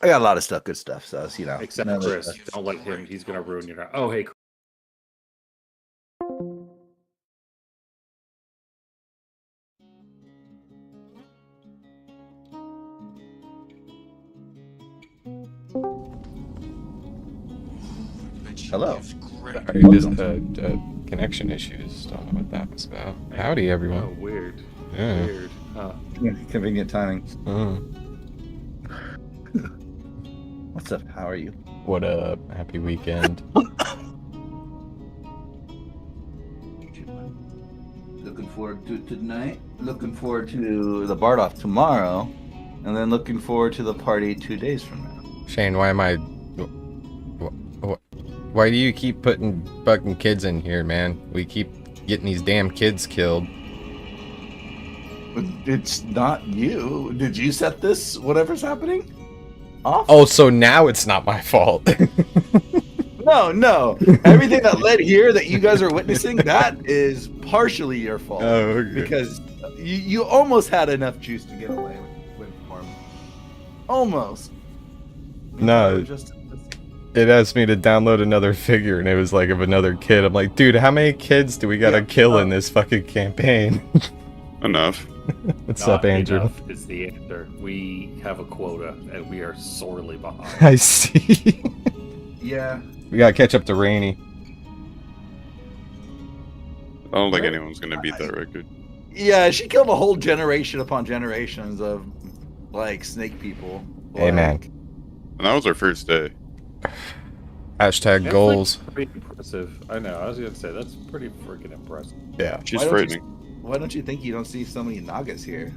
I got a lot of stuff, good stuff. So you know, Except Chris, don't let him. He's gonna ruin your. Oh, hey. Hello. Sorry, just connection issues. Don't know what that was about. Howdy, everyone. Oh, weird. Yeah. Weird. Huh. Convenient timing. Mm. What's up? How are you? What up? Happy weekend. Looking forward to tonight. Looking forward to the Bardoff tomorrow, and then looking forward to the party 2 days from now. Shane, why am I... Why do you keep putting fucking kids in here, man? We keep getting these damn kids killed. It's not you. Did you set this, whatever's happening, off? Oh, so now it's not my fault. No. Everything that led here that you guys are witnessing, that is partially your fault. Oh, okay. Because you almost had enough juice to get away with harm. Almost. No. It asked me to download another figure, and it was like of another kid. I'm like, dude, how many kids do we gotta kill in this fucking campaign? Enough. What's up, Andrew? Enough is the answer. We have a quota, and we are sorely behind. I see. Yeah. We gotta catch up to Rainy. I don't think anyone's gonna beat that record. Yeah, she killed a whole generation upon generations of, like, snake people. Hey, man. And that was our first day. Hashtag goals. Like pretty impressive. I know. I was gonna say that's pretty freaking impressive. Yeah. She's frightening. Why don't you think you don't see so many Nagas here?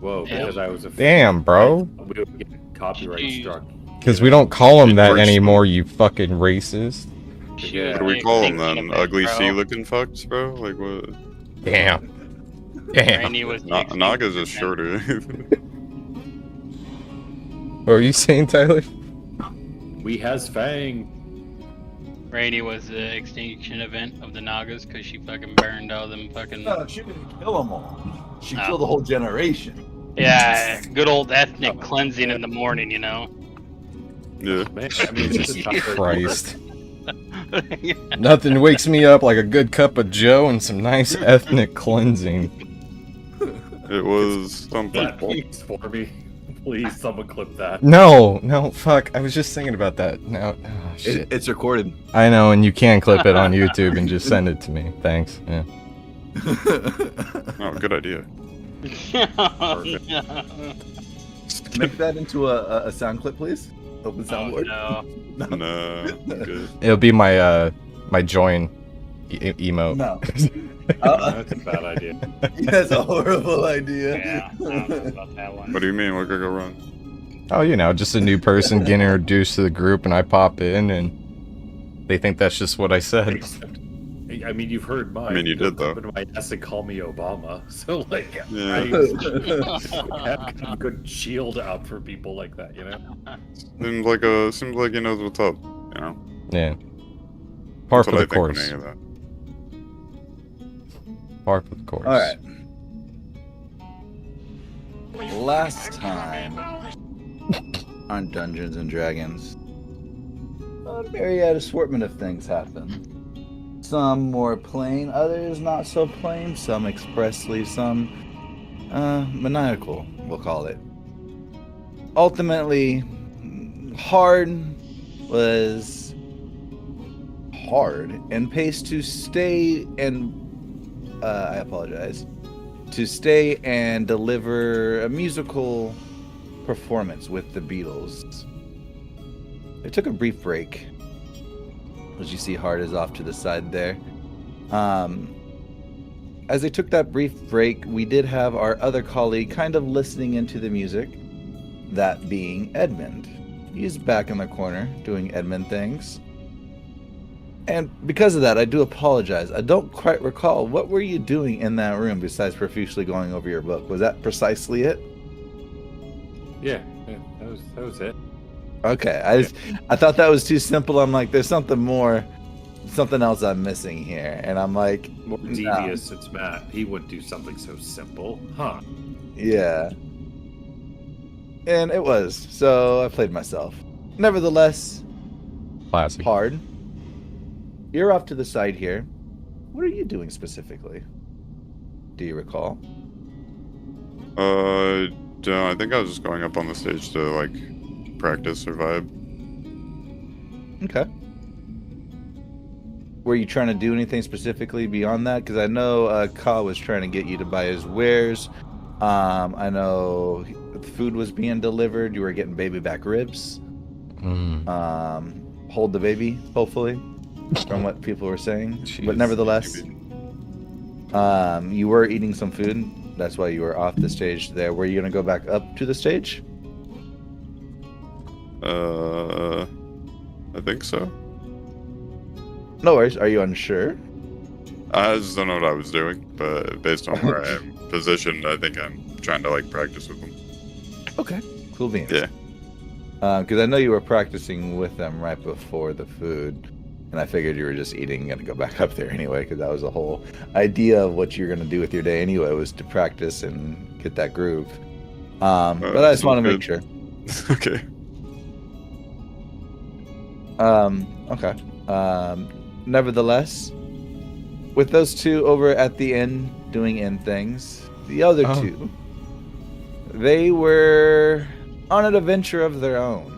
Whoa, because I was a Damn, bro. We would get copyright struck. Because we don't call them that anymore, you fucking racist. Yeah. What do we call them then? Ugly sea-looking fucks, bro? Like what? Damn. Damn. Naga's is shorter. What were you saying, Tyler? We has Fang. Rainy was the extinction event of the Nagas because she fucking burned all them fucking. No, she didn't kill them all. She killed a whole generation. Yeah, good old ethnic cleansing in the morning, you know. Yeah. Man, I mean, this is Christ. Nothing wakes me up like a good cup of joe and some nice ethnic cleansing. It was some that people. piece for me. Please, someone clip that. No, fuck. I was just thinking about that. No, oh, shit. It's recorded. I know, and you can clip it on YouTube and just send it to me. Thanks. Yeah. Oh, good idea. Make that into a sound clip, please. Open soundboard. No. No, good. It'll be my my join emote. No. That's a bad idea. That's a horrible idea. Yeah, I don't know about that one. What do you mean? What could go wrong? Oh, you know, just a new person getting introduced to the group, and I pop in, and they think that's just what I said. I mean, you've heard mine. I mean, you did, though. Come into my ass and call me Obama. So, like, Yeah. I have kind of a good shield out for people like that, you know? Seems like he knows what's up, you know? Yeah. Par That's for what the I think when I course. hear that. Par for the course. Alright. Last time on Dungeons and Dragons, a myriad assortment of things happened. Some more plain, others not so plain, some expressly, some maniacal, we'll call it. Ultimately, hard was hard, and pace to stay and I apologize, to stay and deliver a musical performance with the Beatles. They took a brief break. As you see, Hard is off to the side there. As they took that brief break, we did have our other colleague kind of listening into the music, that being Edmund. He's back in the corner doing Edmund things. And because of that, I do apologize. I don't quite recall, what were you doing in that room besides profusely going over your book? Was that precisely it? Yeah, that was it. Okay, I thought that was too simple. I'm like, there's something more, something else I'm missing here. And I'm like, More no. devious, it's Matt. He wouldn't do something so simple. Huh. Yeah. And it was. So I played myself. Nevertheless, Classic. hard. You're off to the side here. What are you doing specifically? Do you recall? I think I was just going up on the stage to like practice or vibe. Okay. Were you trying to do anything specifically beyond that? Because I know Ka was trying to get you to buy his wares. I know food was being delivered. You were getting baby back ribs. Hold the baby, hopefully, from what people were saying. Jeez. But nevertheless, you were eating some food. That's why you were off the stage there. Were you going to go back up to the stage? I think so. No worries. Are you unsure? I just don't know what I was doing, but based on where I am positioned, I think I'm trying to like practice with them. Okay. Cool beans. Yeah. Because I know you were practicing with them right before the food, and I figured you were just eating and go back up there anyway, because that was the whole idea of what you're going to do with your day anyway, was to practice and get that groove. But I just want to make sure. Okay. Okay. Nevertheless, with those two over at the inn doing inn things, the other two, they were on an adventure of their own.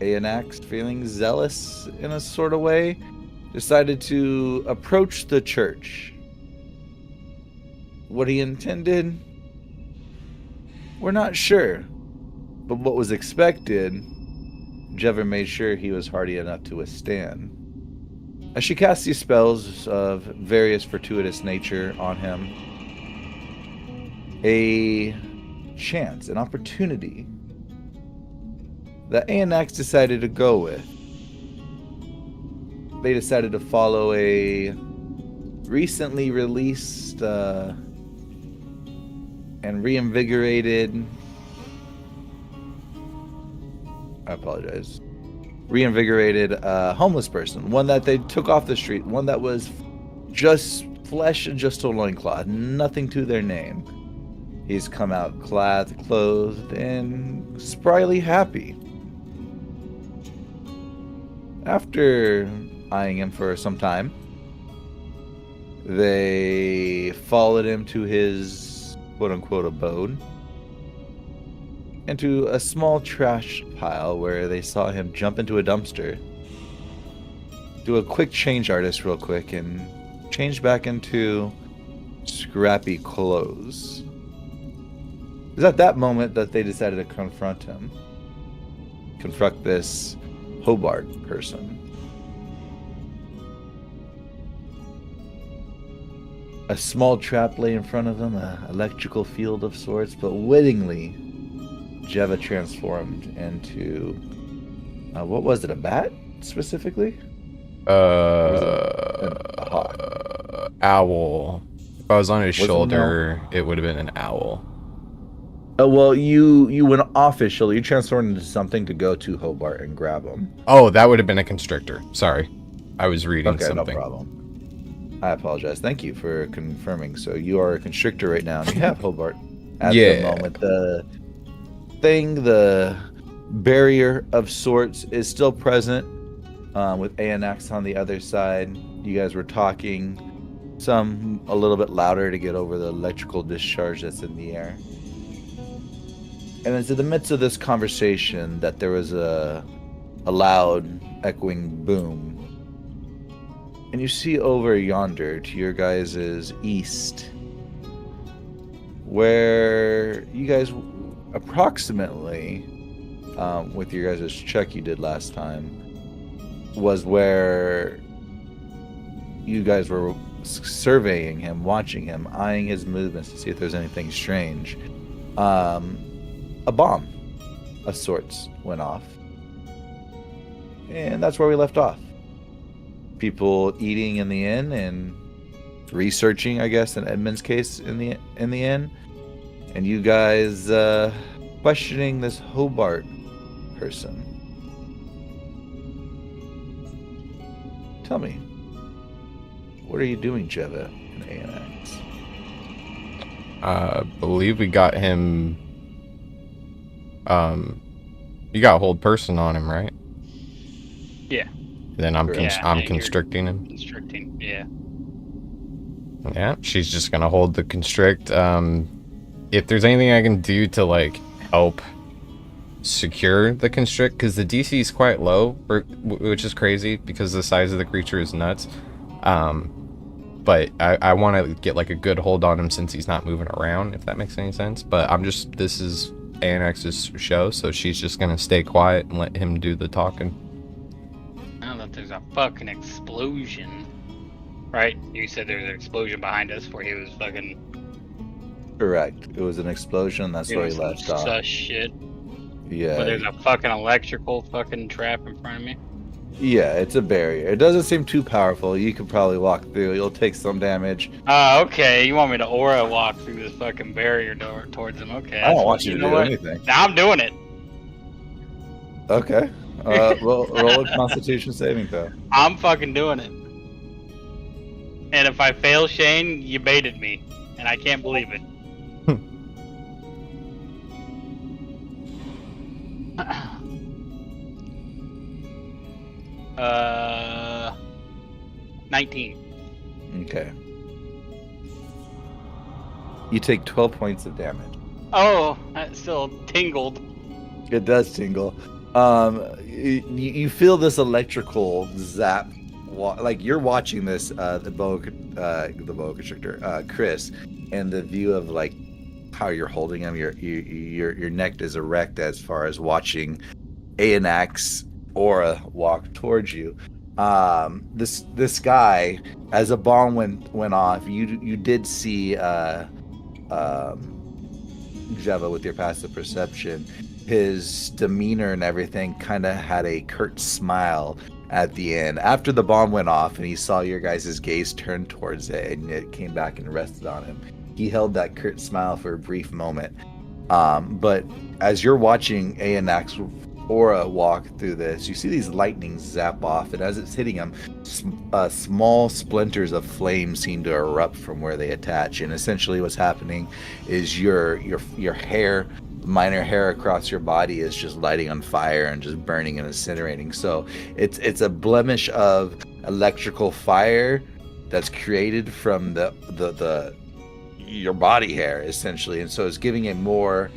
Anax, feeling zealous in a sort of way, decided to approach the church. What he intended, we're not sure. But what was expected, Jever made sure he was hardy enough to withstand. As she cast these spells of various fortuitous nature on him, a chance, an opportunity that Anax decided to go with. They decided to follow a recently released and reinvigorated, reinvigorated homeless person, one that they took off the street, one that was just flesh and just a loincloth, nothing to their name. He's come out clothed, and spryly happy. After eyeing him for some time, they followed him to his quote-unquote abode, into a small trash pile where they saw him jump into a dumpster, do a quick change artist real quick, and change back into scrappy clothes. It was at that moment that they decided to confront this Hobart person. A small trap lay in front of them, an electrical field of sorts, but wittingly, Jeva transformed into, what was it, a bat, specifically? A owl. If I was on his shoulder, it would have been an owl. Oh, well, you went off his shoulder. You transformed into something to go to Hobart and grab him. Oh, that would have been a constrictor. Sorry. I was reading something. Okay, no problem. I apologize. Thank you for confirming. So you are a constrictor right now, and you have Hobart at the moment. The barrier of sorts is still present, with Anax on the other side. You guys were talking, some a little bit louder to get over the electrical discharge that's in the air. And it's in the midst of this conversation that there was a loud, echoing boom. And you see over yonder to your guys' east, where you guys approximately, with your guys' check you did last time, was where you guys were surveying him, watching him, eyeing his movements to see if there's anything strange. A bomb of sorts went off. And that's where we left off. People eating in the inn and researching, I guess, in Edmund's case in the inn. And you guys questioning this Hobart person. Tell me, what are you doing, Jeva and Anax? I believe we got him You got hold person on him, right? Yeah. Then I'm Yeah, I'm and you're constricting him. Constricting, yeah. Yeah, she's just gonna hold the constrict. If there's anything I can do to like help secure the constrict, because the DC is quite low, which is crazy because the size of the creature is nuts. But I want to get like a good hold on him since he's not moving around, if that makes any sense. But this is ANX's show, so she's just gonna stay quiet and let him do the talking. Now that there's a fucking explosion. Right? You said there's an explosion behind us where he was fucking... Correct. It was an explosion. That's where he doing left some off. sus shit. Yeah. But there's a fucking electrical fucking trap in front of me. Yeah, it's a barrier. It doesn't seem too powerful. You could probably walk through. You'll take some damage. Okay. You want me to aura walk through this fucking barrier door towards him? Okay. I don't want you to do what? anything. Now I'm doing it. Okay. Roll a Constitution saving throw. I'm fucking doing it. And if I fail, Shane, you baited me. And I can't believe it. 19. Okay. You take 12 points of damage. Oh, that still tingled. It does tingle. You feel this electrical zap. Like you're watching this, the boa constrictor, Chris, and the view of like how you're holding him. Your neck is erect as far as watching ANX aura walk towards you. This guy, as a bomb went off, you did see Jeva with your passive perception. His demeanor and everything kind of had a curt smile at the end. After the bomb went off and he saw your guys' gaze turn towards it and it came back and rested on him, he held that curt smile for a brief moment. But as you're watching ANX aura walk through this, you see these lightnings zap off, and as it's hitting him, small splinters of flame seem to erupt from where they attach. And essentially what's happening is your hair, minor hair across your body is just lighting on fire and just burning and incinerating. So it's a blemish of electrical fire that's created from the your body hair essentially, and so it's giving it more,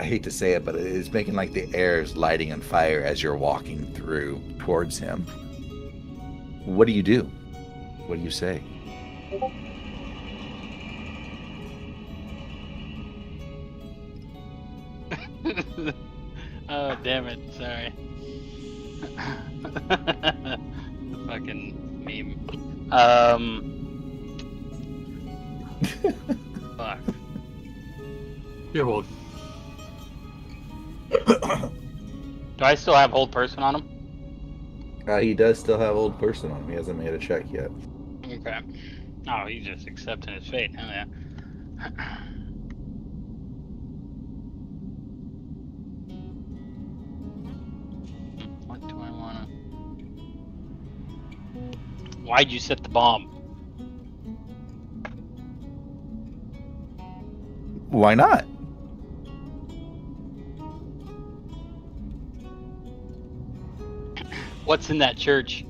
I hate to say it, but it's making like the air is lighting on fire as you're walking through towards him. What do you do? What do you say? Oh, damn it. Sorry. Fucking meme. Fuck. Yeah, well, Do I still have hold person on him? He does still have old person on him. He hasn't made a check yet. Okay. Oh, he's just accepting his fate. Hell yeah. What do I wanna... Why'd you set the bomb? Why not? What's in that church?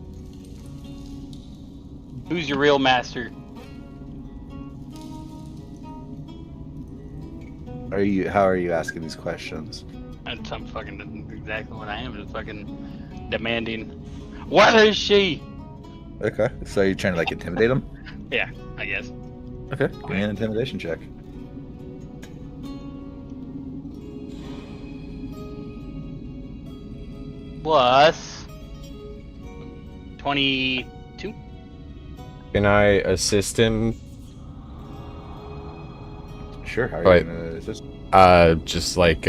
Who's your real master? How are you asking these questions? That's fucking exactly what I am. Just fucking demanding. What is she? Okay. So you're trying to like intimidate him? Yeah, I guess. Okay. Give me an intimidation check. Plus 22. Can I assist him? Sure. How are Right. you gonna assist? Just like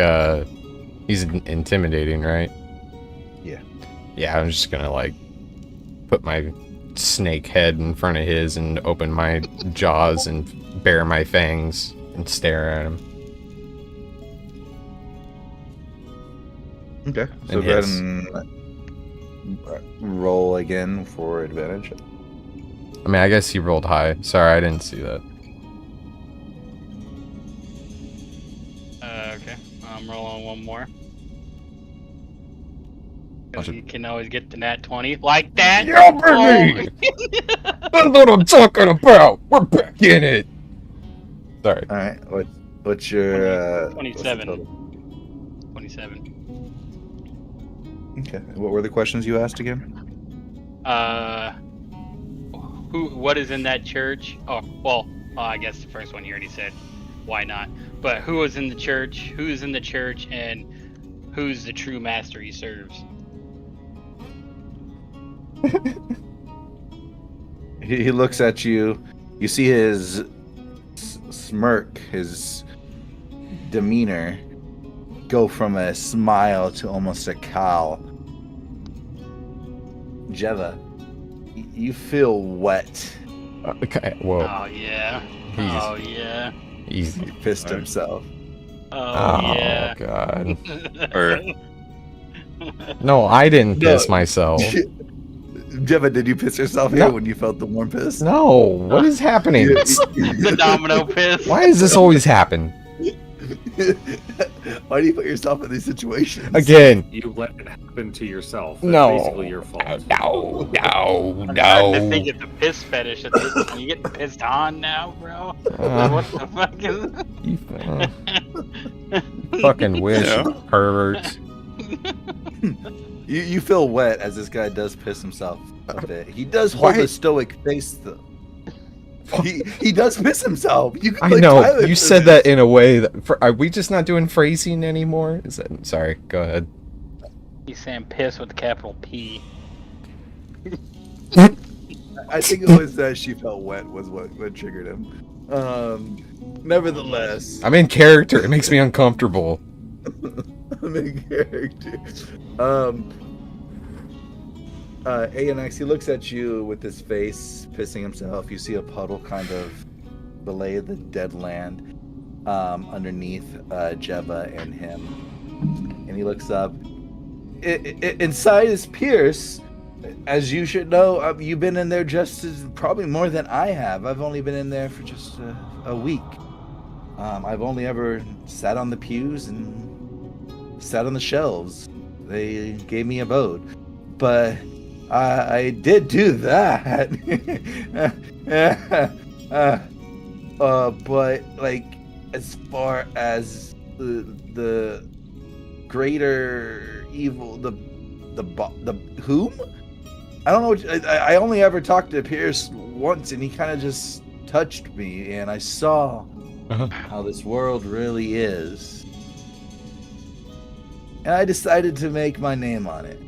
he's intimidating, right? Yeah. Yeah, I'm just gonna like put my snake head in front of his and open my jaws and bare my fangs and stare at him. Okay. So And go ahead hits. and roll again for advantage. I mean, I guess he rolled high. Sorry, I didn't see that. Okay. I'm rolling one more. Bunch of- You can always get the nat 20 like that. Yeah, baby! That's what I'm talking about! We're back in it! Sorry. All right. What's your 27. what's the total? 27. Okay. What were the questions you asked again? What is in that church? Oh, well, I guess the first one you already said. Why not? But who is in the church? Who's in the church? And who's the true master he serves? He looks at you. You see his smirk, his demeanor go from a smile to almost a cowl. Jeva, you feel wet. Okay, whoa. Oh yeah. He's- Oh yeah. He's... He pissed himself. Oh yeah. God. Or No, I didn't No. piss myself. Jeva, did you piss yourself here No. when you felt the warm piss? No, what is happening? The domino piss. Why does this always happen? Why do you put yourself in these situations? Again. You let it happen to yourself. That's No. basically your fault. No, I'm starting to think no. it's a piss fetish at this point. You getting pissed on now, bro? Uh, What the fuck is you fucking wish, Yeah. you perverts. You feel wet as this guy does piss himself a bit. He does hold Why- a stoic face though. He does piss himself. You could, I like, know, Tyler you piss said that in a way that... are we just not doing phrasing anymore? Is that... Sorry, go ahead. He's saying piss with a capital P. I think it was that she felt wet was what triggered him. Nevertheless, I'm in character. It makes me uncomfortable. I'm in character. ANX, he looks at you with his face pissing himself. You see a puddle kind of belay the dead land underneath Jeva and him. And he looks up. Inside is Pierce. As you should know, you've been in there just as probably more than I have. I've only been in there for just a week. I've only ever sat on the pews and sat on the shelves. They gave me a boat, but I did do that. But like, as far as the greater evil, the whom? I don't know. I only ever talked to Pierce once, and he kind of just touched me, and I saw Uh-huh. how this world really is, and I decided to make my name on it,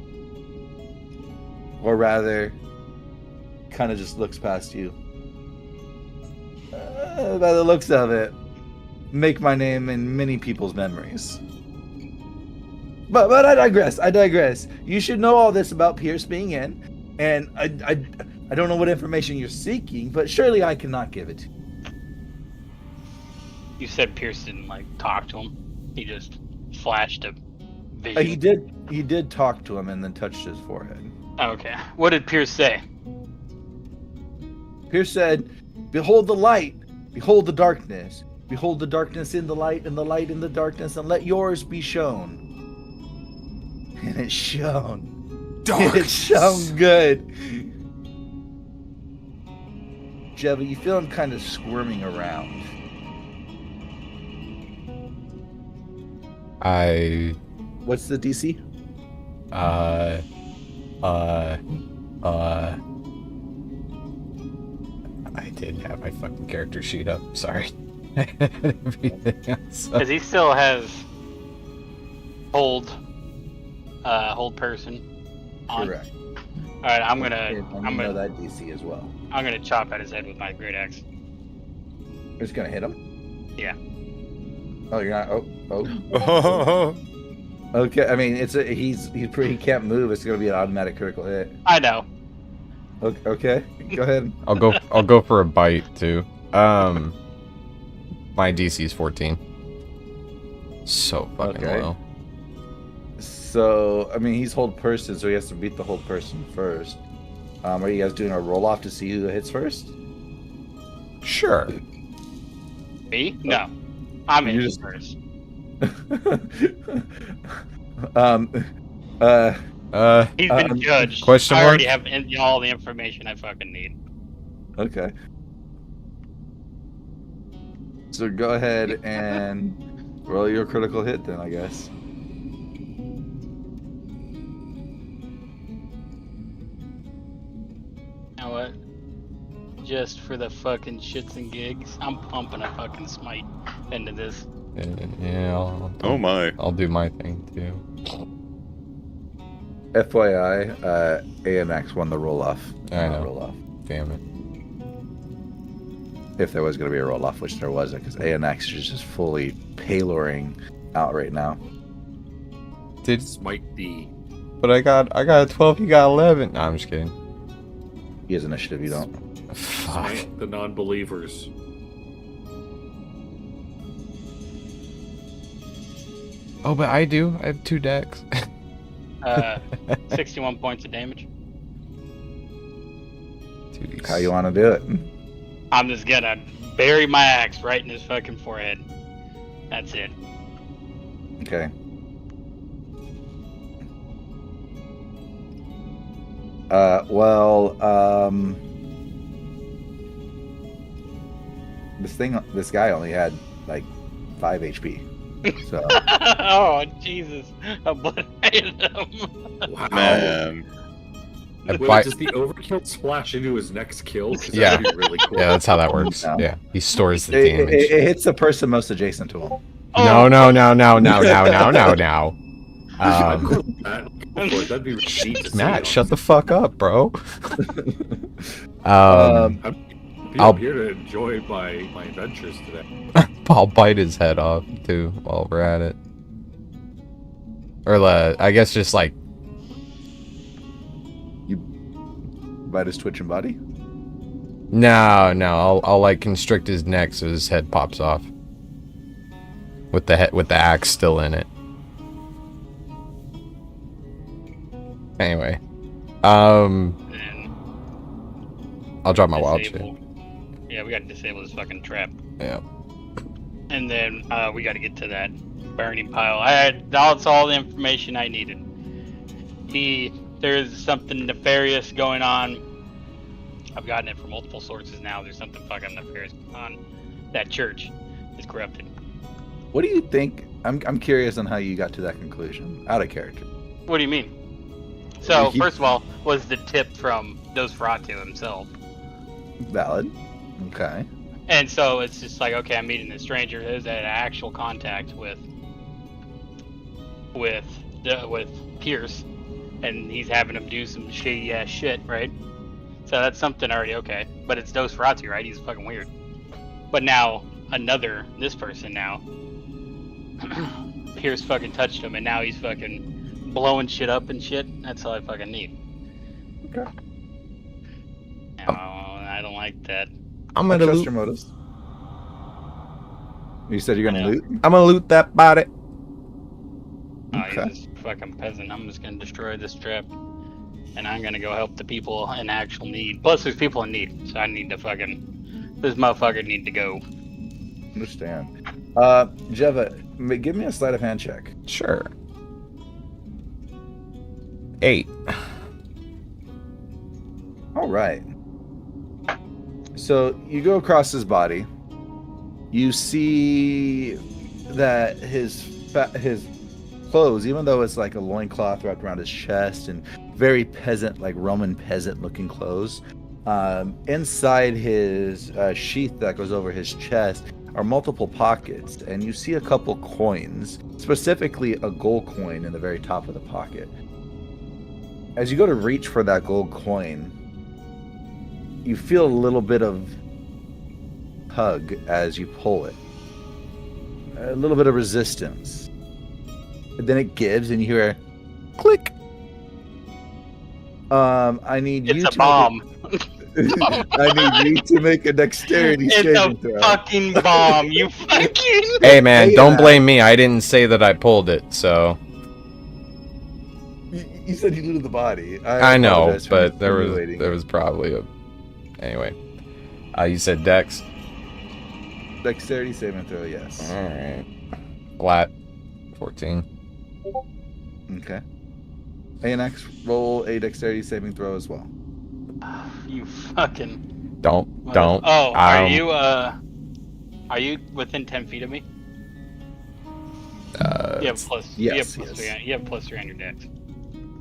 or rather, kind of just looks past you. By the looks of it, make my name in many people's memories. But I digress. You should know all this about Pierce being in, and I don't know what information you're seeking, but surely I cannot give it to you. You said Pierce didn't like talk to him. He just flashed a vision. He did talk to him and then touched his forehead. Okay. What did Pierce say? Pierce said, "Behold the light, behold the darkness, behold the darkness in the light, and the light in the darkness, and let yours be shown." And it shone. It shone good. Jeva, you feel him kind of squirming around. What's the DC? I did have my fucking character sheet up. Sorry. Everything else. Because he still has hold person on. Correct. All right, I'm And gonna you know that DC as well. I'm gonna chop at his head with my great axe. You're just gonna hit him? Yeah. Oh, you're not. Oh. Okay. I mean, he's pretty. He can't move. It's gonna be an automatic critical hit. I know. Okay. Go ahead. I'll go for a bite too. My DC is 14. So fucking Okay. low. So, I mean, he's hold person, so he has to beat the hold person first. Are you guys doing a roll off to see who hits first? Sure. Me? No. I'm You in just- first. um, He's been judged. question I already mark? have all the information I fucking need. okay. So go ahead and roll your critical hit then, I guess. You know what? Just for the fucking shits and gigs, I'm pumping a fucking smite into this. Yeah, Oh my. I'll do my thing too. FYI, AMX won the roll off. I know. Roll off. Damn it. If there was going to be a roll off, which there wasn't, because AMX is just fully payloring out right now. Did This might be. but I got a 12. You got 11. No, I'm just kidding. He has initiative, you don't. Fuck. Smite the non-believers. Oh, but I do. I have 2 decks. 61 points of damage. 2d6. How you want to do it? I'm just gonna bury my axe right in his fucking forehead. That's it. Okay. This guy only had like 5 HP. So Oh Jesus! I obliterated him. Wow. Man. Wait, Bite- does the overkill splash into his next kill? 'Cause Yeah. that'd be really cool. Yeah, that's how that works. No. Yeah, he stores the it damage. hits the person most adjacent to him. No. I'm cool with that. Go for it. That'd be really neat to see, Matt, shut the honestly. fuck up, bro. Um, I'll- I'm here to enjoy my adventures today. I'll bite his head off too while we're at it. Or I guess just like Bite his twitching body. no. I'll like constrict his neck so his head pops off. With the axe still in it. Anyway, And I'll drop my wild shape. disable. Yeah, we gotta disable this fucking trap. Yeah. And then we gotta get to that burning pile. That's all the information I needed. There's something nefarious going on. I've gotten it from multiple sources now. There's something fucking nefarious going on. That church is corrupted. What do you think? I'm curious on how you got to that conclusion. Out of character. What do you mean? So, He- first of all, was the tip from Nosferatu himself. Valid. Okay. And so it's just like, okay, I'm meeting this stranger. There's an actual contact with Pierce, and he's having him do some shady ass shit, right? So that's something already okay. But it's Nosferatu, right? He's fucking weird. But now this person now, Pierce fucking touched him, and now he's fucking blowing shit up and shit. That's all I fucking need. Okay. No, I don't like that. I'm I gonna trust loot. your motives. You said you're gonna Yeah. loot. I'm gonna loot that body. Oh, Okay. he's just a fucking peasant. I'm just gonna destroy this trap. And I'm gonna go help the people in actual need. Plus, there's people in need. So I need to fucking... This motherfucker need to go. Understand. Jeva, give me a sleight of hand check. Sure. 8. All right. So you go across his body. You see that his clothes, even though it's like a loincloth wrapped around his chest and very peasant, like Roman peasant looking clothes, inside his sheath that goes over his chest are multiple pockets, and you see a couple coins, specifically a gold coin in the very top of the pocket. As you go to reach for that gold coin, you feel a little bit of tug as you pull it. A little bit of resistance. And then it gives and you hear a click. I need you It's a to bomb. I need you to make a dexterity It's saving a throw. fucking bomb. You fucking... Hey man, Hey, don't blame me. I didn't say that I pulled it, so You said you looted the body. I know, apologize for but there formulating. was probably a. Anyway, you said Dex. Dexterity saving throw, yes. All right, flat. 14. Okay. ANX, roll a dexterity saving throw as well. You fucking. Don't. Oh, are you within 10 feet of me? You have plus. yes, You have plus yes. 3. You have plus 3 on your dex.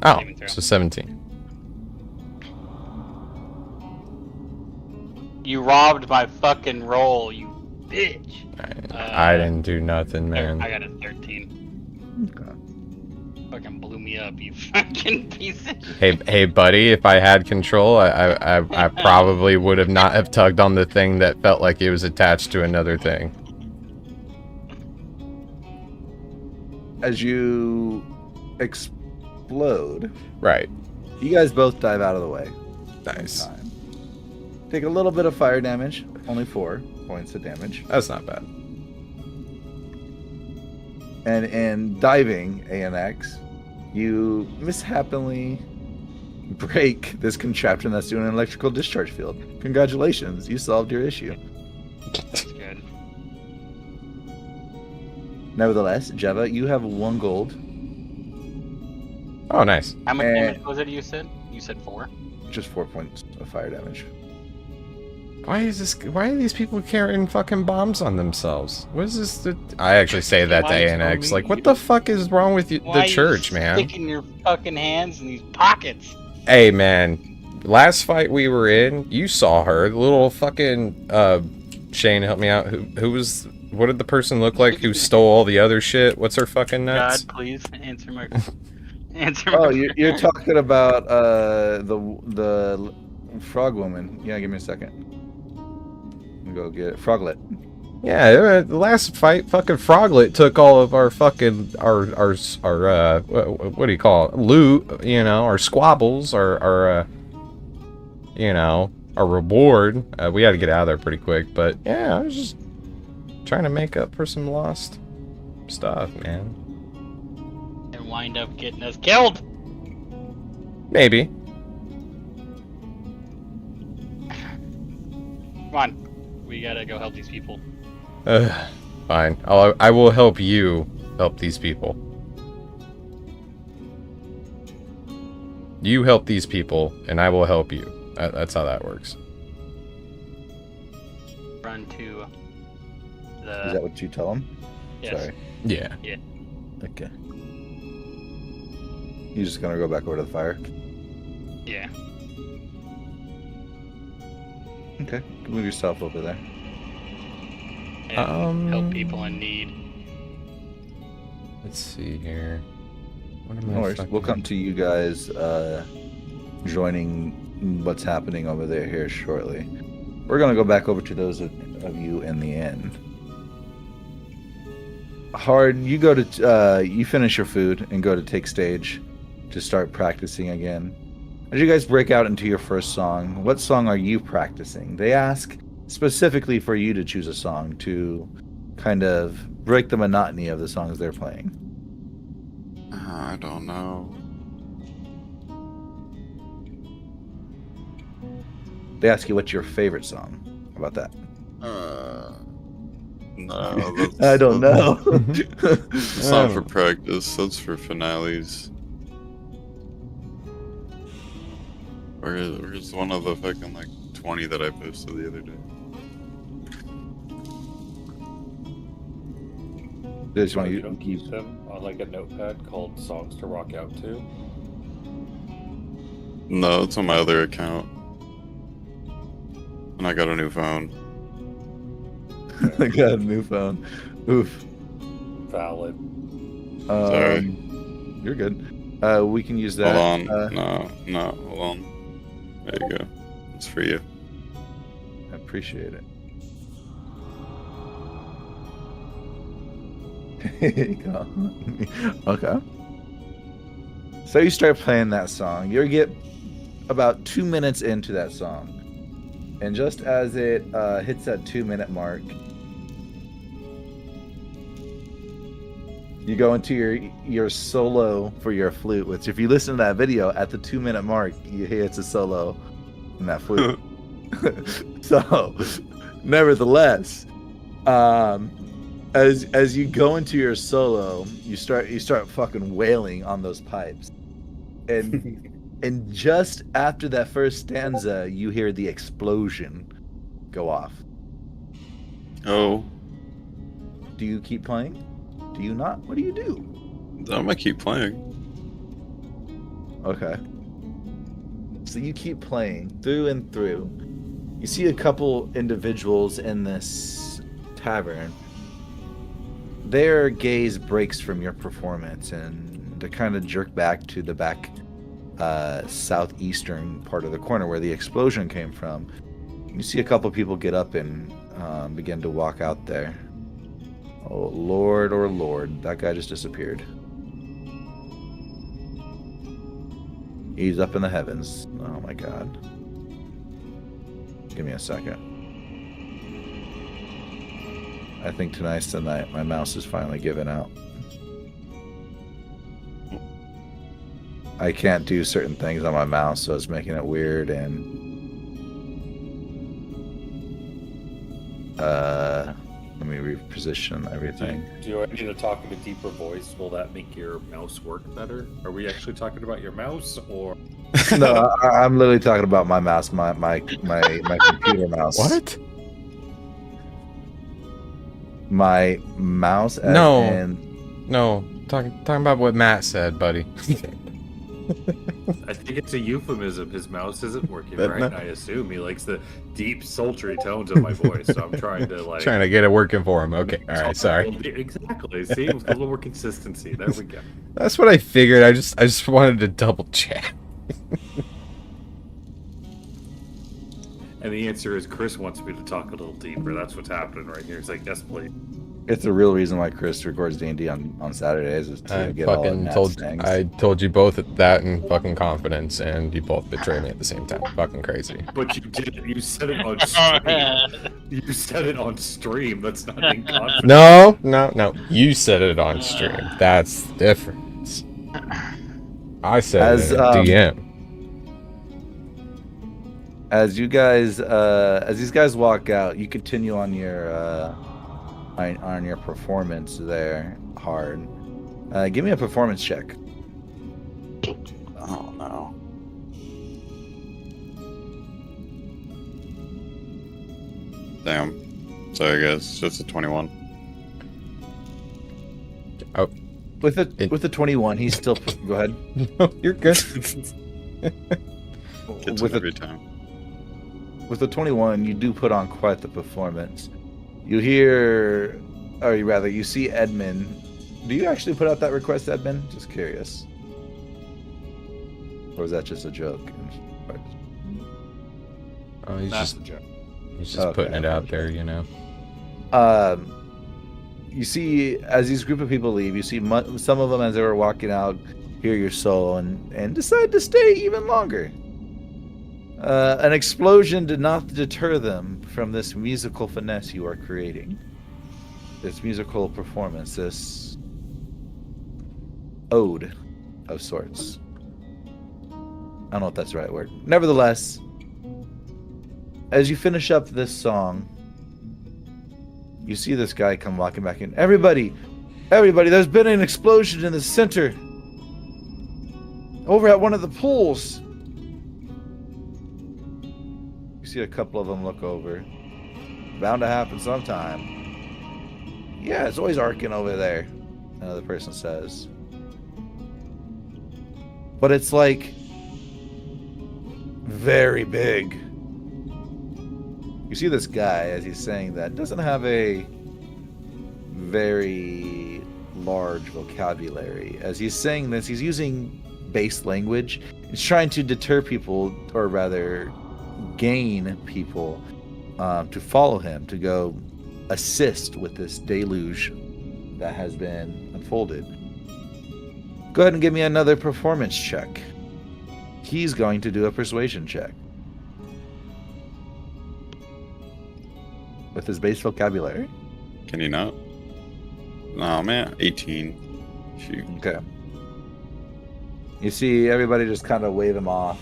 Oh, saving throw. so 17. You robbed my fucking roll, you bitch. I didn't do nothing, man. I got a 13. Okay. Fucking blew me up, you fucking piece of shit. Hey, buddy. If I had control, I probably would have not have tugged on the thing that felt like it was attached to another thing. As you explode, Right. you guys both dive out of the way. Nice. Time. Take a little bit of fire damage, only 4 points of damage. That's not bad. And in diving, ANX, you mishappily break this contraption that's doing an electrical discharge field. Congratulations, you solved your issue. That's good. Nevertheless, Jeva, you have 1 gold, Oh, nice. How much damage was it you said? You said 4? just 4 points of fire damage. Why are these people carrying fucking bombs on themselves? What is this? I actually say that to Why is ANX. it Like, what the fuck is wrong with you, Why the church, are you man? sticking your fucking hands in these pockets? Hey, man. Last fight we were in, you saw her. The little fucking, Shane, help me out. Who was, what did the person look like who stole all the other shit? What's her fucking nuts? God, please answer my answer my Oh, you're talking about the frog woman. Yeah, give me a second. I'm gonna go get it. Froglet. Yeah, the last fight, fucking Froglet took all of our fucking, our what do you call it? Loot, you know, our squabbles, our you know, our reward. We had to get out of there pretty quick, but yeah, I was just trying to make up for some lost stuff, man. and wind up getting us killed. Maybe. Come on, we gotta go help these people. Fine. I will help you help these people. You help these people, and I will help you. That's how that works. Run to Is the. that what you tell him? Yes. Sorry. Yeah. Okay. You just gonna go back over to the fire? Yeah. Okay. Move yourself over there. And help people in need. Let's see here. What am No I worries. fucking- We'll come to you guys joining what's happening over there here shortly. We're gonna go back over to those of you in the inn. Hard, you go to you finish your food and go to take stage to start practicing again. As you guys break out into your first song, what song are you practicing? They ask specifically for you to choose a song to kind of break the monotony of the songs they're playing. I don't know. They ask you what's your favorite song. How about that? No. That's, I don't know. It's not for practice. That's for finales. Where's one of the fucking like 20 that I posted the other day? They just want You you don't to keep keep. them on like a notepad called Songs to Rock Out To. No, it's on my other account. And I got a new phone. I got a new phone. Oof. Valid. Sorry. You're good. We can use that. Hold on. No, hold on. There you go. It's for you. I appreciate it. Here you go. Okay. So you start playing that song. You get about 2 minutes into that song. And just as it hits that 2-minute mark, you go into your solo for your flute, which if you listen to that video, at the 2-minute mark, you hear it's a solo in that flute. So, nevertheless, As you go into your solo, you start fucking wailing on those pipes, and just after that first stanza, you hear the explosion go off. Oh, Do you keep playing? Do you not? What do you do? I'm gonna keep playing. Okay. So you keep playing through and through. You see a couple individuals in this tavern. Their gaze breaks from your performance and they kind of jerk back to the back southeastern part of the corner where the explosion came from. You see a couple people get up and begin to walk out there. Oh Lord, that guy just disappeared. He's up in the heavens. Oh my god. Give me a second. I think tonight's the night my mouse is finally giving out. I can't do certain things on my mouse, so it's making it weird and let me reposition everything. Do I need to talk in a deeper voice? Will that make your mouse work better? Are we actually talking about your mouse or? No, I'm literally talking about my mouse, my computer mouse. What? My mouse. No. And No, talking about what Matt said, buddy. I think it's a euphemism. His mouse isn't working But right. no- And I assume he likes the deep, sultry tones of my voice. So I'm trying to like Trying to get it working for him. Okay, all right, sorry. Exactly. See, a little more consistency. There we go. That's what I figured. I just wanted to double check. And the answer is Chris wants me to talk a little deeper. That's what's happening right here. He's like, yes, please. it's the real reason why Chris records D&D on Saturdays is to I get all of fucking Matt's things. I told you both that in fucking confidence, and you both betrayed me at the same time. Fucking crazy. But you did it. You said it on stream. You said it on stream. That's not in confidence. No. You said it on stream. That's the difference. I said As, it in DM. As these guys walk out, you continue on your performance there hard. Give me a performance check. Oh no. Damn. So I guess just a 21. With the 21, he's still go ahead. No, you're good. Gets With it every time. With the 21, you do put on quite the performance. You hear, or rather, you see Edmund. Do you actually put out that request, Edmund? Just curious. Or is that just a joke? He's That's just a joke. Okay. putting it out there, you know. You see, as these group of people leave, you see some of them as they were walking out, hear your soul and decide to stay even longer. An explosion did not deter them from this musical finesse you are creating. This musical performance, this ode of sorts. I don't know if that's the right word. Nevertheless, as you finish up this song, you see this guy come walking back in. Everybody, there's been an explosion in the center. Over at one of the pools. You see a couple of them look over. Bound to happen sometime. Yeah, it's always arcing over there, another person says. But it's like very big. You see this guy, as he's saying that, doesn't have a very large vocabulary. As he's saying this, he's using base language. He's trying to deter people, or rather, gain people to follow him, to go assist with this deluge that has been unfolded. Go ahead and give me another performance check. He's going to do a persuasion check. With his base vocabulary? Can you not? No, man. 18. Shoot. Okay. You see everybody just kind of wave him off.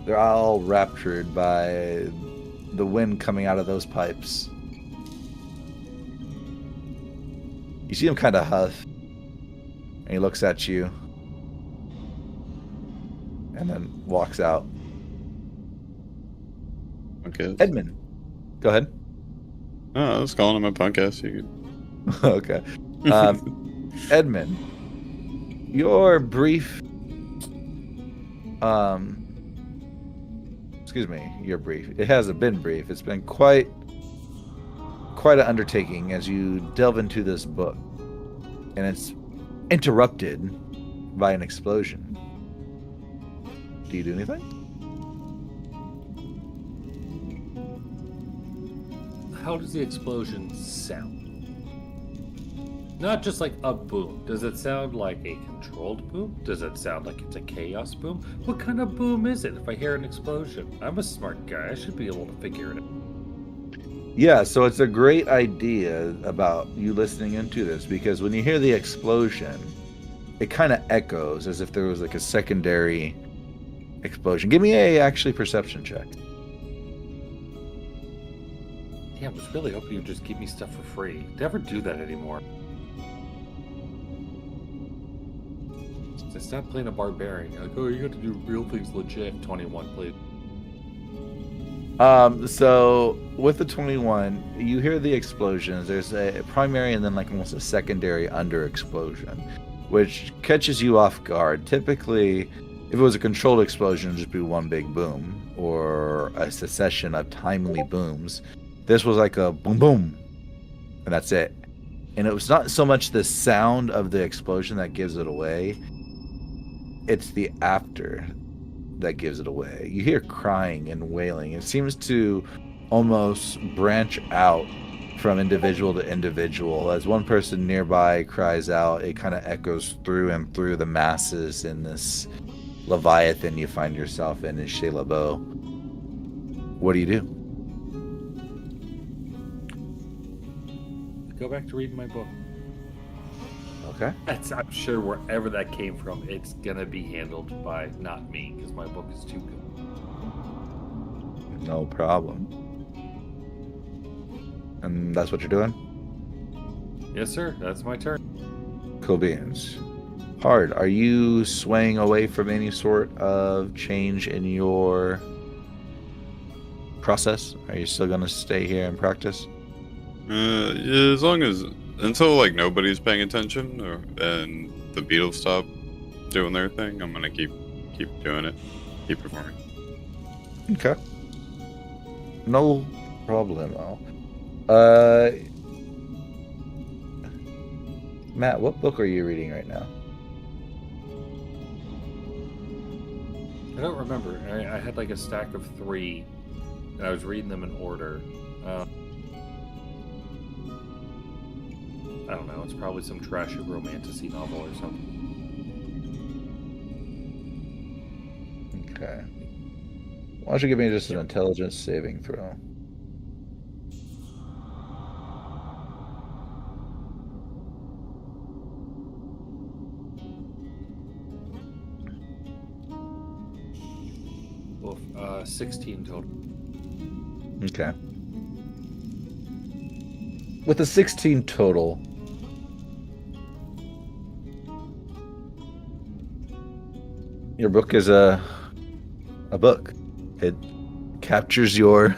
They're all raptured by the wind coming out of those pipes. You see him kind of huff, and he looks at you, and then walks out. Okay. Edmund, go ahead. Oh, I was calling him a punk ass. You Okay. Edmund, your brief, excuse me, your brief. It hasn't been brief. It's been quite an undertaking as you delve into this book, and it's interrupted by an explosion. Do you do anything? How does the explosion sound? Not just like a boom. Does it sound like a controlled boom? Does it sound like it's a chaos boom? What kind of boom is it if I hear an explosion? I'm a smart guy. I should be able to figure it out. Yeah, so it's a great idea about you listening into this, because when you hear the explosion, it kind of echoes as if there was like a secondary explosion. Give me a actually perception check. Yeah, I was really hoping you'd just give me stuff for free. Never do that anymore. I stopped playing a barbarian. You're like, oh, you got to do real things legit. 21, please. So with the 21, you hear the explosions. There's a primary and then like almost a secondary under explosion, which catches you off guard. Typically, if it was a controlled explosion, it'd just be one big boom or a succession of timely booms. This was like a boom boom, and that's it. And it was not so much the sound of the explosion that gives it away. It's the after that gives it away. You hear crying and wailing. It seems to almost branch out from individual to individual. As one person nearby cries out, it kind of echoes through and through the masses in this Leviathan you find yourself in Chez Lebeau. What do you do? Go back to reading my book. Okay. I'm sure wherever that came from, it's gonna be handled by not me, because my book is too good. No problem. And that's what you're doing? Yes, sir. That's my turn. Cool beans. Hard. Are you swaying away from any sort of change in your process? Are you still going to stay here and practice? Yeah, as long as until like nobody's paying attention and the Beatles stop doing their thing, I'm gonna keep doing it, keep performing. Okay. No problemo. Matt, what book are you reading right now? I don't remember. I had like a stack of 3, and I was reading them in order. I don't know. It's probably some trashy romantic-y novel or something. Okay. Why don't you give me just an intelligence saving throw? Well, 16 total. Okay. With a 16 total, your book is a book. It captures your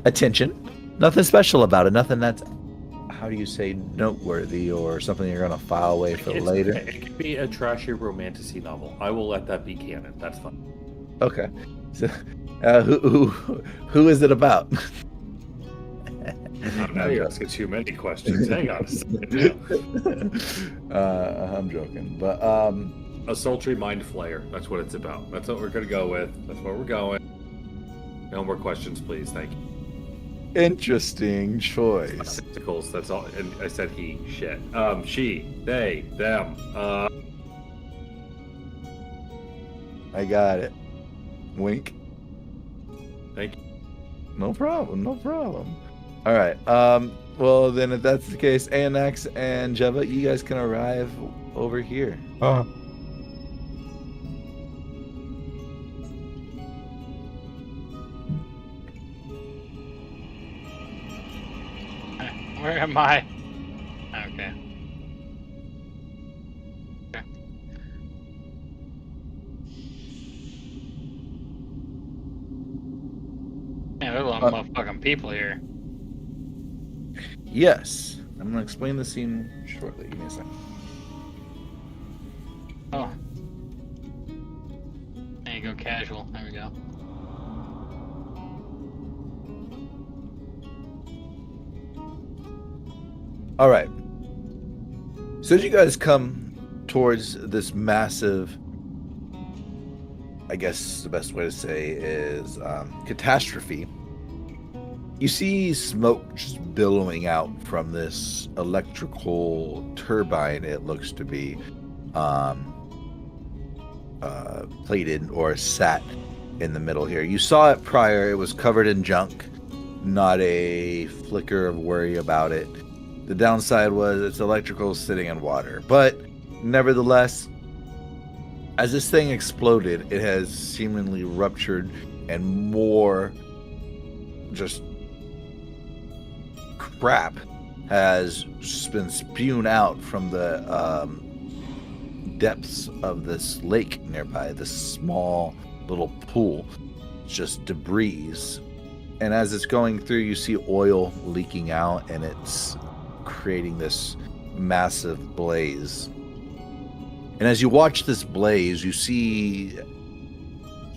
attention. Nothing special about it. Nothing that's, how do you say, noteworthy or something you're going to file away for later. It could be a trashy romantic-y novel. I will let that be canon. That's fine. Okay. So, who is it about? Now you're asking too many questions. Hang on a second. I'm joking, but A sultry mind flayer. That's what it's about. That's what we're gonna go with. That's where we're going. No more questions, please. Thank you. interesting choice. Testicles. That's all. And I said he. Shit. She. They. Them. I got it. Wink. Thank you. No problem. No problem. All right. Well, then, if that's the case, Anax and Jeva, you guys can arrive over here. Where am I? Okay. some people here. Yes. I'm gonna explain the scene shortly. Give me a second. Oh. There you go, casual. There we go. All right. So as you guys come towards this massive, I guess the best way to say is catastrophe, you see smoke just billowing out from this electrical turbine. It looks to be plated or sat in the middle here. You saw it prior. It was covered in junk. Not a flicker of worry about it. The downside was it's electrical sitting in water. But nevertheless, as this thing exploded, it has seemingly ruptured and more just crap has been spewed out from the depths of this lake nearby, this small little pool, just debris. And as it's going through, you see oil leaking out, and it's creating this massive blaze. And as you watch this blaze, you see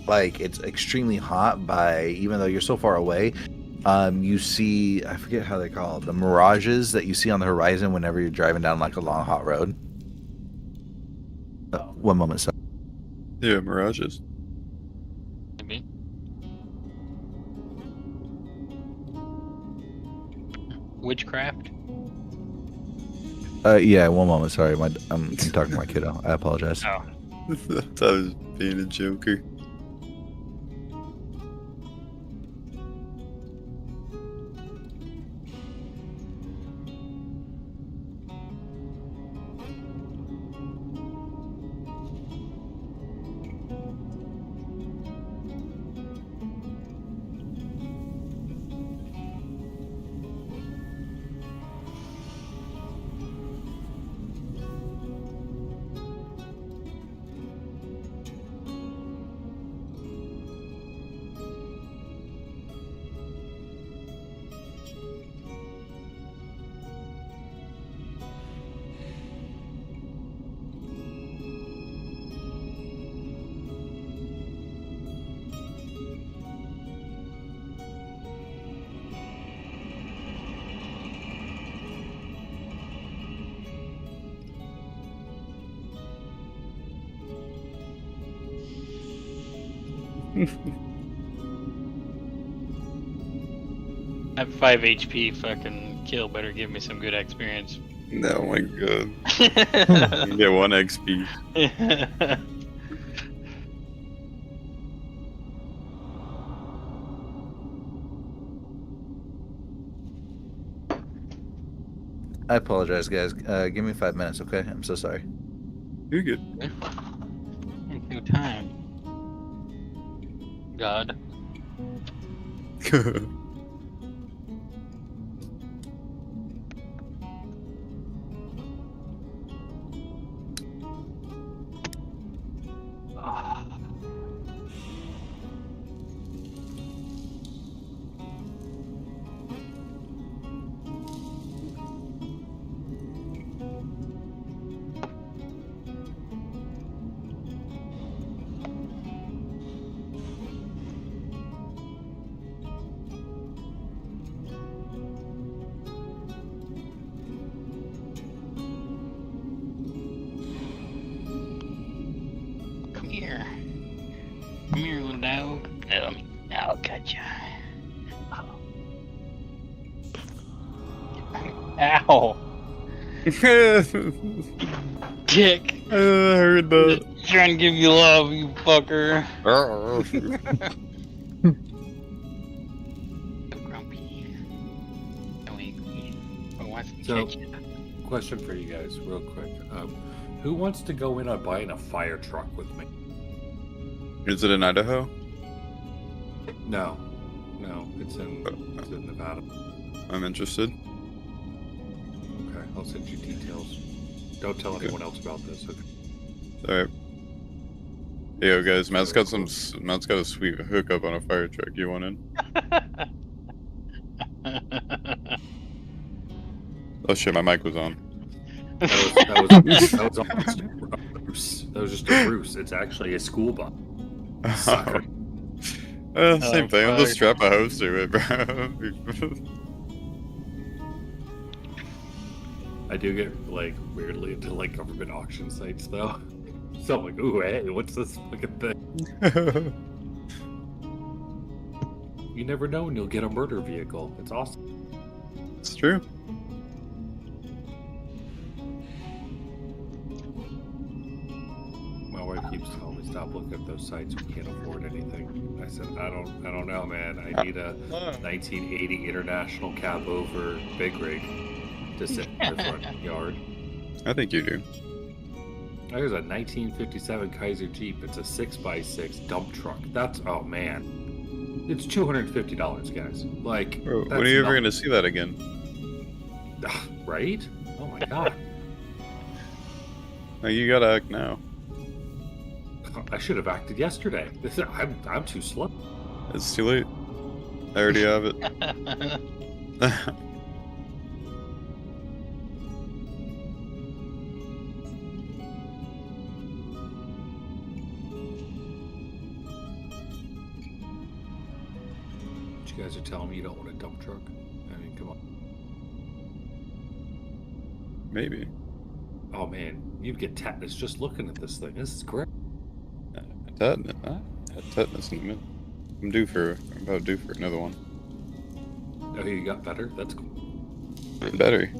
like it's extremely hot by, even though you're so far away, you see, I forget how they call it, the mirages that you see on the horizon whenever you're driving down like a long hot road. One moment, sorry. Yeah, mirages. Maybe. Witchcraft? Yeah, one moment, sorry. I'm talking to my kiddo. I apologize. Oh. I thought I was being a joker. That 5 HP fucking kill better give me some good experience. Oh my god. You get 1 XP. I apologize, guys. Give me 5 minutes, okay? I'm so sorry. You're good. Take your time. God. Come here. Come here, little dog. I'll cut you. Ow. Dick. I heard that. Trying to give you love, you fucker. So grumpy. So, question for you guys, real quick. Who wants to go in on buying a fire truck with me? Is it in Idaho? No, it's in Nevada. I'm interested. Okay, I'll send you details. Don't tell anyone else about this. Okay. Alright. Hey, yo, guys, Matt's got a sweet hookup on a fire truck. You want in? Oh shit, my mic was on. That was almost a ruse. That was just a ruse. It's actually a school bus. Sucker. Same thing. I'll just strap a hose to it, bro. I do get like weirdly into like government auction sites though. So I'm like, ooh, hey, what's this fucking thing? You never know when you'll get a murder vehicle. It's awesome. It's true. My wife keeps telling me stop looking at those sites. We can't afford anything. I said, I don't know, man. I need a 1980 International cab over big rig to sit in my front yard. I think you do. There's a 1957 Kaiser Jeep. It's a 6x6 dump truck. That's, oh man, it's $250, guys. Like, Bro, when are you ever gonna see that again? Right? Oh my god. No, you gotta act now. I should have acted yesterday. I'm too slow. It's too late. I already have it. You guys are telling me you don't want a dump truck? I mean, come on. Maybe. Oh man, you'd get tetanus just looking at this thing. This is great. Tetanus. I had tetanus in a minute. I'm about due for another one. Oh, you got better? That's cool. Better.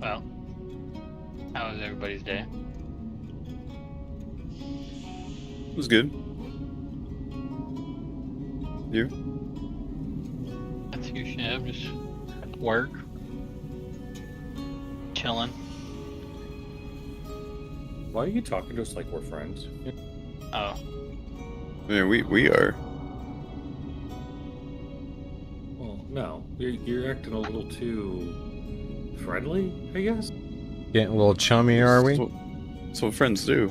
Well, how was everybody's day? It was good. You? Not too shabby. Just work, chilling. Why are you talking to us like we're friends? Oh, Yeah, we are. Well, no. You're acting a little too friendly, I guess. Getting a little chummy, are we? That's what friends do.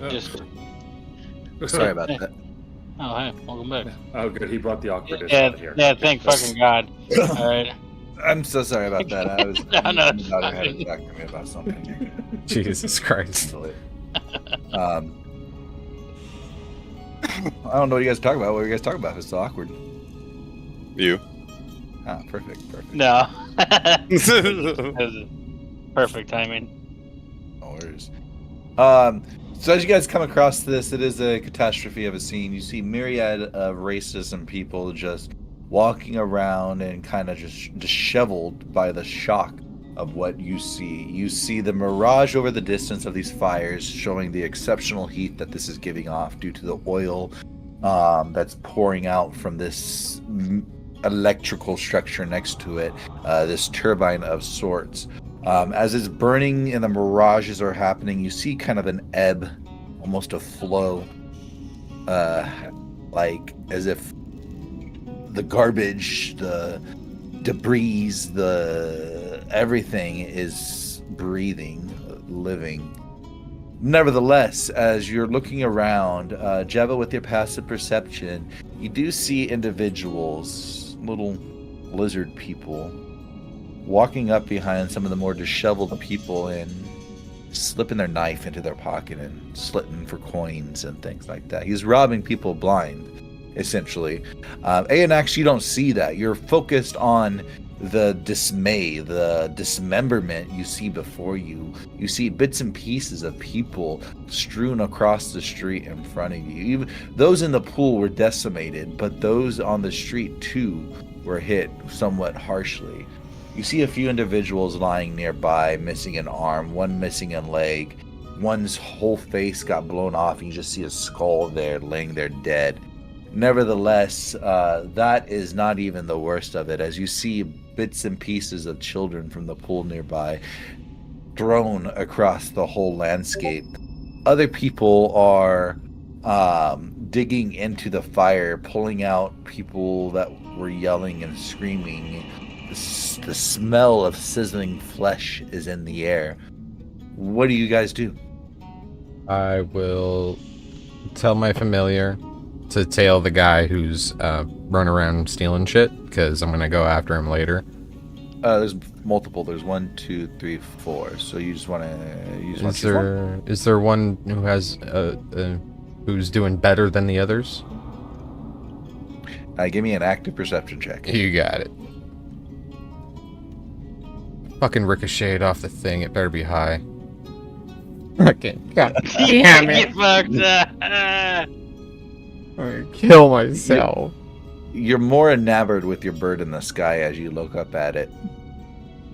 just Sorry about that. oh hey, welcome back. Oh, good. He brought the awkwardness Yeah, out here. yeah. Thank fucking God. All right. I'm so sorry about that. I was No, no, my it's daughter had fine. to talk to me about something. Jesus Christ. I don't know what you guys talk about. What were you guys talking about? It's so awkward. You. Ah, perfect. No. That was perfect timing. No worries. So as you guys come across this, it is a catastrophe of a scene. You see myriad of racism people just walking around and kind of just disheveled by the shock of what you see. You see the mirage over the distance of these fires, showing the exceptional heat that this is giving off due to the oil that's pouring out from this electrical structure next to it, this turbine of sorts. As it's burning and the mirages are happening, you see kind of an ebb, almost a flow, like as if the garbage, the debris, the everything is breathing, living. Nevertheless, as you're looking around, Jeva, with your passive perception, you do see individuals, little lizard people, walking up behind some of the more disheveled people and slipping their knife into their pocket and slitting for coins and things like that. He's robbing people blind, essentially. Anax, you don't see that. You're focused on the dismay, the dismemberment you see before you. You see bits and pieces of people strewn across the street in front of you. Even those in the pool were decimated, but those on the street too were hit somewhat harshly. You see a few individuals lying nearby, missing an arm, one missing a leg. One's whole face got blown off, and you just see a skull there, laying there dead. Nevertheless, that is not even the worst of it, as you see bits and pieces of children from the pool nearby thrown across the whole landscape. Other people are digging into the fire, pulling out people that were yelling and screaming. The smell of sizzling flesh is in the air. What do you guys do? I will tell my familiar to tail the guy who's running around stealing shit, because I'm going to go after him later. There's multiple. There's 1, 2, 3, 4. So you just want to... Is there one who has who's doing better than the others? Give me an active perception check. You got it. Fucking ricocheted off the thing. It better be high. Fucking god damn it! You fucked up. I'm gonna kill myself. You're more enamored with your bird in the sky as you look up at it.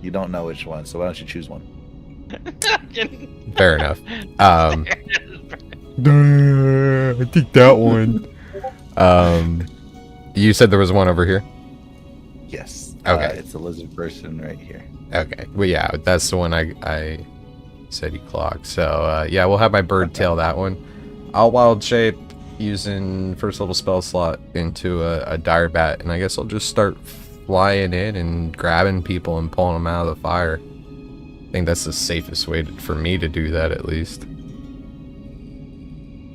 You don't know which one, so why don't you choose one? Fair enough. I think that one. You said there was one over here? Yes. Okay. It's a lizard person right here. Okay. Well, yeah, that's the one I said he clocked. So, yeah, we'll have my bird tail that one. I'll wild shape using first level spell slot into a dire bat, and I guess I'll just start flying in and grabbing people and pulling them out of the fire. I think that's the safest way for me to do that, at least.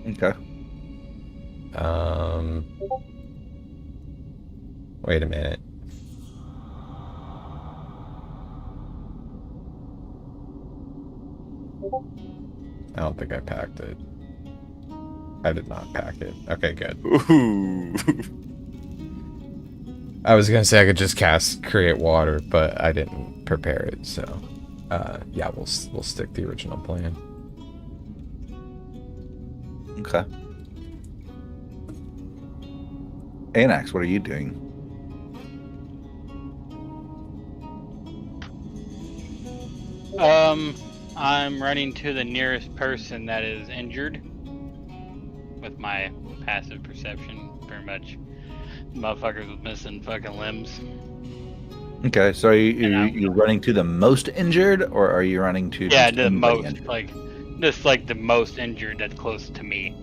Okay. Wait a minute. I don't think I packed it. I did not pack it. Okay, good. Ooh. I was gonna say I could just cast Create Water, but I didn't prepare it, so yeah, we'll stick to the original plan. Okay. Anax, what are you doing? I'm running to the nearest person that is injured with my passive perception, pretty much. Motherfuckers with missing fucking limbs. Okay, so are you running to the most injured, or are you running to... Yeah, the most, injured? like the most injured that's close to me.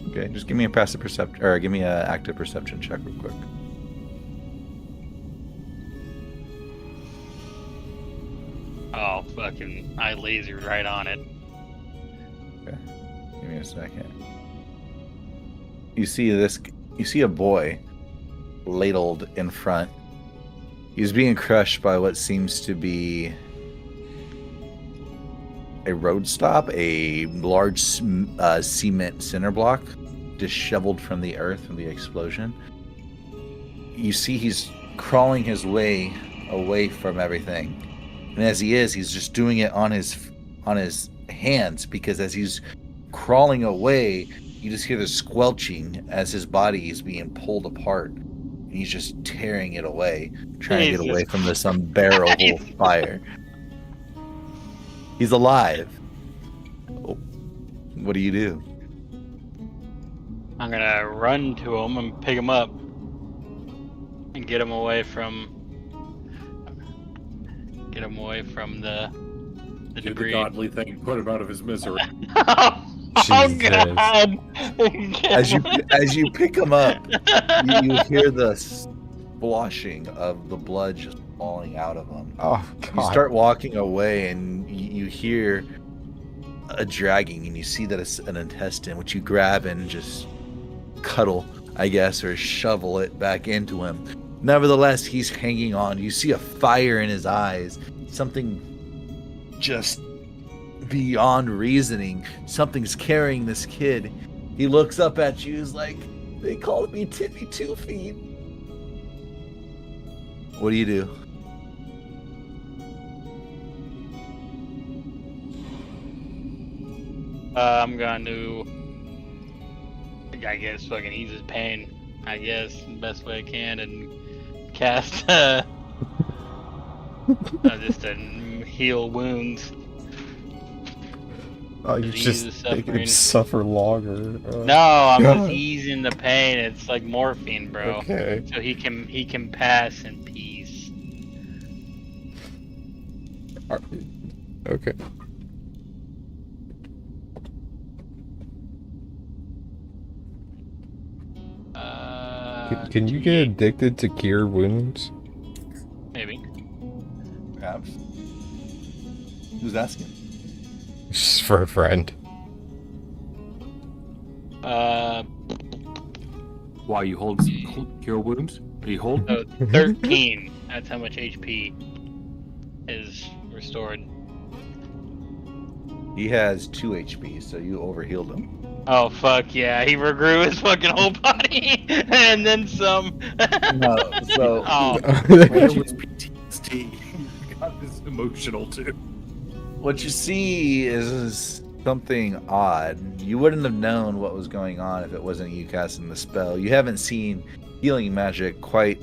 Okay, just give me a passive perception, or give me an active perception check real quick. Oh, fucking, I lasered right on it. Okay, give me a second. You see a boy ladled in front. He's being crushed by what seems to be a road stop, a large cement cinder block, disheveled from the earth from the explosion. You see he's crawling his way away from everything. And as he is, he's just doing it on his hands, because as he's crawling away, you just hear the squelching as his body is being pulled apart. he's just tearing it away, trying to get Jesus away from this unbearable fire. He's alive. Oh, what do you do? I'm gonna run to him and pick him up and get him away from the Do the debris. godly thing, put him out of his misery. Oh Jesus. God! As you pick him up, you hear the splashing of the blood just falling out of him. Oh God. You start walking away, and you hear a dragging, and you see that it's an intestine, which you grab and just cuddle, I guess, or shovel it back into him. Nevertheless, he's hanging on. You see a fire in his eyes, something just beyond reasoning. Something's carrying this kid. He looks up at you. He's like, they called me Tippy 2 Feet. What do you do? I'm going to, I guess, fucking ease his pain. I guess the best way I can, and cast just to heal wounds. Oh, you're Disease just is making him suffering. suffer longer. No, I'm God. just easing the pain. It's like morphine, bro. Okay. So he can pass in peace. Okay. Can you get addicted to cure wounds? Maybe. Perhaps. Who's asking? Just for a friend. Why you hold cure wounds? You hold? So 13. That's how much HP is restored. He has 2 HP, so you overhealed him. Oh fuck yeah! He regrew his fucking whole body, and then some. No, so Oh, Where was PTSD? You got this emotional too. what you see is something odd. You wouldn't have known what was going on if it wasn't you casting the spell. You haven't seen healing magic quite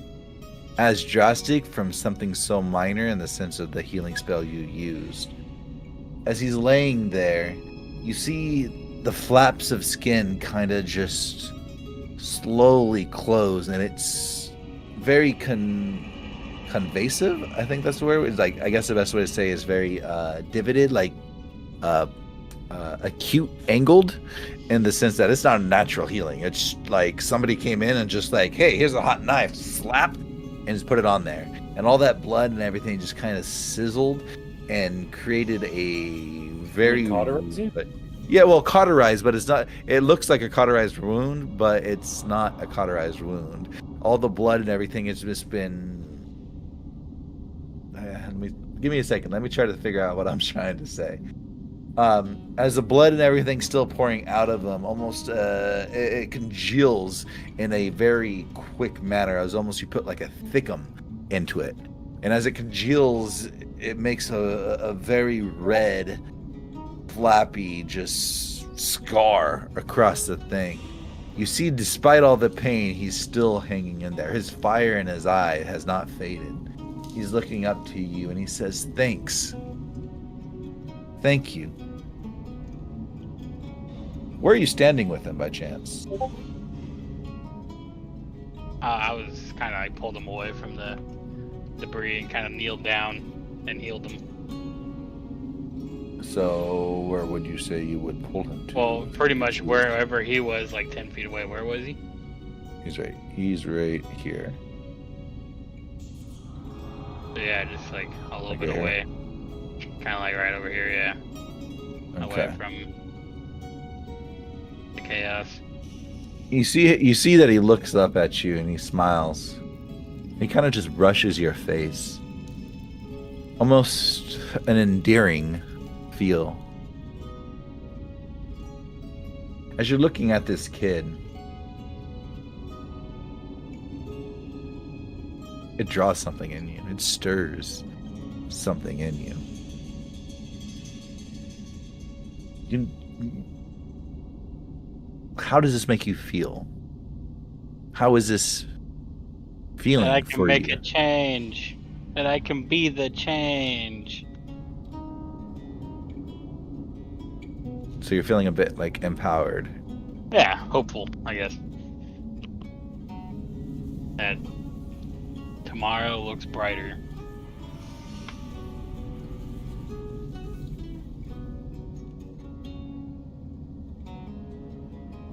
as drastic from something so minor in the sense of the healing spell you used. As he's laying there, you see the flaps of skin kind of just slowly close, and it's very convasive. I think that's the word. It's like, I guess the best way to say is very divoted, like acute angled, in the sense that it's not a natural healing. It's like somebody came in and just like, hey, here's a hot knife, slap, and just put it on there, and all that blood and everything just kind of sizzled and created a very cauterized, but it's not. It looks like a cauterized wound, but it's not a cauterized wound. All the blood and everything has just been. Give me a second. Let me try to figure out what I'm trying to say. As the blood and everything's still pouring out of them, almost it congeals in a very quick manner. As almost you put like a thickum into it, and as it congeals, it makes a very red, flappy, just scar across the thing. You see, despite all the pain, he's still hanging in there. His fire in his eye has not faded. He's looking up to you and he says, "Thanks. Thank you." Where are you standing with him by chance? I was kind of like pulled him away from the debris and kind of kneeled down and healed him. So, where would you say you would pull him to? Well, pretty much wherever he was, like 10 feet away. Where was he? He's right here. So yeah, just like a little Like bit here? away. Kind of like right over here, yeah. Okay. Away from the chaos. You see that he looks up at you and he smiles. He kind of just brushes your face. Almost an endearing feel. As you're looking at this kid, it draws something in you. It stirs something in you. How does this make you feel? How is this feeling That I can for make you. a change. That I can be the change. So you're feeling a bit like empowered. Yeah, hopeful, I guess. That tomorrow looks brighter.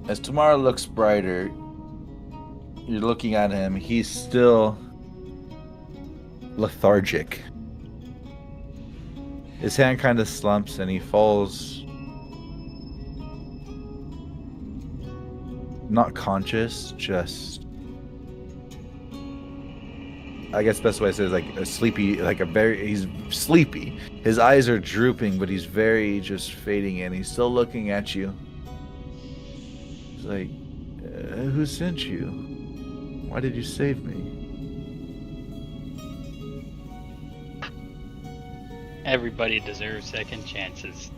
As tomorrow looks brighter, you're looking at him. He's still lethargic. His hand kind of slumps and he falls, not conscious, just, I guess best way to say is like a sleepy, he's sleepy. His eyes are drooping, but he's very just fading in. He's still looking at you. He's like, who sent you? Why did you save me? Everybody deserves second chances.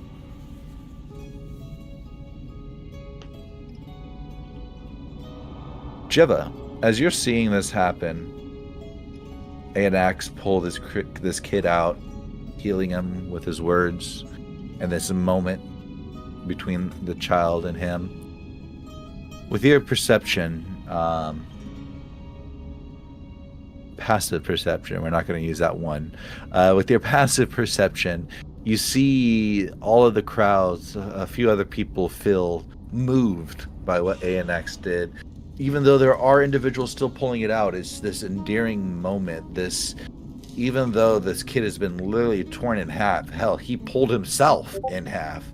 Jiva, as you're seeing this happen, Anax pull this kid out, healing him with his words, and this moment between the child and him. With your perception, passive perception, we're not going to use that one. With your passive perception, you see all of the crowds, a few other people feel moved by what Anax did. Even though there are individuals still pulling it out, it's this endearing moment. Even though this kid has been literally torn in half, hell, he pulled himself in half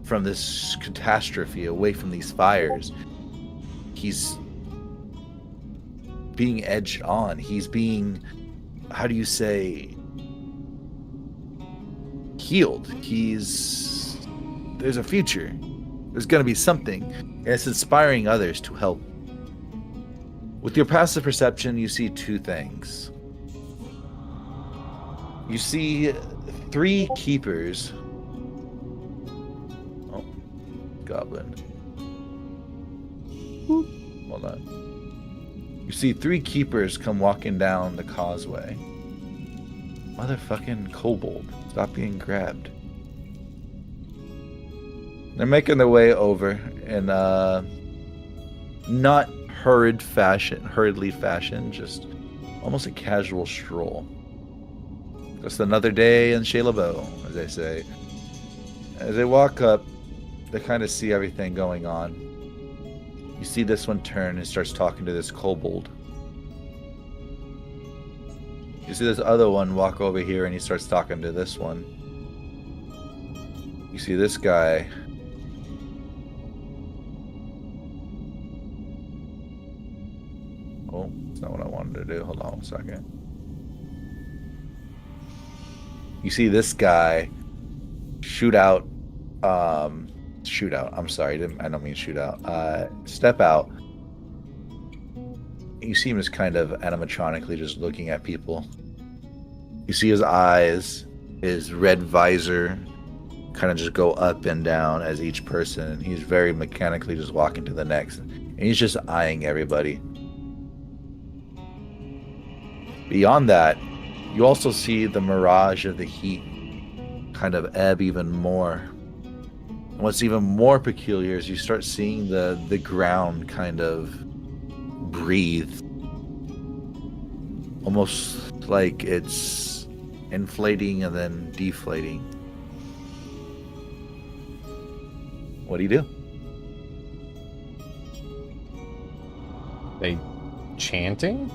from this catastrophe, away from these fires. He's being edged on. He's being, how do you say, healed. There's a future. There's going to be something. And it's inspiring others to help. With your passive perception, you see two things. You see 3 keepers. Oh, goblin. Hold on. You see 3 keepers come walking down the causeway. Motherfucking kobold. Stop being grabbed. They're making their way over in not hurriedly fashion, just almost a casual stroll. Just another day in Shalabo, as they say. As they walk up, they kind of see everything going on. You see this one turn and starts talking to this kobold. You see this other one walk over here and he starts talking to this one. You see this guy. Oh, that's not what I wanted to do. Hold on a second. You see this guy shoot out. I'm sorry. I don't mean shoot out. Step out. You see him just kind of animatronically just looking at people. You see his eyes, his red visor kind of just go up and down as each person. He's very mechanically just walking to the next. And he's just eyeing everybody. Beyond that, you also see the mirage of the heat kind of ebb even more. And what's even more peculiar is you start seeing the ground kind of breathe. Almost like it's inflating and then deflating. What do you do? They chanting?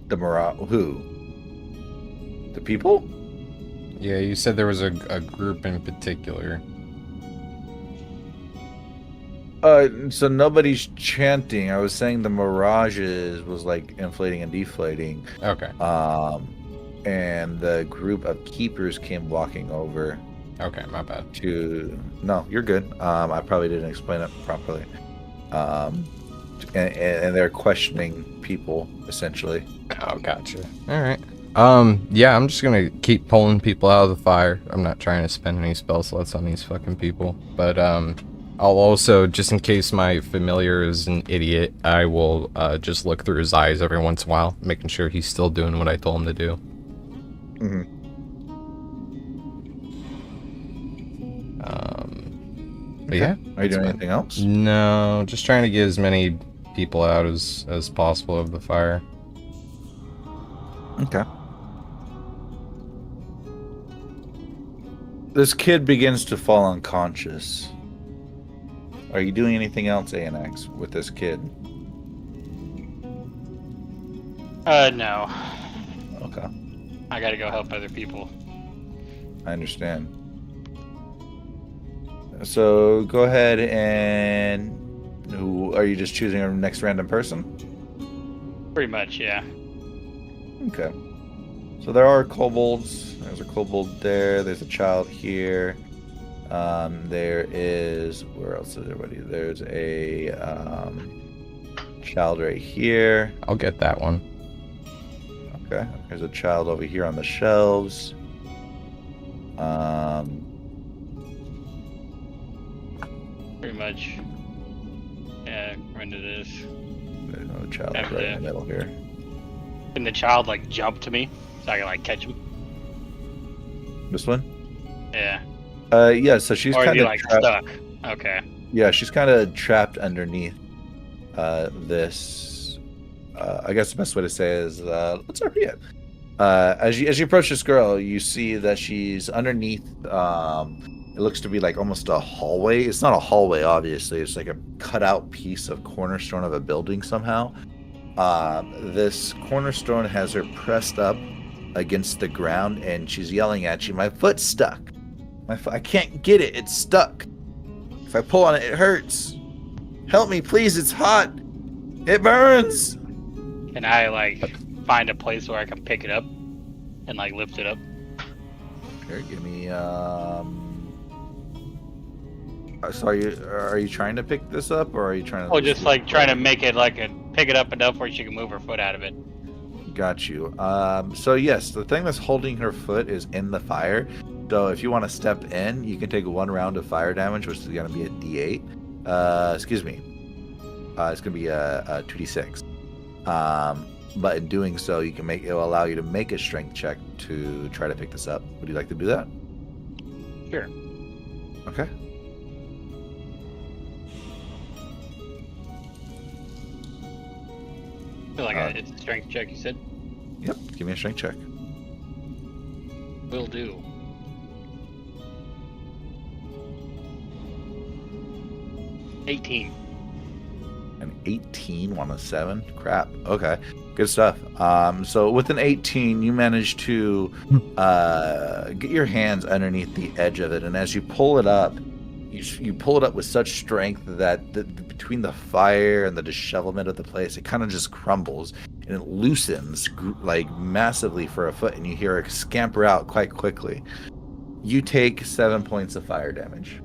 The mirage. Who? The people? Yeah, you said there was a group in particular. So nobody's chanting. I was saying the mirages was like inflating and deflating. Okay. And the group of keepers came walking over. Okay, my bad. No, you're good. I probably didn't explain it properly. And they're questioning people essentially. Oh, gotcha. All right. Yeah, I'm just gonna keep pulling people out of the fire. I'm not trying to spend any spell slots on these fucking people, but I'll also, just in case my familiar is an idiot, I will just look through his eyes every once in a while, making sure he's still doing what I told him to do. Mm-hmm. But yeah. Are you doing anything else? No, just trying to get as many people out as possible of the fire. Okay. This kid begins to fall unconscious. Are you doing anything else, ANX, with this kid? No. Okay, I gotta go help other people. I understand. So go ahead and... Are you just choosing a next random person? Pretty much, yeah. Okay. So there are kobolds. There's a kobold there. There's a child here. There is... Where else is everybody? There's a child right here. I'll get that one. Okay. There's a child over here on the shelves. Pretty much. Yeah, run to this. There's another child After right in that. the middle here. Can the child like jump to me so I can like catch him? This one? Yeah. Yeah, so she's Or is kind he of like trapped. stuck? Okay. Yeah, she's kind of trapped underneath this. I guess the best way to say is let's RP it. As you approach this girl, you see that she's underneath. It looks to be like almost a hallway. It's not a hallway, obviously. It's like a cutout piece of cornerstone of a building somehow. This cornerstone has her pressed up against the ground, and she's yelling at you. My foot's stuck. I can't get it. It's stuck. If I pull on it, it hurts. Help me, please. It's hot. It burns. Can I like find a place where I can pick it up and like lift it up? Here, give me. So are you trying to pick this up, or are you trying to? Or just like trying to make it like pick it up enough where she can move her foot out of it. Got you. So yes, the thing that's holding her foot is in the fire. So if you want to step in, you can take 1 round of fire damage, which is going to be a D8. Excuse me. It's going to be a 2D6. But in doing so, it'll allow you to make a strength check to try to pick this up. Would you like to do that? Sure. Okay. I feel like it's a strength check, you said? Yep. Give me a strength check. Will do. 18. An 18 on a 7. Crap. Okay. Good stuff. So with an 18, you manage to get your hands underneath the edge of it, and as you pull it up, you pull it up with such strength that between the fire and the dishevelment of the place, it kind of just crumbles and it loosens like massively for a foot, and you hear it scamper out quite quickly. You take 7 points of fire damage.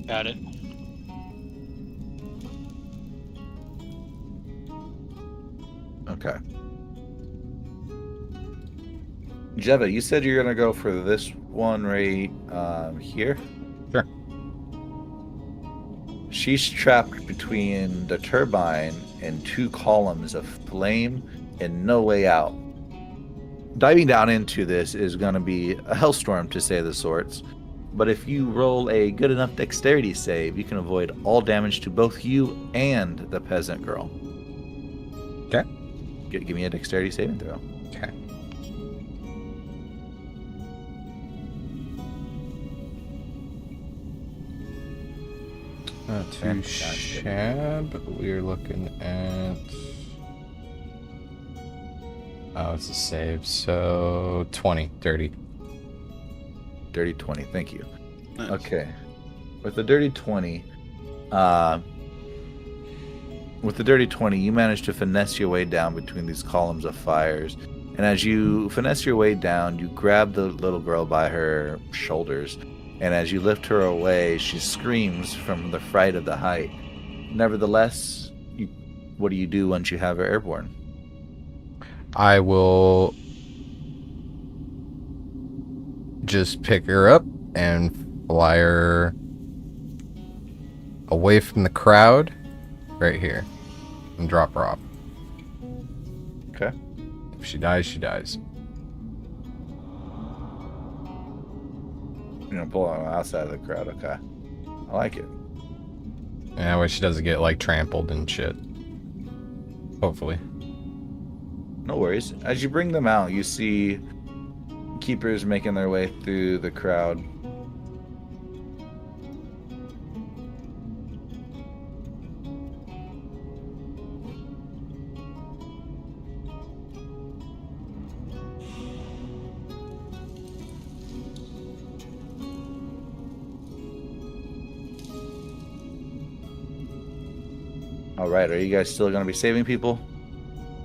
Got it. Okay. Jeva, you said you're gonna go for this one right here? Sure. She's trapped between the turbine and 2 columns of flame and no way out. Diving down into this is gonna be a hellstorm, to say the sorts. But if you roll a good enough dexterity save, you can avoid all damage to both you and the peasant girl. Okay. Give me a dexterity saving throw. Okay. Not too Fantastic. shabby. We're looking at... Oh, it's a save. So 20, dirty. Dirty 20, thank you. Nice. Okay. With the dirty 20, you manage to finesse your way down between these columns of fires. And as you finesse your way down, you grab the little girl by her shoulders. And as you lift her away, she screams from the fright of the height. Nevertheless, what do you do once you have her airborne? I will just pick her up and fly her away from the crowd right here and drop her off. Okay. If she dies, she dies. You're gonna pull on the outside of the crowd. Okay. I like it. And that way she doesn't get like trampled and shit. Hopefully. No worries. As you bring them out, you see keepers making their way through the crowd. All right, are you guys still going to be saving people?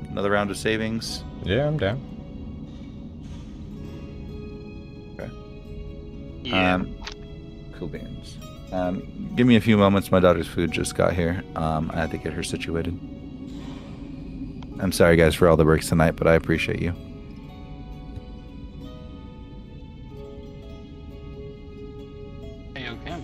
Another round of savings? Yeah, I'm down. Yeah. Cool beans. Give me a few moments. My daughter's food just got here. I had to get her situated. I'm sorry, guys, for all the breaks tonight, but I appreciate you. Hey, okay.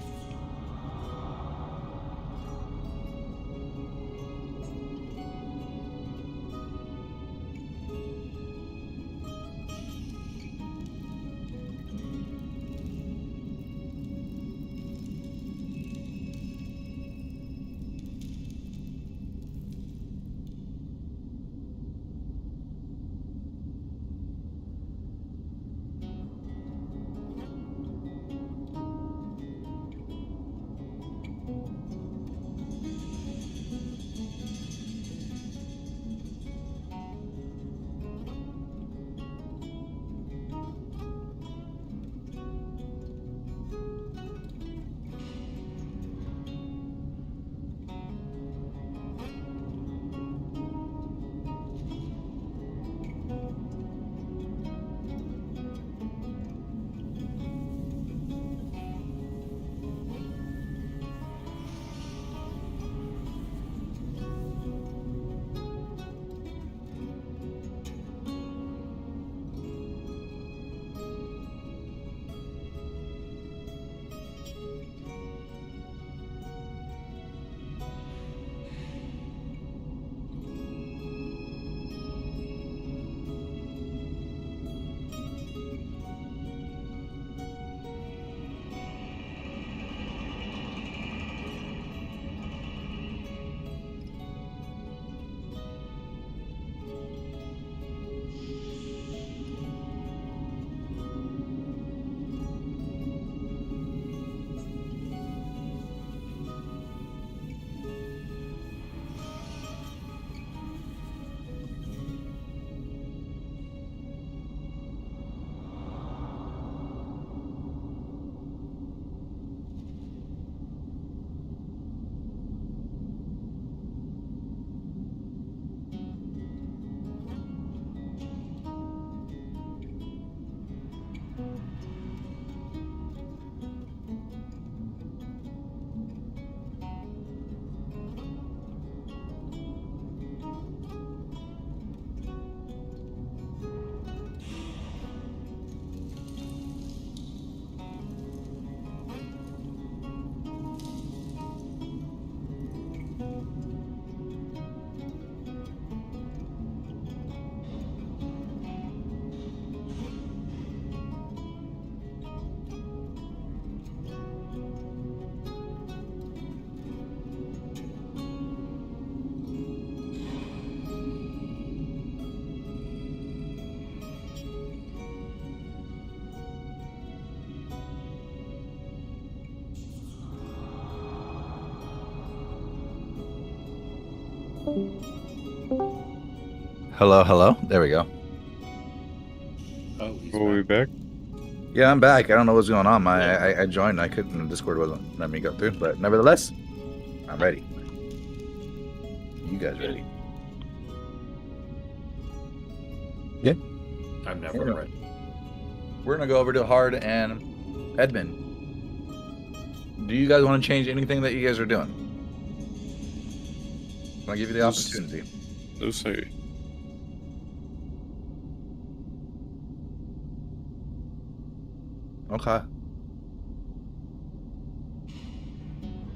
Hello, hello. There we go. Oh, he's Are we back. back? Yeah, I'm back. I don't know what's going on. I joined. I couldn't. Discord wasn't letting me go through. But nevertheless, I'm ready. You guys ready? Yeah. I'm never Yeah. ready. We're gonna go over to Hard and Edmund. Do you guys want to change anything that you guys are doing? I'll give you the Just- opportunity. Let's see. Okay.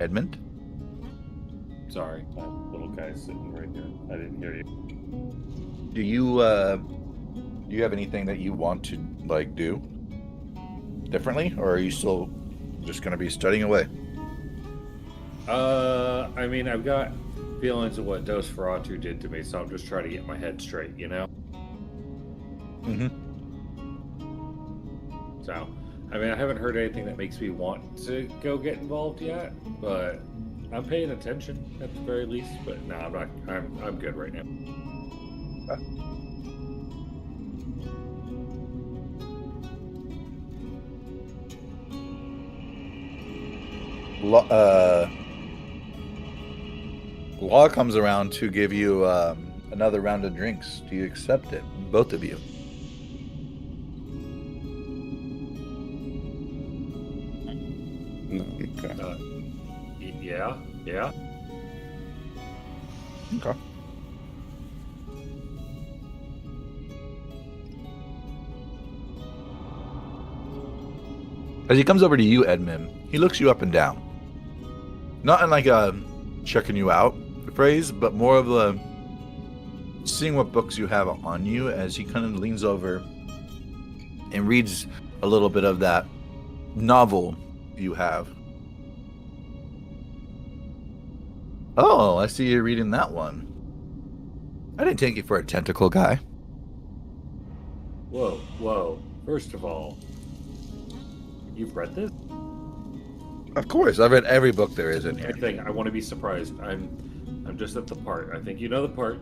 Edmund? Sorry, my little guy's sitting right here. I didn't hear you. Do you have anything that you want to like do differently, or are you still just gonna be studying away? I mean, I've got feelings of what Nosferatu did to me, so I'm just trying to get my head straight, you know? Mm-hmm. So, I mean, I haven't heard anything that makes me want to go get involved yet, but I'm paying attention at the very least. But no, I'm not. I'm good right now. Law comes around to give you another round of drinks. Do you accept it, both of you? Okay. Yeah. Okay. As he comes over to you, Edmund, he looks you up and down. Not in like a checking you out phrase, but more of a seeing what books you have on you, as he kind of leans over and reads a little bit of that novel you have. Oh, I see you're reading that one. I didn't take you for a tentacle guy. Whoa. First of all, you've read this? Of course, I've read every book there is in here. I want to be surprised. I'm just at the part. I think you know the part.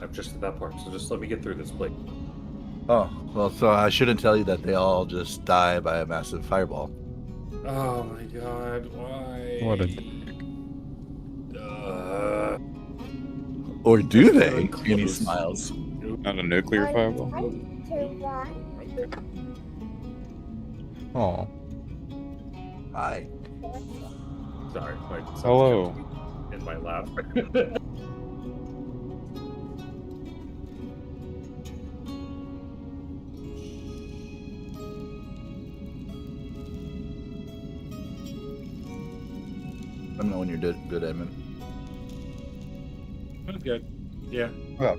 I'm just at that part. So just let me get through this, please. Oh, well, so I shouldn't tell you that they all just die by a massive fireball. Oh my god, why? What a Or do they? Very And he close. smiles. Not a nuclear fireball. Oh. Hi. Sorry, my son's Hello. in my lap. Let me know when you're good, Edmund. I'm good. Yeah. Well,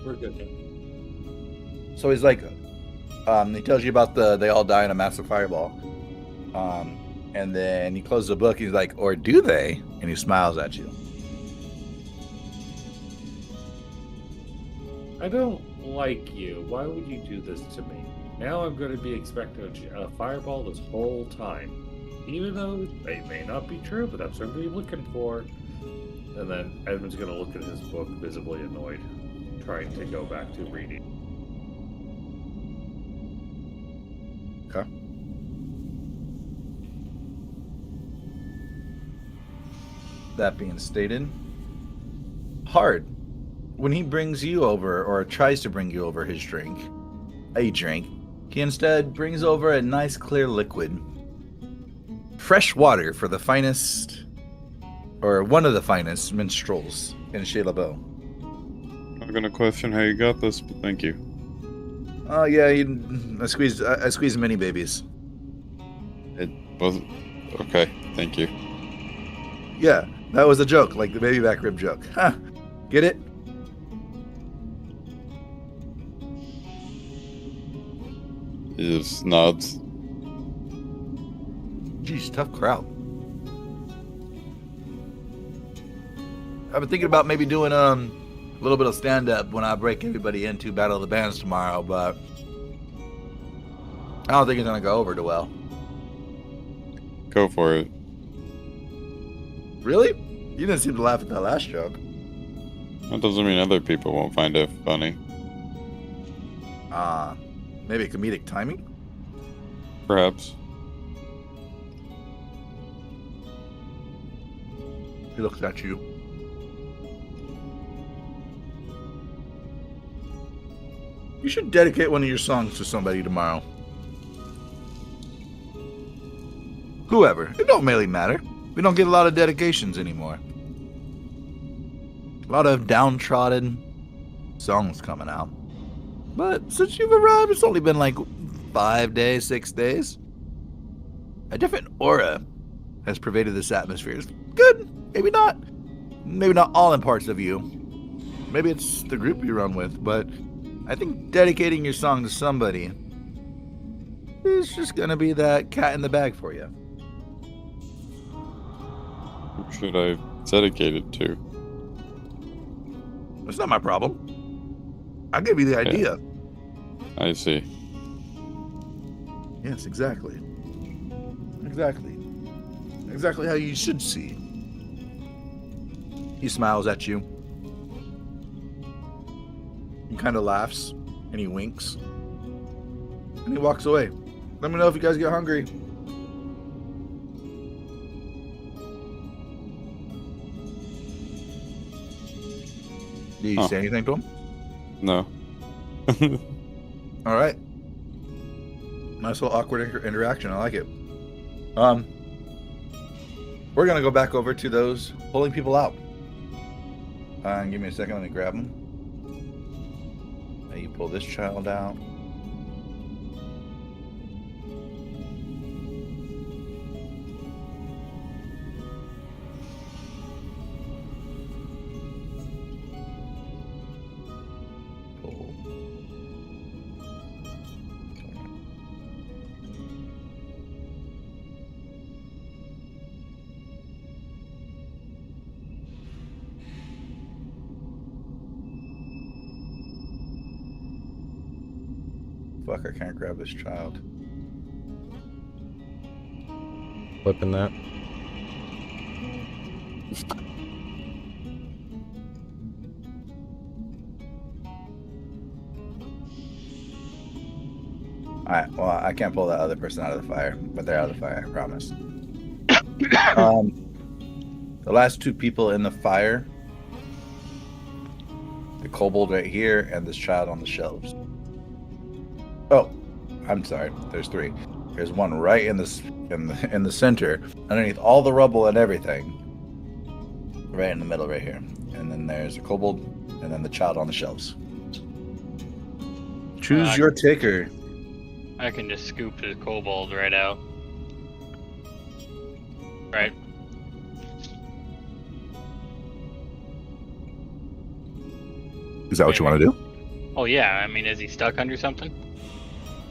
We're good now. So he's like, he tells you about they all die in a massive fireball. And then he closes the book. He's like, or do they? And he smiles at you. I don't like you. Why would you do this to me? Now I'm going to be expecting a fireball this whole time. Even though it may not be true, but that's what I'm going to be looking for. And then Edmund's going to look at his book, visibly annoyed, trying to go back to reading. Okay. That being stated, hard. When he brings you over, or tries to bring you over a drink, he instead brings over a nice clear liquid. Fresh water for the finest, or one of the finest minstrels in Chez LeBeau. Not gonna question how you got this, but thank you. Oh yeah, I squeezed many babies. It was okay. Thank you. Yeah, that was a joke, like the baby back rib joke. Huh? Get it? He just nods. Geez, tough crowd. I've been thinking about maybe doing a little bit of stand-up when I break everybody into Battle of the Bands tomorrow, but I don't think it's gonna go over too well. Go for it. Really? You didn't seem to laugh at that last joke. That doesn't mean other people won't find it funny. Maybe comedic timing? Perhaps. He looks at you. You should dedicate one of your songs to somebody tomorrow. Whoever. It don't really matter. We don't get a lot of dedications anymore. A lot of downtrodden songs coming out. But since you've arrived, it's only been like 5 days, 6 days. A different aura has pervaded this atmosphere. It's good, maybe not. Maybe not all in parts of you. Maybe it's the group you run with, but I think dedicating your song to somebody is just gonna be that cat in the bag for you. Who should I dedicate it to? It's not my problem. I'll give you the idea. I see. Yes, exactly. Exactly. Exactly how you should see. He smiles at you. He kind of laughs and he winks. And he walks away. Let me know if you guys get hungry. Did you say anything to him? No. All right. Nice little awkward interaction. I like it. We're gonna go back over to those pulling people out. Give me a second. Let me grab them. Now you pull this child out. Pull. Fuck, I can't grab this child. Flipping that. Alright, well, I can't pull that other person out of the fire, but they're out of the fire, I promise. The last two people in the fire, the kobold right here and this child on the shelves. Oh, I'm sorry. There's three. There's one right in the center, underneath all the rubble and everything. Right in the middle, right here. And then there's a kobold, and then the child on the shelves. Choose your taker. I can just scoop the kobold right out. Right. Is that what you want to do? Oh yeah, I mean, is he stuck under something?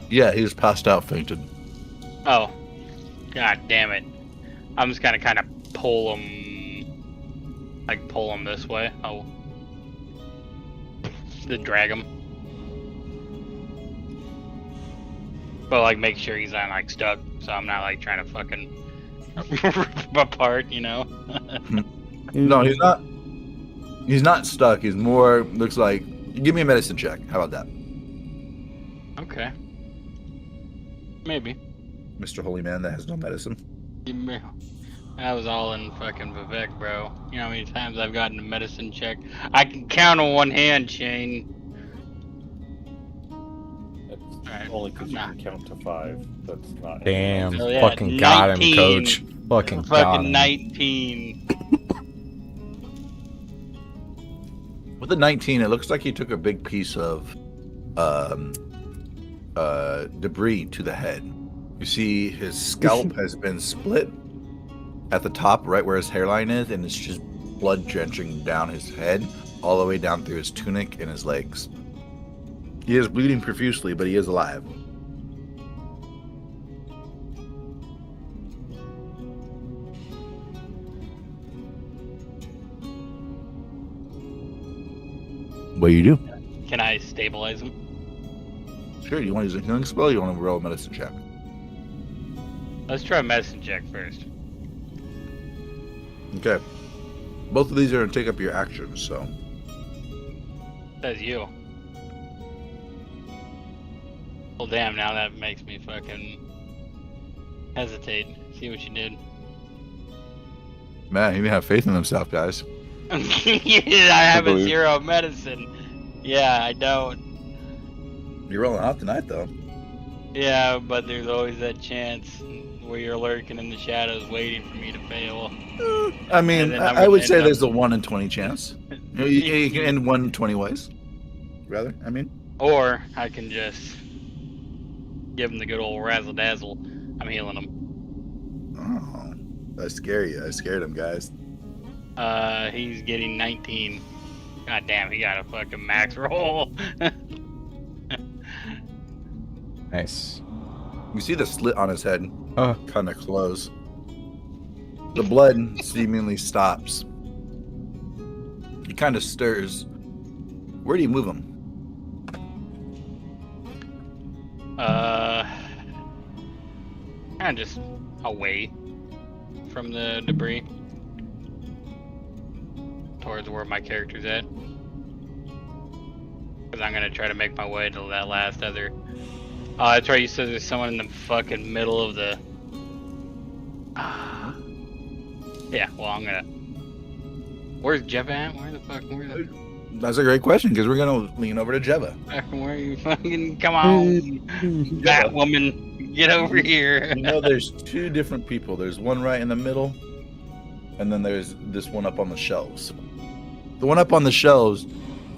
Yeah, he was passed out, fainted. Oh, god damn it! I'm just gonna kind of pull him, like pull him this way. Oh, then drag him, but like make sure he's not like stuck, so I'm not like trying to fucking rip him apart, you know? No, he's not. He's not stuck. He's more looks like. Give me a medicine check. How about that, Okay, maybe. Mr. Holy Man that has no medicine? I was all in fucking Vivek, bro. You know how many times I've gotten a medicine check? I can count on one hand, Shane. That's Alright. only because you can count to 5. That's not. Damn. Oh, yeah, Fucking got him, 19. coach. Fucking got him. 19. With the 19, it looks like he took a big piece of debris to the head. You see his scalp has been split at the top, right where his hairline is, and it's just blood drenching down his head, all the way down through his tunic and his legs. He is bleeding profusely, but he is alive. What do you do? Can I stabilize him? Sure, you want to use a healing spell or you want to roll a medicine check? Let's try a medicine check first. Okay. Both of these are going to take up your actions, so. Says you. Well, damn, now that makes me fucking hesitate. See what you did. Man, he didn't have faith in himself, guys. I have a believe- 0 medicine. Yeah, I don't. You're rolling out tonight, though. Yeah, but there's always that chance where you're lurking in the shadows waiting for me to fail. I mean, And then I'm I would gonna say end there's up- a 1 in 20 chance. You can end 1 in 20 ways. Rather, I mean. Or I can just give him the good old razzle dazzle. I'm healing him. Oh, I scare you. I scared him, guys. He's getting 19. God damn, he got a fucking max roll. Nice. You see the slit on his head Oh, kind of close. The blood seemingly stops. He kind of stirs. Where do you move him? Kind of just away from the debris. Towards where my character's at. Because I'm gonna try to make my way to that last other. Oh, that's right, you said there's someone in the fucking middle of the... Yeah, well, I'm gonna... Where's Jeff at? Where the fuck? That's a great question, because we're going to lean over to Jeva. Where are you fucking... Come on! That woman! Get over here! You know, there's two different people. There's one right in the middle, and then there's this one up on the shelves. The one up on the shelves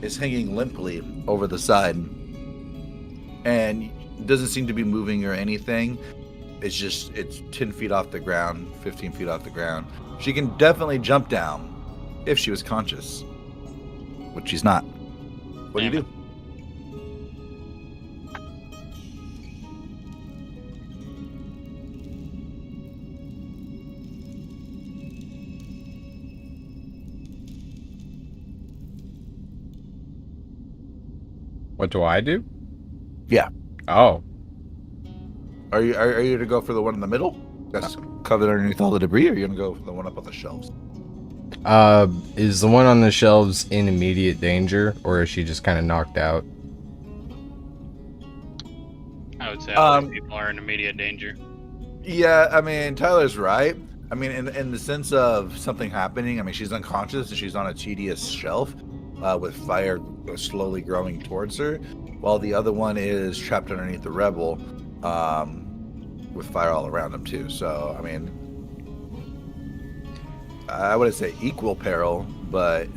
is hanging limply over the side, and doesn't seem to be moving or anything. It's 10 feet off the ground, 15 feet off the ground. She can definitely jump down if she was conscious, which she's not. What do you do? what do I do? Yeah. Oh, Are you to go for the one in the middle? That's covered underneath all the debris, or are you gonna go for the one up on the shelves? is the one on the shelves in immediate danger, or is she just kind of knocked out? I would say all these people are in immediate danger. Yeah, I mean, Tyler's right. I mean, in the sense of something happening, I mean, she's unconscious and she's on a tedious shelf with fire slowly growing towards her, while the other one is trapped underneath the rebel with fire all around him, too. So, I mean, I wouldn't say equal peril, but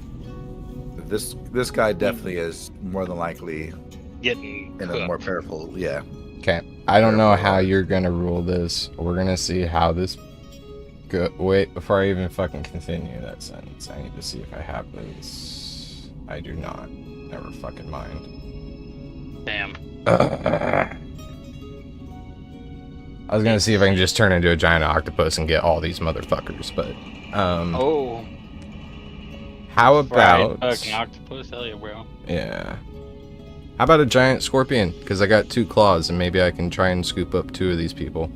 this guy definitely is more than likely Getting in a more peril. Yeah. Okay, I don't know how you're gonna rule this. We're gonna see how this go. Wait, before I even fucking continue that sentence, I need to see if I have this. I do not. Never fucking mind. Damn. I was gonna see if I can just turn into a giant octopus and get all these motherfuckers, but Oh. how about Fucking octopus? Hell yeah, bro. yeah? How about a giant scorpion? Because I got 2 claws, and maybe I can try and scoop up 2 of these people.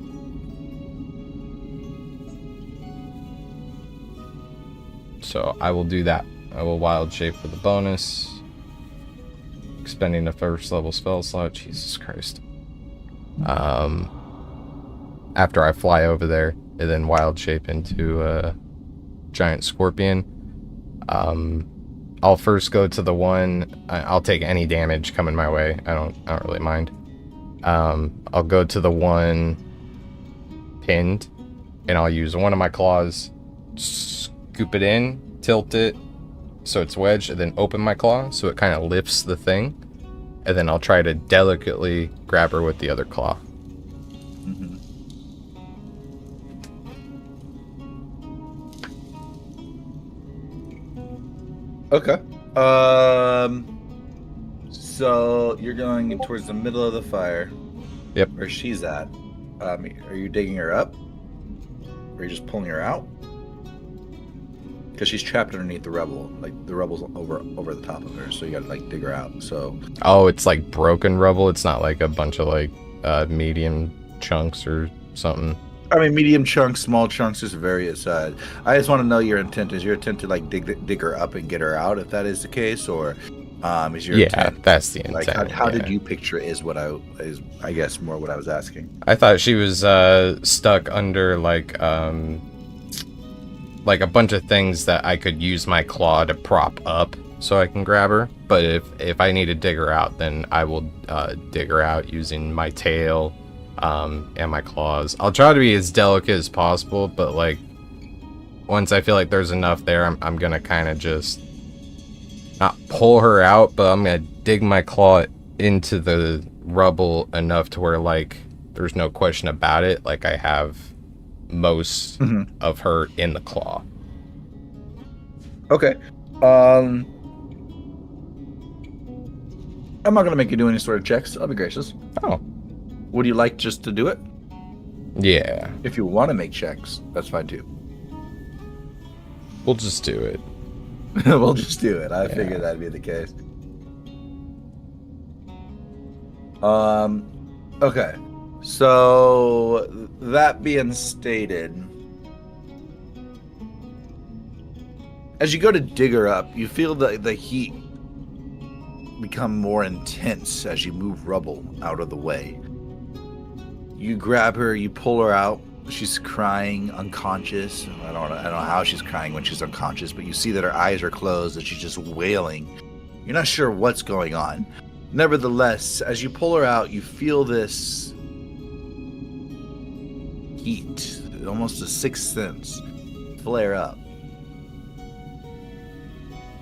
So I will do that. I will wild shape for the bonus. Expending the first level spell slot. Jesus Christ. After I fly over there, and then wild shape into a giant scorpion. I'll first go to the one. I'll take any damage coming my way. I don't really mind. I'll go to the one pinned, and I'll use one of my claws, scoop it in, tilt it so it's wedged, and then open my claw so it kind of lifts the thing, and then I'll try to delicately grab her with the other claw. Mm-hmm. Okay. So you're going towards the middle of the fire. Yep. Where she's at. Are you digging her up? Or are you just pulling her out? Because she's trapped underneath the rubble. Like, the rubble's over the top of her, so you gotta, like, dig her out. So... Oh, it's like broken rubble? It's not like a bunch of, like, medium chunks or something? I mean, medium chunks, small chunks, just various. I just want to know your intent. Is your intent to, like, dig her up and get her out, if that is the case? Or is your intent... that's the intent. Like, how did you picture it is I guess, more what I was asking. I thought she was stuck under, like a bunch of things that I could use my claw to prop up so I can grab her. But if I need to dig her out, then I will dig her out using my tail and my claws. I'll try to be as delicate as possible, but like once I feel like there's enough there, I'm gonna kind of just not pull her out, but I'm gonna dig my claw into the rubble enough to where like there's no question about it. Like I have most of her in the claw. Okay. I'm not gonna make you do any sort of checks. I'll be gracious. Oh. Would you like just to do it? Yeah. If you want to make checks, that's fine too. We'll just do it. We'll just do it. I Yeah. figured that'd be the case. Okay. So that being stated, as you go to dig her up, you feel the heat become more intense as you move rubble out of the way. You grab her, you pull her out. She's crying, unconscious. I don't know how she's crying when she's unconscious, but you see that her eyes are closed and she's just wailing. You're not sure what's going on. Nevertheless, as you pull her out, you feel this heat, almost a sixth sense, flare up.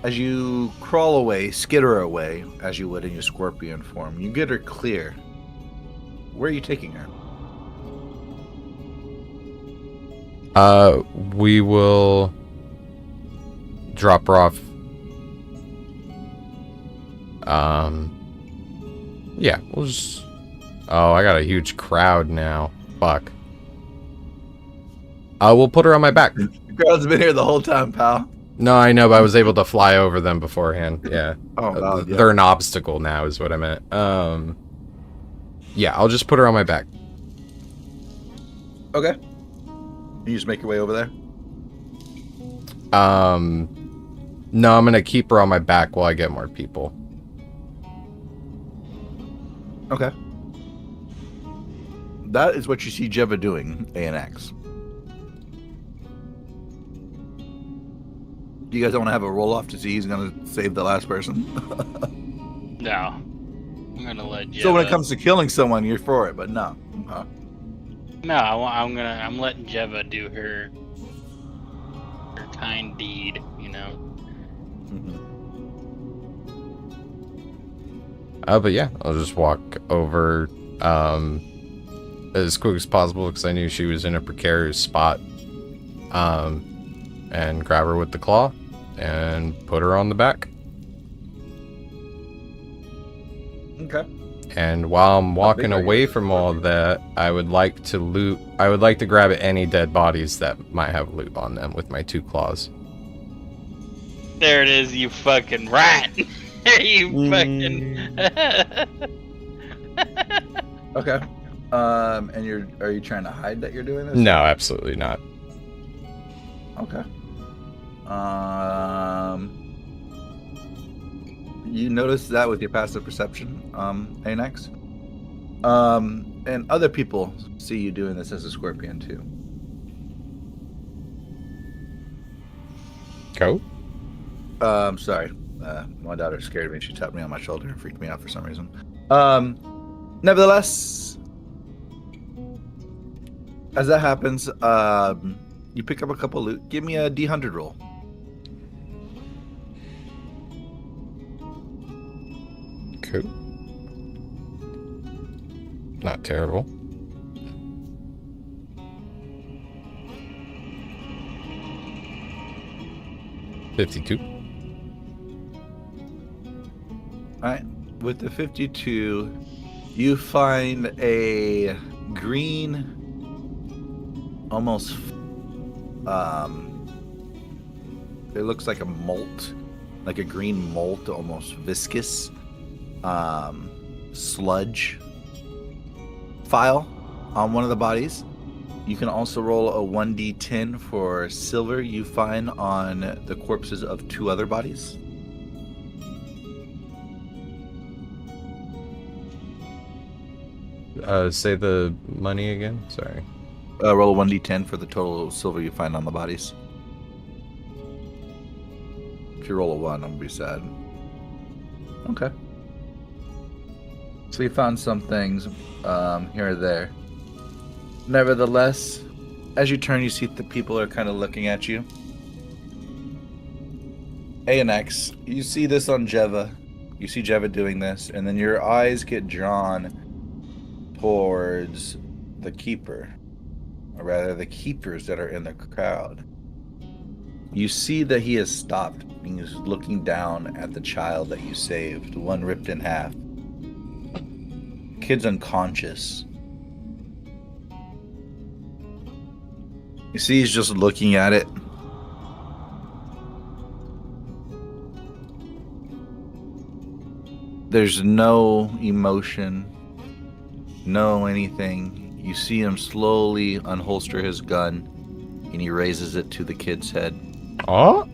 As you crawl away, skitter her away, as you would in your scorpion form, you get her clear. Where are you taking her? We will drop her off. Yeah, we'll just... Oh, I got a huge crowd now. Fuck. We'll put her on my back. The crowd's been here the whole time, pal. No, I know, but I was able to fly over them beforehand. Yeah. Oh, wow, yeah. They're an obstacle now, is what I meant. Yeah, I'll just put her on my back. Okay. You just make your way over there? No, I'm gonna keep her on my back while I get more people. Okay. That is what you see Jeva doing, ANX. Do you guys want to have a roll-off to see who's going to save the last person? No. I'm gonna let Jeva... So when it comes to killing someone, you're for it, but no. Okay. No, I'm letting Jeva do her kind deed, you know. But yeah, I'll just walk over as quick as possible because I knew she was in a precarious spot. And grab her with the claw and put her on the back. Okay. And while I'm walking away from all that, I would like to loot. I would like to grab any dead bodies that might have loot on them with my 2 claws. There it is, you fucking rat! You fucking... Okay. And are you trying to hide that you're doing this? No, absolutely not. Okay. You notice that with your passive perception, ANX. And other people see you doing this as a scorpion too. Go. Sorry. My daughter scared me. She tapped me on my shoulder and freaked me out for some reason. Nevertheless, as that happens, you pick up a couple loot. Give me a D100 roll. Cool. Not terrible. $52. Alright. With the 52, you find a green, almost it looks like a molt, like a green molt, almost viscous sludge file on one of the bodies. You can also roll a 1d10 for silver you find on the corpses of 2 other bodies. Say the money again. Sorry. Roll a 1d10 for the total silver you find on the bodies. If you roll a 1, I'm gonna be sad. Okay. So you found some things here or there. Nevertheless, as you turn, you see the people are kind of looking at you. ANX, you see this on Jeva. You see Jeva doing this, and then your eyes get drawn towards the Keeper. or rather the keepers that are in the crowd. You see that he has stopped and he's looking down at the child that you saved, one ripped in half. Kid's unconscious. You see he's just looking at it. There's no emotion, no anything. You see him slowly unholster his gun, and he raises it to the kid's head. Oh?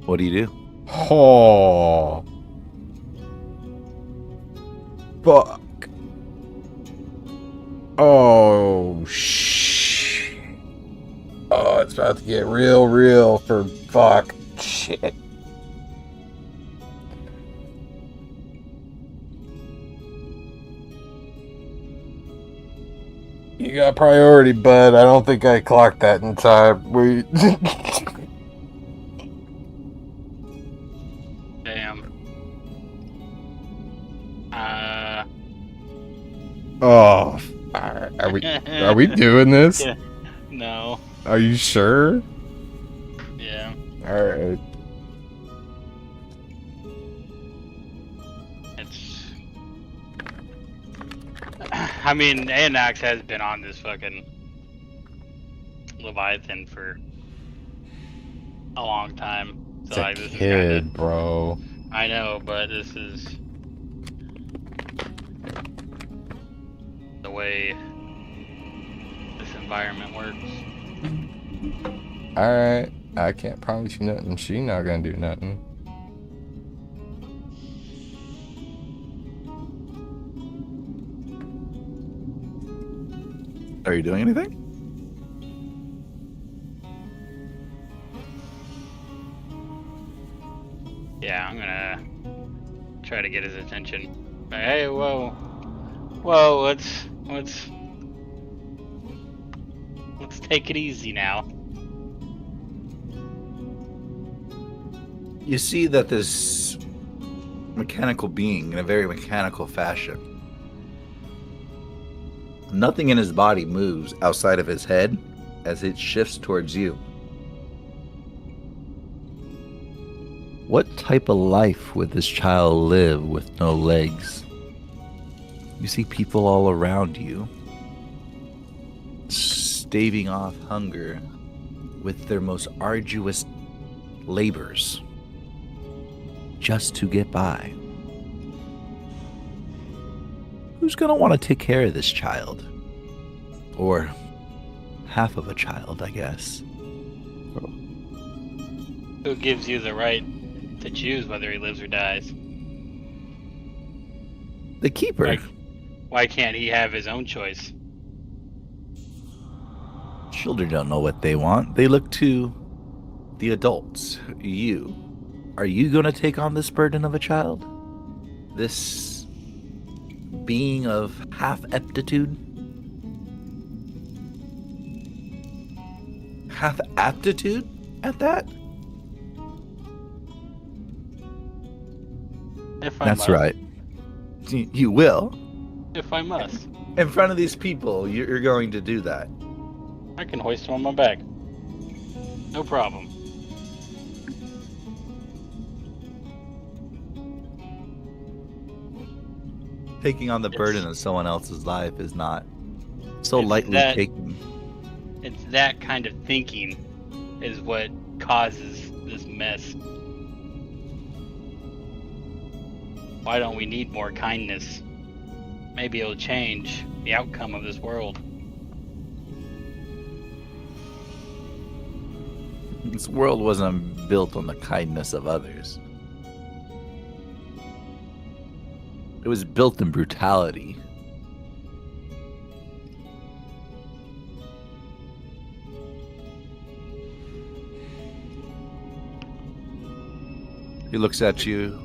What do you do? Oh. Fuck. Oh, shh. Oh, it's about to get real for fuck. Shit. You got priority, bud. I don't think I clocked that in time. We. Damn. Oh, are we doing this? Yeah. No. Are you sure? Yeah. All right. It's. I mean, Anax has been on this fucking Leviathan for a long time. So It's a like, this is kid, kinda, bro. I know, but this is the way this environment works. All right. I can't promise you nothing. She not gonna do nothing. Are you doing anything? Yeah, I'm gonna try to get his attention. But, hey, whoa, let's take it easy now. You see that this mechanical being, in a very mechanical fashion, nothing in his body moves outside of his head as it shifts towards you. What type of life would this child live with no legs? You see people all around you staving off hunger with their most arduous labors just to get by. Who's gonna want to take care of this child? Or half of a child, I guess. Who gives you the right to choose whether he lives or dies? The keeper. Why can't he have his own choice? Children don't know what they want. They look to the adults. You. Are you going to take on this burden of a child? This being of half aptitude? Half aptitude at that? If I That's must. right. You will. If I must. In front of these people, you're going to do that. I can hoist him on my back. No problem. Taking on the burden of someone else's life is not so It's lightly that- taken. It's that kind of thinking is what causes this mess. Why don't we need more kindness? Maybe it'll change the outcome of this world. This world wasn't built on the kindness of others. It was built in brutality. He looks at you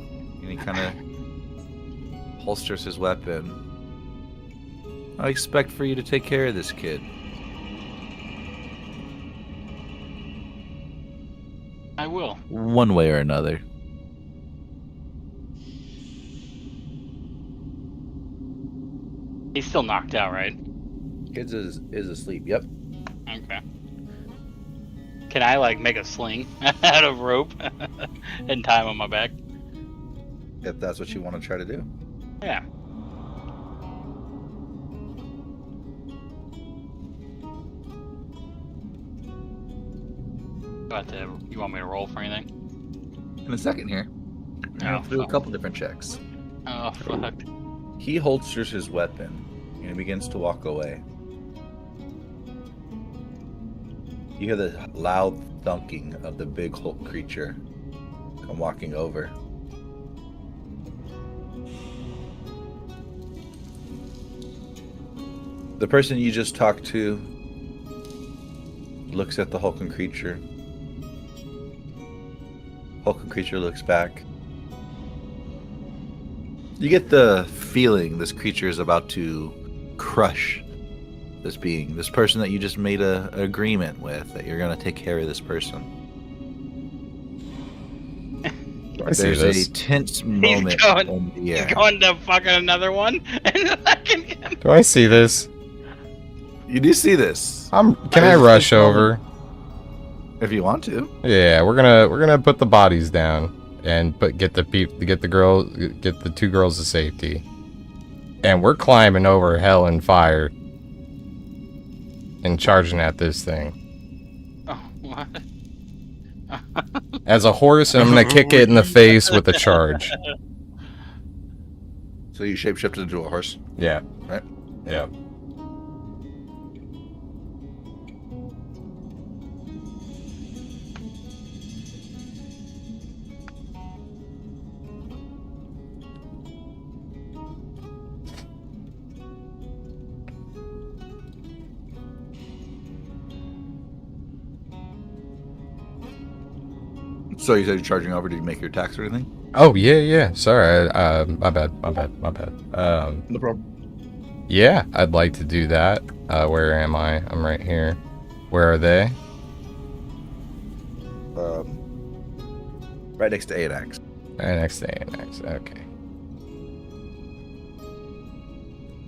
and he kind of holsters his weapon. I expect for you to take care of this kid. I will. One way or another. He's still knocked out, right? Kids is asleep. Yep. Okay. Can I like make a sling out of rope and tie him on my back? If that's what you want to try to do. Yeah. You want me to roll for anything? In a second here, I have to do a couple different checks. Oh fuck. He holsters his weapon and he begins to walk away. You hear the loud thunking of the big Hulk creature come walking over. The person you just talked to looks at the hulking creature. Hulking creature looks back. You get the feeling this creature is about to crush this being, this person that you just made an agreement with, that you're going to take care of this person. I see There's this. a tense moment in the air. He's going to fucking another one. Do I see this? You do see this. Can I rush over? If you want to. Yeah, we're gonna put the bodies down and get the two girls to safety. And we're climbing over hell and fire and charging at this thing. Oh, what? As a horse, and I'm gonna kick it in the face with a charge. So you shapeshifted into a horse? Yeah. Right? Yeah. So you said you're charging over. Did you make your attacks or anything? Oh yeah. Sorry. My bad. No problem. Yeah, I'd like to do that. Where am I? I'm right here. Where are they? Right next to Anax. Right next to Anax. Okay.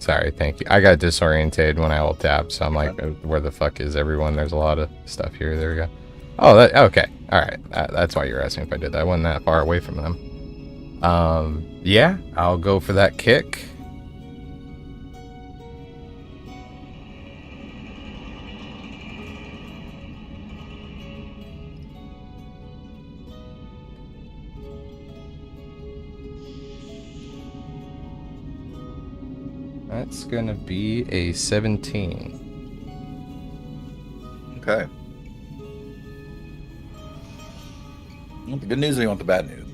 Sorry, thank you. I got disorientated when I ult tapped, so I'm like, where the fuck is everyone? There's a lot of stuff here. There we go. Oh, okay. All right. That's why you're asking if I did that. I wasn't that far away from them. Yeah, I'll go for that kick. That's gonna be a 17. Okay. You want the good news or you want the bad news?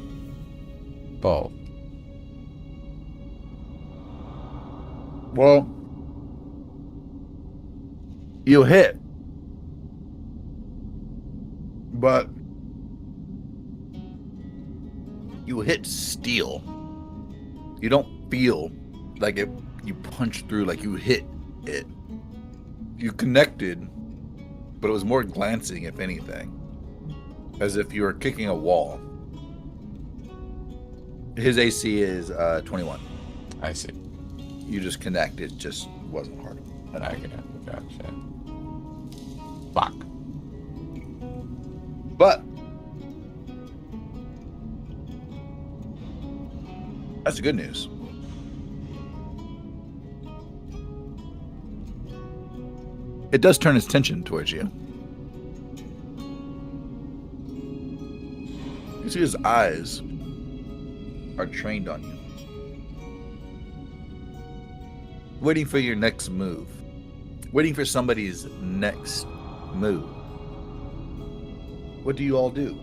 Both. Well, you hit. But you hit steel. You don't feel like it. You punch through, like you hit it. You connected, but it was more glancing, if anything. As if you were kicking a wall. His AC is 21. I see. You just connect. It just wasn't hard. Okay, gotcha. Fuck. But that's the good news. It does turn its attention towards you. You see his eyes are trained on you. Waiting for your next move. Waiting for somebody's next move. What do you all do?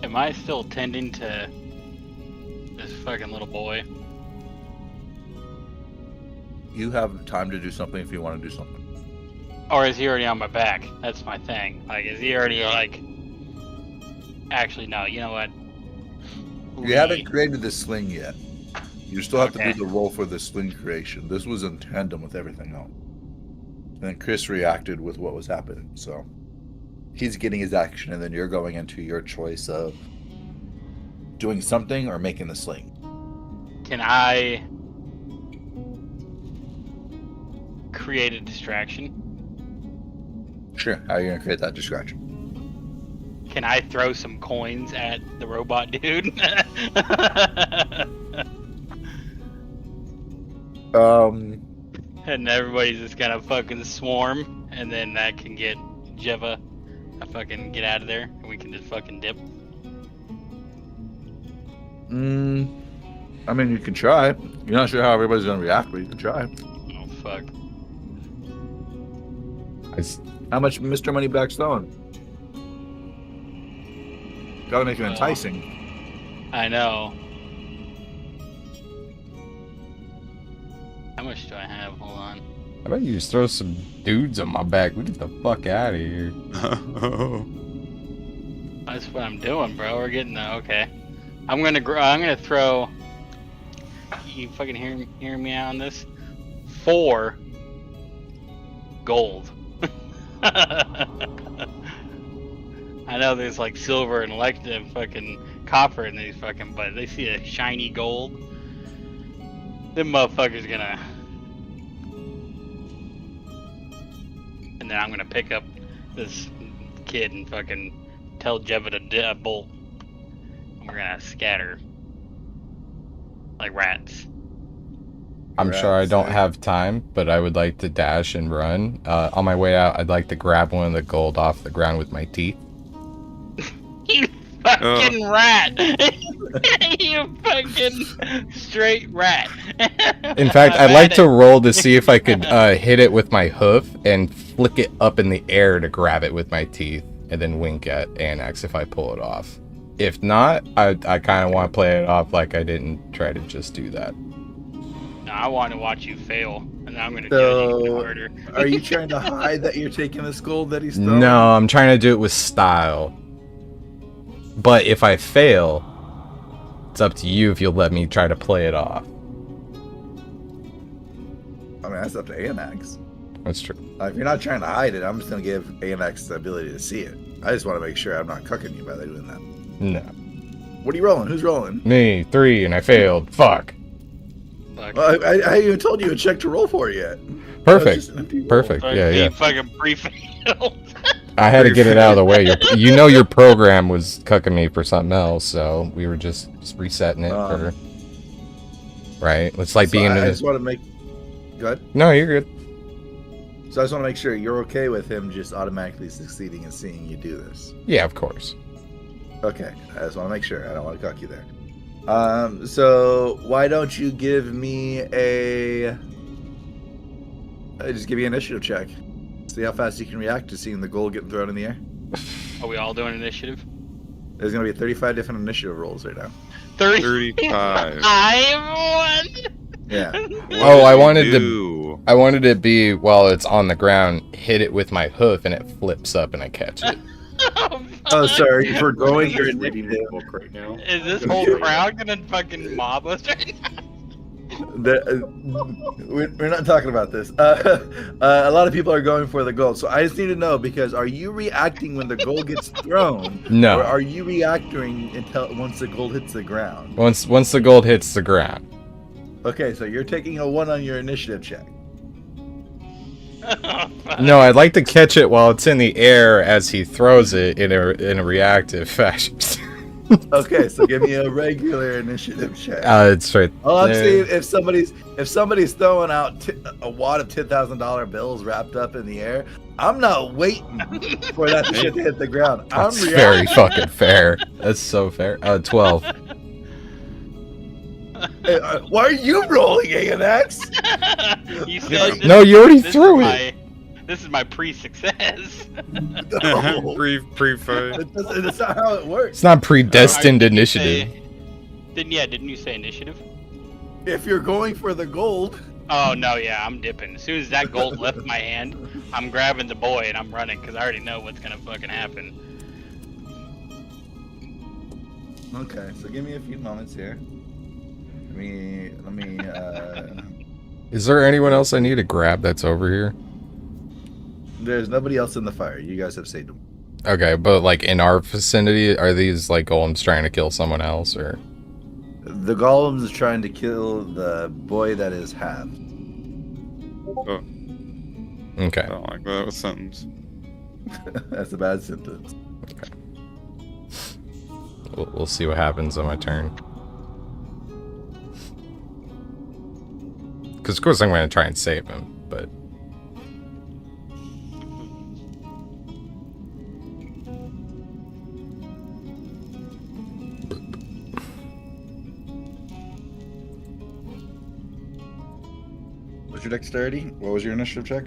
Am I still tending to this fucking little boy? You have time to do something if you want to do something. Or is he already on my back? That's my thing. Like, is he already like... Actually, no, you know what? You haven't created the sling yet. You still have to do the roll for the sling creation. This was in tandem with everything else. And Chris reacted with what was happening, so he's getting his action, and then you're going into your choice of doing something or making the sling. Can I create a distraction? Sure. How are you gonna create that distraction? Can I throw some coins at the robot dude? And everybody's just gonna fucking swarm, and then that can get Jeva to fucking get out of there, and we can just fucking dip. I mean, you can try. You're not sure how everybody's gonna react, but you can try. Oh fuck. How much Mr. Moneyback's throwing? Gotta make it enticing. I know. How much do I have? Hold on. How about you just throw some dudes on my back? We get the fuck out of here. That's what I'm doing, bro. We're getting the okay. I'm gonna throw. You fucking hearing me out on this? 4 gold. I know there's like silver and fucking copper in these fucking, but they see a shiny gold. Them motherfuckers gonna. And then I'm gonna pick up this kid and fucking tell Jeva to bolt. And we're gonna scatter. Like rats. I'm sure I don't have time, but I would like to dash and run. On my way out, I'd like to grab one of the gold off the ground with my teeth. You fucking rat! You fucking straight rat! In fact, I'd like to roll to see if I could hit it with my hoof and flick it up in the air to grab it with my teeth, and then wink at Annex if I pull it off. If not, I kind of want to play it off like I didn't try to just do that. No, I want to watch you fail, and I'm gonna judge you So, harder. are you trying to hide that you're taking this gold that he's throwing? No, I'm trying to do it with style. But if I fail, it's up to you if you'll let me try to play it off. I mean, that's up to Anax. That's true. If you're not trying to hide it, I'm just going to give Anax the ability to see it. I just want to make sure I'm not cucking you by doing that. No. What are you rolling? Who's rolling? Me, 3, and I failed. Fuck. Fuck. Well, I haven't even told you a check to roll for yet. Perfect. That was just an empty roll. Perfect. Fuck, Yeah, he yeah. fucking pre-failed. I had to get it out of the way. Your program was cucking me for something else, so we were just resetting it for. Right? It's like So being in I a... just want to make. Good. No, you're good. So I just want to make sure you're okay with him just automatically succeeding and seeing you do this. Yeah, of course. Okay, I just want to make sure. I don't want to cuck you there. So why don't you give me just give me an initiative check. See how fast you can react to seeing the gold getting thrown in the air. Are we all doing initiative? There's gonna be 35 different initiative rolls right now. 35. I Yeah. Oh, I wanted to. I wanted it to be while it's on the ground, hit it with my hoof, and it flips up and I catch it. won! Oh, sorry. You're foregoing your Reading initiative. the book right now. Is this whole crowd gonna fucking mob us right now? We're not talking about this. A lot of people are going for the gold, so I just need to know because are you reacting when the gold gets thrown? No. Or are you reacting until once the gold hits the ground? Once the gold hits the ground. Okay, so you're taking a 1 on your initiative check. No, I'd like to catch it while it's in the air as he throws it in a reactive fashion. Okay, so give me a regular initiative check. It's right All I'm there. saying, if somebody's throwing out a wad of $10,000 bills wrapped up in the air, I'm not waiting for that shit to hit the ground. That's I'm very reacting. fucking fair. That's so fair. 12. Why are you rolling, ANX? You said No, you already this threw is it. This is my pre-success. No, Pre-fight. that's not how it works. It's not predestined Didn't you initiative. say- Didn't you say initiative? If you're going for the gold, Oh no, yeah, I'm dipping. As soon as that gold left my hand, I'm grabbing the boy and I'm running because I already know what's gonna fucking happen. okay. So give me a few moments here. Let me. Is there anyone else I need to grab that's over here? There's nobody else in the fire. You guys have saved them. Okay, but like in our vicinity, are these like golems trying to kill someone else, or? The golems is trying to kill the boy that is halved. Oh, Okay. I don't like that sentence. That's a bad sentence. We'll see what happens on my turn. Because of course I'm going to try and save him, but... What's your dexterity? What was your initiative check?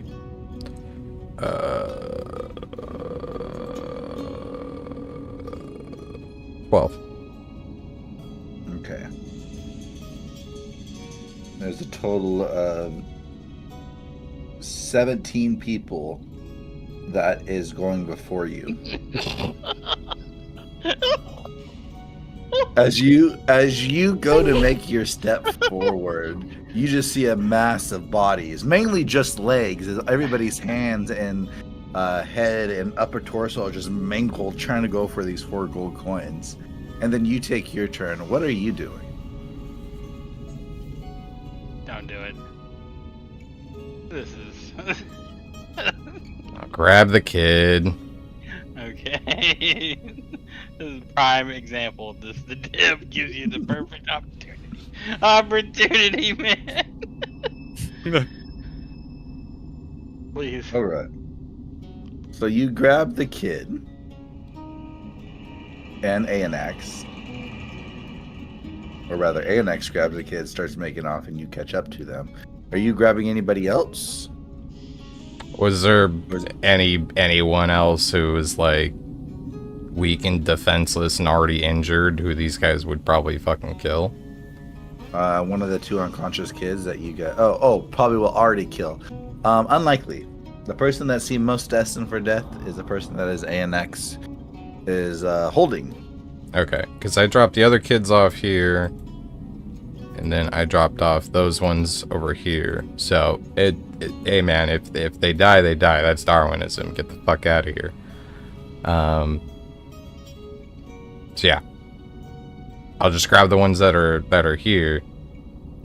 12. Okay. There's a total of 17 people that is going before you. As you go to make your step forward, you just see a mass of bodies, mainly just legs, as everybody's hands and head and upper torso are just mangled trying to go for these 4 gold coins. And then you take your turn. What are you doing? Don't do it. This is I'll grab the kid. okay. This is a prime example. The dip gives you the perfect opportunity. Opportunity, man. Please. All right. So you grab the kid and Anax. Or rather, Anax grabs the kid, starts making off, and you catch up to them. Are you grabbing anybody else? Was there anyone else who was like weak and defenseless and already injured who these guys would probably fucking kill? One of the 2 unconscious kids that you got. Oh, probably will already kill. Unlikely. The person that seemed most destined for death is the person that is Anax is holding. Okay, because I dropped the other kids off here, and then I dropped off those ones over here. So, hey man, if they die, they die. That's Darwinism. Get the fuck out of here. So yeah, I'll just grab the ones that are here,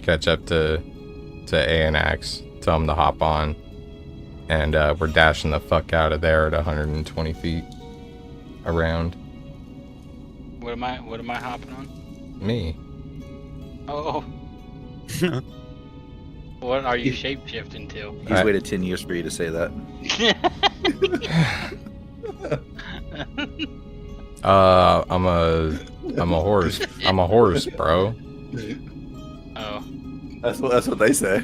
catch up to Anax, tell him to hop on, and we're dashing the fuck out of there at 120 feet around. What am I hopping on? Me. Oh. What are you shape shifting to? He's waited 10 years for you to say that. I'm a horse. I'm a horse, bro. Oh. That's what they say.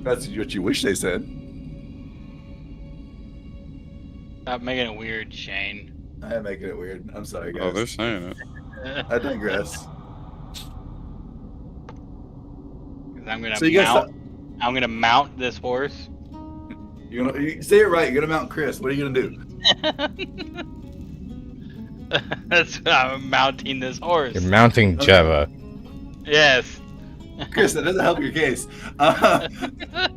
That's what you wish they said. Stop making it weird, Shane. I am making it weird. I'm sorry, guys. Oh, they're saying it. I digress. I'm gonna So you guys I'm gonna mount this horse. you say it right. You're gonna mount Chris. What are you gonna do? That's I'm mounting this horse. You're mounting Jeva. Yes. Chris, that doesn't help your case. Where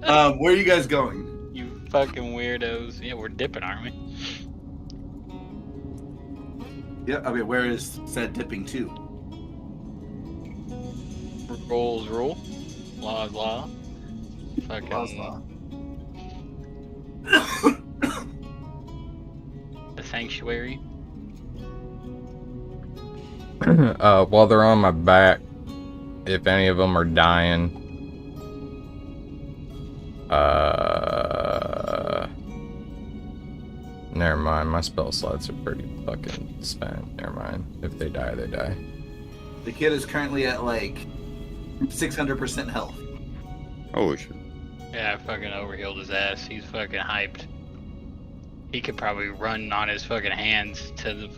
are you guys going? You fucking weirdos. Yeah, we're dipping, aren't we? Yeah. I mean, where is said dipping to? Rules rule. Laws law. Fucking Oslo. the sanctuary. While they're on my back, if any of them are dying, never mind. My spell slots are pretty fucking spent. Never mind. If they die, they die. The kid is currently at like 600% health. Holy shit. Yeah, I fucking overhealed his ass. He's fucking hyped. He could probably run on his fucking hands to the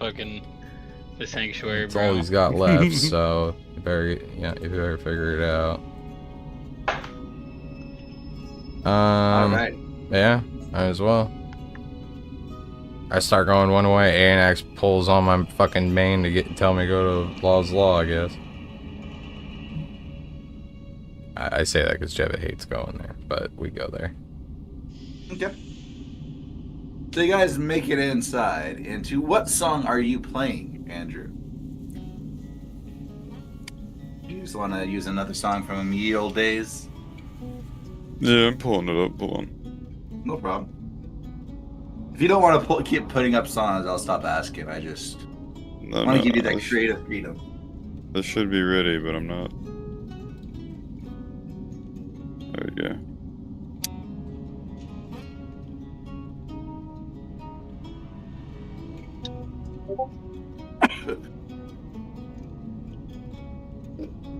sanctuary, That's bro. all he's got left, so you better figure it out. All right. Yeah, might as well. I start going one way, Anax pulls on my fucking mane to tell me to go to Law's Law, I guess. I say that because Jeva hates going there, but we go there. Okay. So you guys make it inside. Into what song are you playing, Andrew? Do you just want to use another song from ye old days? Yeah, I'm pulling it up. Hold on. No problem. If you don't want to keep putting up songs, I'll stop asking. I just want to give you that creative freedom. This should be ready, but I'm not. There we go.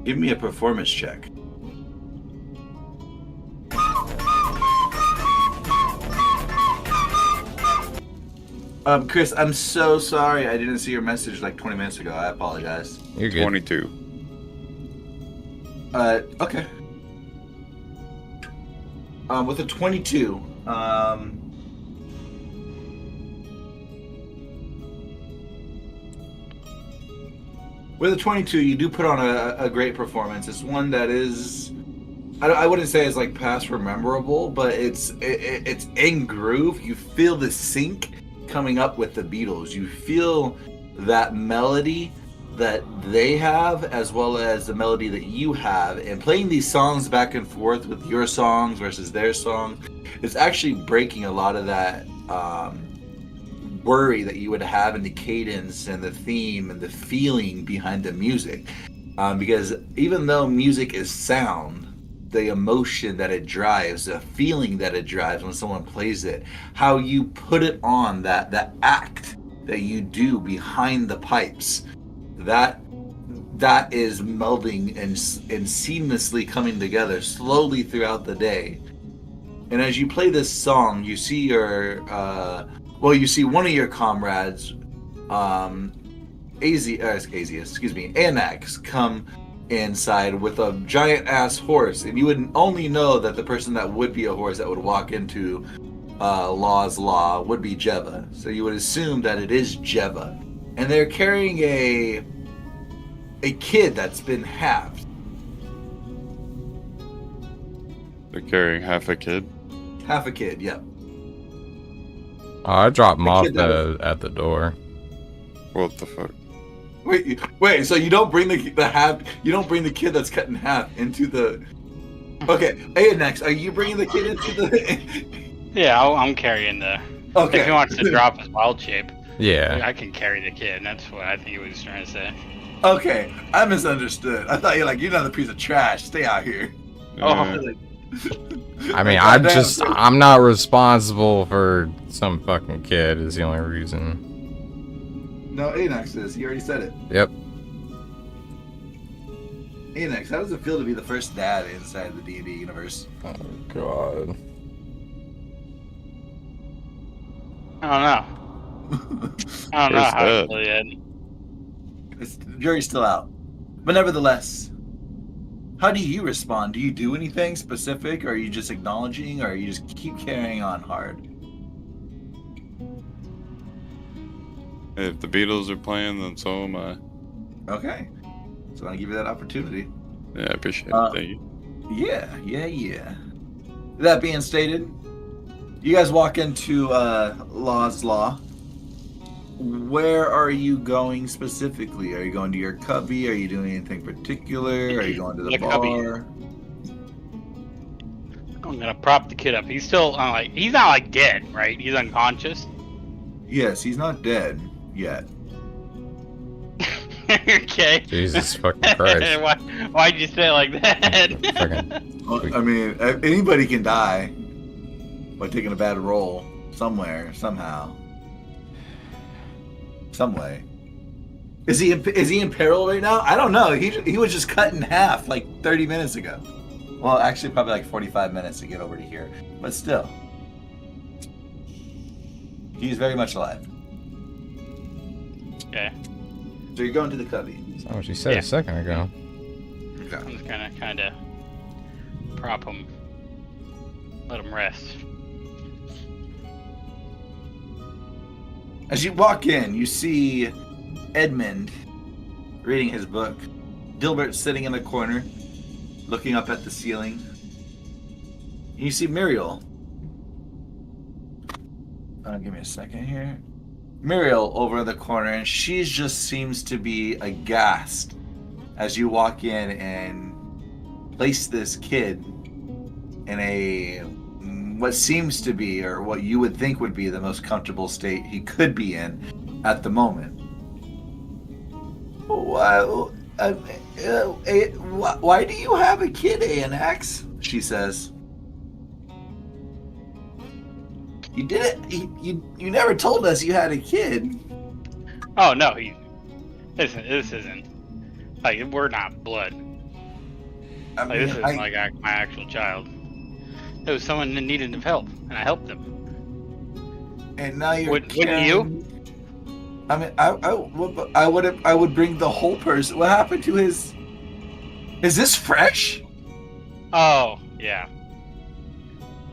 Give me a performance check. Chris, I'm so sorry. I didn't see your message like 20 minutes ago. I apologize. You're good. 22. Okay. With a 22, with a 22, you do put on a great performance. It's one that is, I wouldn't say it's like past rememberable, but it's in groove. You feel the sync coming up with the Beatles. You feel that melody that they have as well as the melody that you have, and playing these songs back and forth with your songs versus their songs, it's actually breaking a lot of that worry that you would have in the cadence and the theme and the feeling behind the music, because even though music is sound, the emotion that it drives, the feeling that it drives when someone plays it, how you put it on, that act that you do behind the pipes, that is melding and seamlessly coming together slowly throughout the day. And as you play this song, you see you see one of your comrades, Anax, come inside with a giant ass horse, and you would only know that the person that would be a horse that would walk into Law's Law would be Jeva. So you would assume that it is Jeva, and they're carrying a kid that's been halved. They're carrying half a kid? Half a kid, yep. Oh, I dropped him off at the door. What the fuck? Wait, so you don't bring the kid that's cut in half into the... Okay, hey, next, are you bringing the kid into the... Yeah, I'm carrying the... Okay. If he wants to drop his wild shape, Yeah. I can carry the kid, and that's what I think he was trying to say. Okay, I misunderstood. I thought you're another piece of trash. Stay out here. Oh, I mean, I'm not responsible for some fucking kid is the only reason. No, Anax is. You already said it. Yep. Anax, how does it feel to be the first dad inside the D&D universe? Oh, God. I don't know. I don't know Where's how that? to play it. The jury's still out. But nevertheless, how do you respond? Do you do anything specific, or are you just acknowledging, or you just keep carrying on hard? If the Beatles are playing, then so am I. Okay. So I give you that opportunity. Yeah, I appreciate it. Thank you. Yeah. That being stated, you guys walk into Law's Law. Where are you going specifically? Are you going to your cubby? Are you doing anything particular? Are you going to the The cubby. bar? I'm gonna prop the kid up. He's still he's not like dead, right? He's unconscious. Yes, he's not dead yet. Okay. Jesus fucking Christ. Why'd you say it like that? Fucking, Well, I mean, anybody can die by taking a bad roll somewhere, somehow, some way. Is he in peril right now? I don't know. He was just cut in half like 30 minutes ago. Well, actually, probably like 45 minutes to get over to here, but still, he's very much alive. Okay. So you're going to the cubby. that's not what you said Yeah. a second ago. Okay. I'm just gonna kind of prop him, let him rest. As you walk in, you see Edmund reading his book. Dilbert sitting in the corner, looking up at the ceiling. And you see Muriel. Give me a second here. Muriel over in the corner, and she just seems to be aghast as you walk in and place this kid in a what seems to be, or what you would think would be, the most comfortable state he could be in at the moment. Why do you have a kid, Anax? She says. You didn't. You never told us you had a kid. Oh no, this isn't like we're not blood. This isn't like my actual child. It was someone that needed help, and I helped them. And now you're. Wouldn't you? I mean, I would bring the whole person. What happened to his? Is this fresh? Oh yeah.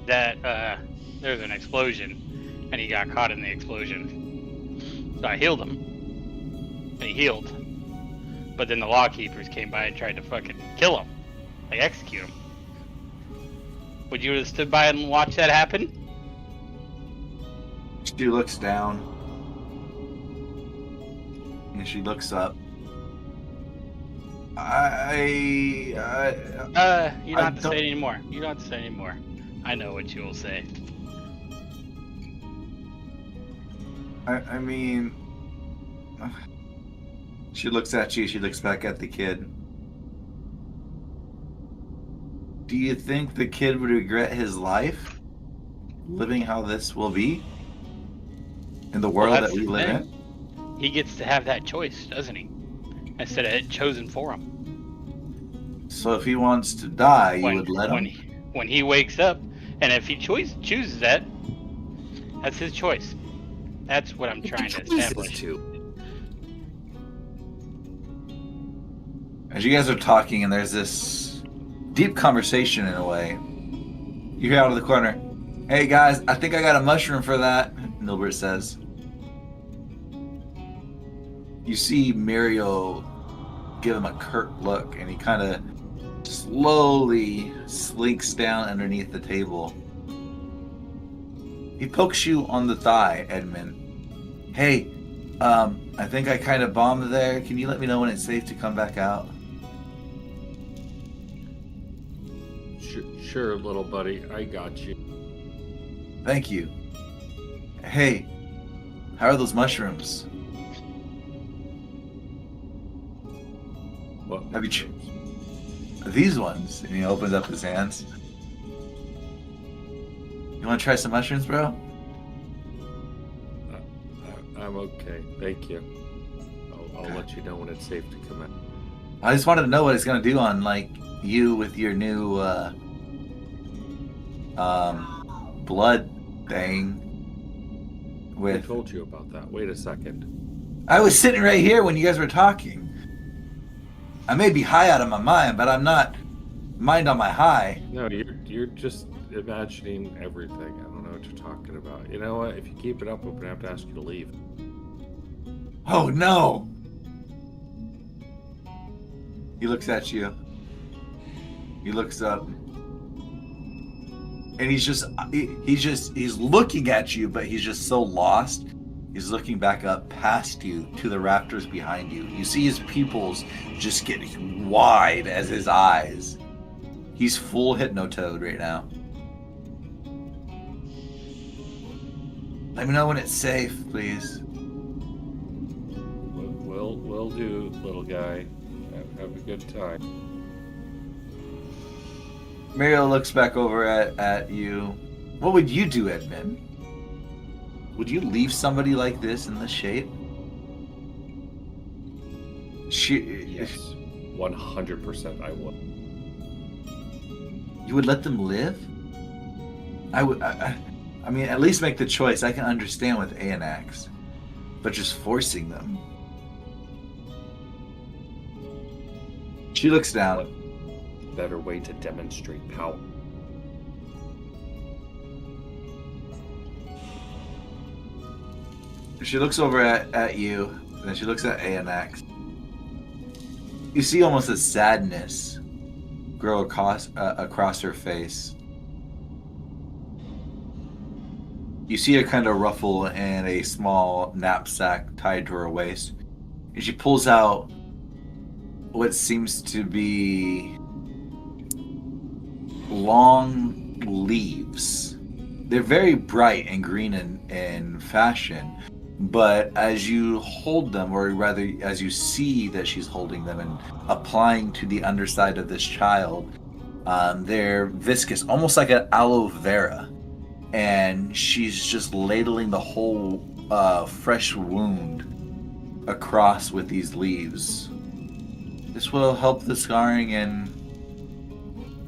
That there was an explosion, and he got caught in the explosion. So I healed him, and he healed. But then the law keepers came by and tried to fucking kill him, like execute him. Would you have stood by and watched that happen? She looks down, and she looks up. You don't have to say it anymore. You don't have to say it anymore. I know what you will say. I mean, she looks at you. She looks back at the kid. Do you think the kid would regret his life, living how this will be, in the world that we live in? He gets to have that choice, doesn't he? Instead of it chosen for him. So if he wants to die, you would let him? When he wakes up, and if he chooses that, that's his choice. That's what I'm trying to establish. As you guys are talking, and there's this deep conversation in a way, you hear out of the corner, "Hey guys, I think I got a mushroom for that," Nilbert says. You see Muriel give him a curt look, and he kind of slowly slinks down underneath the table. He pokes you on the thigh, Edmund. "Hey, I think I kind of bombed there. Can you let me know when it's safe to come back out?" Sure, little buddy. I got you. Thank you. Hey, how are those mushrooms? What? Have you these ones? And he opens up his hands. You want to try some mushrooms, bro? I'm okay. Thank you. I'll let you know when it's safe to come in. I just wanted to know what it's gonna do on like you with your new blood thing. I told you about that. Wait a second. I was sitting right here when you guys were talking. I may be high out of my mind, but I'm not mind on my high. No, you're just imagining everything. I don't know what you're talking about. You know what? If you keep it up, I'm gonna have to ask you to leave. Oh no! He looks at you. He looks up. And he's looking at you, but he's just so lost. He's looking back up past you to the rafters behind you. You see his pupils just get wide as his eyes. He's full hypnotoad right now. Let me know when it's safe, please. Will do, little guy. Have a good time. Muriel looks back over at you. What would you do, Edmund? Would you leave somebody like this in this shape? Yes, 100% I would. You would let them live? I would. I mean, at least make the choice. I can understand with Anax, but just forcing them. She looks down. What better way to demonstrate power? She looks over at you, and then she looks at Anax. You see almost a sadness grow across her face. You see a kind of ruffle and a small knapsack tied to her waist. And she pulls out what seems to be long leaves. They're very bright and green in fashion, but as you hold them, or rather as you see that she's holding them and applying to the underside of this child, they're viscous, almost like an aloe vera. And she's just ladling the whole fresh wound across with these leaves. This will help the scarring and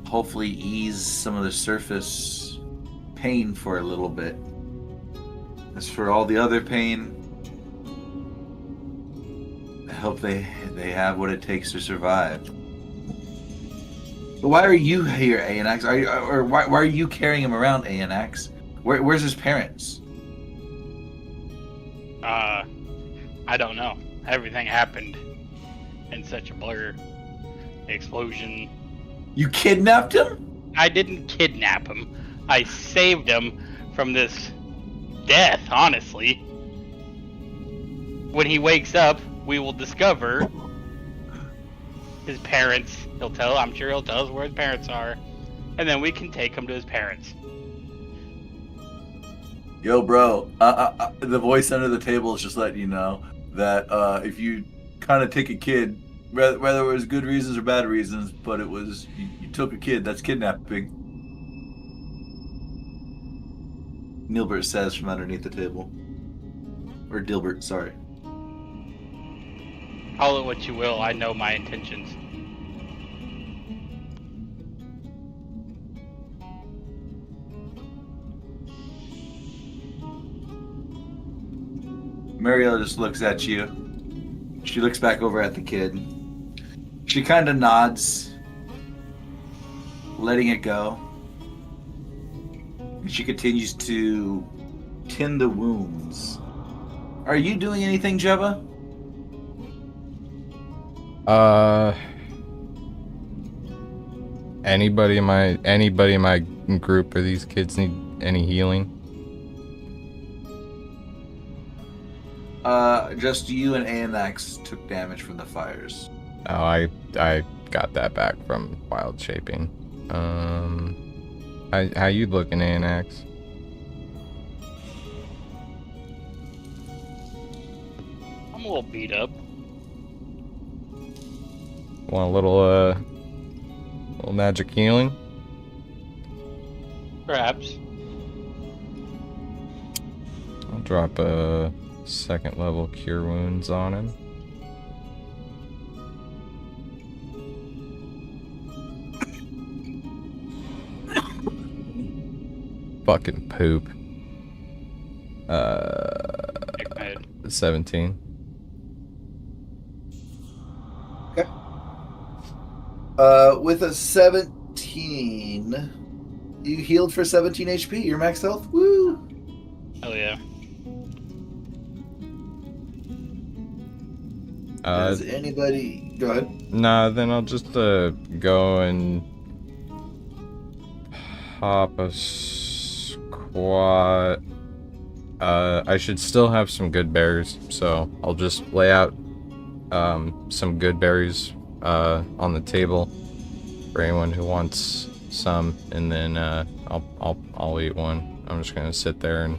hopefully ease some of the surface pain for a little bit. As for all the other pain, I hope they have what it takes to survive. But why are you here, Anax? Why are you carrying him around, Anax? Where's his parents? I don't know. Everything happened in such a blur. The explosion. You kidnapped him? I didn't kidnap him. I saved him from this death, honestly. When he wakes up, we will discover his parents. I'm sure he'll tell us where his parents are. And then we can take him to his parents. Yo, bro, the voice under the table is just letting you know that if you kind of take a kid, whether it was good reasons or bad reasons, but it was, you took a kid, that's kidnapping. Nilbert says from underneath the table. Or Dilbert, sorry. Call it what you will, I know my intentions. Mariella just looks at you. She looks back over at the kid. She kind of nods, letting it go. And she continues to tend the wounds. Are you doing anything, Jebba? Anybody in my group or these kids need any healing? Just you and Anax took damage from the fires. Oh, I got that back from wild shaping. How you looking, Anax? I'm a little beat up. Want a little magic healing? Perhaps. I'll drop a second level cure wounds on him. Fucking poop. 17. Okay. With a 17, you healed for 17 HP. Your max health. Woo! Hell yeah. Does anybody go ahead? Nah, then I'll just go and pop a squat. I should still have some good berries, so I'll just lay out some good berries on the table for anyone who wants some, and then I'll eat one. I'm just gonna sit there and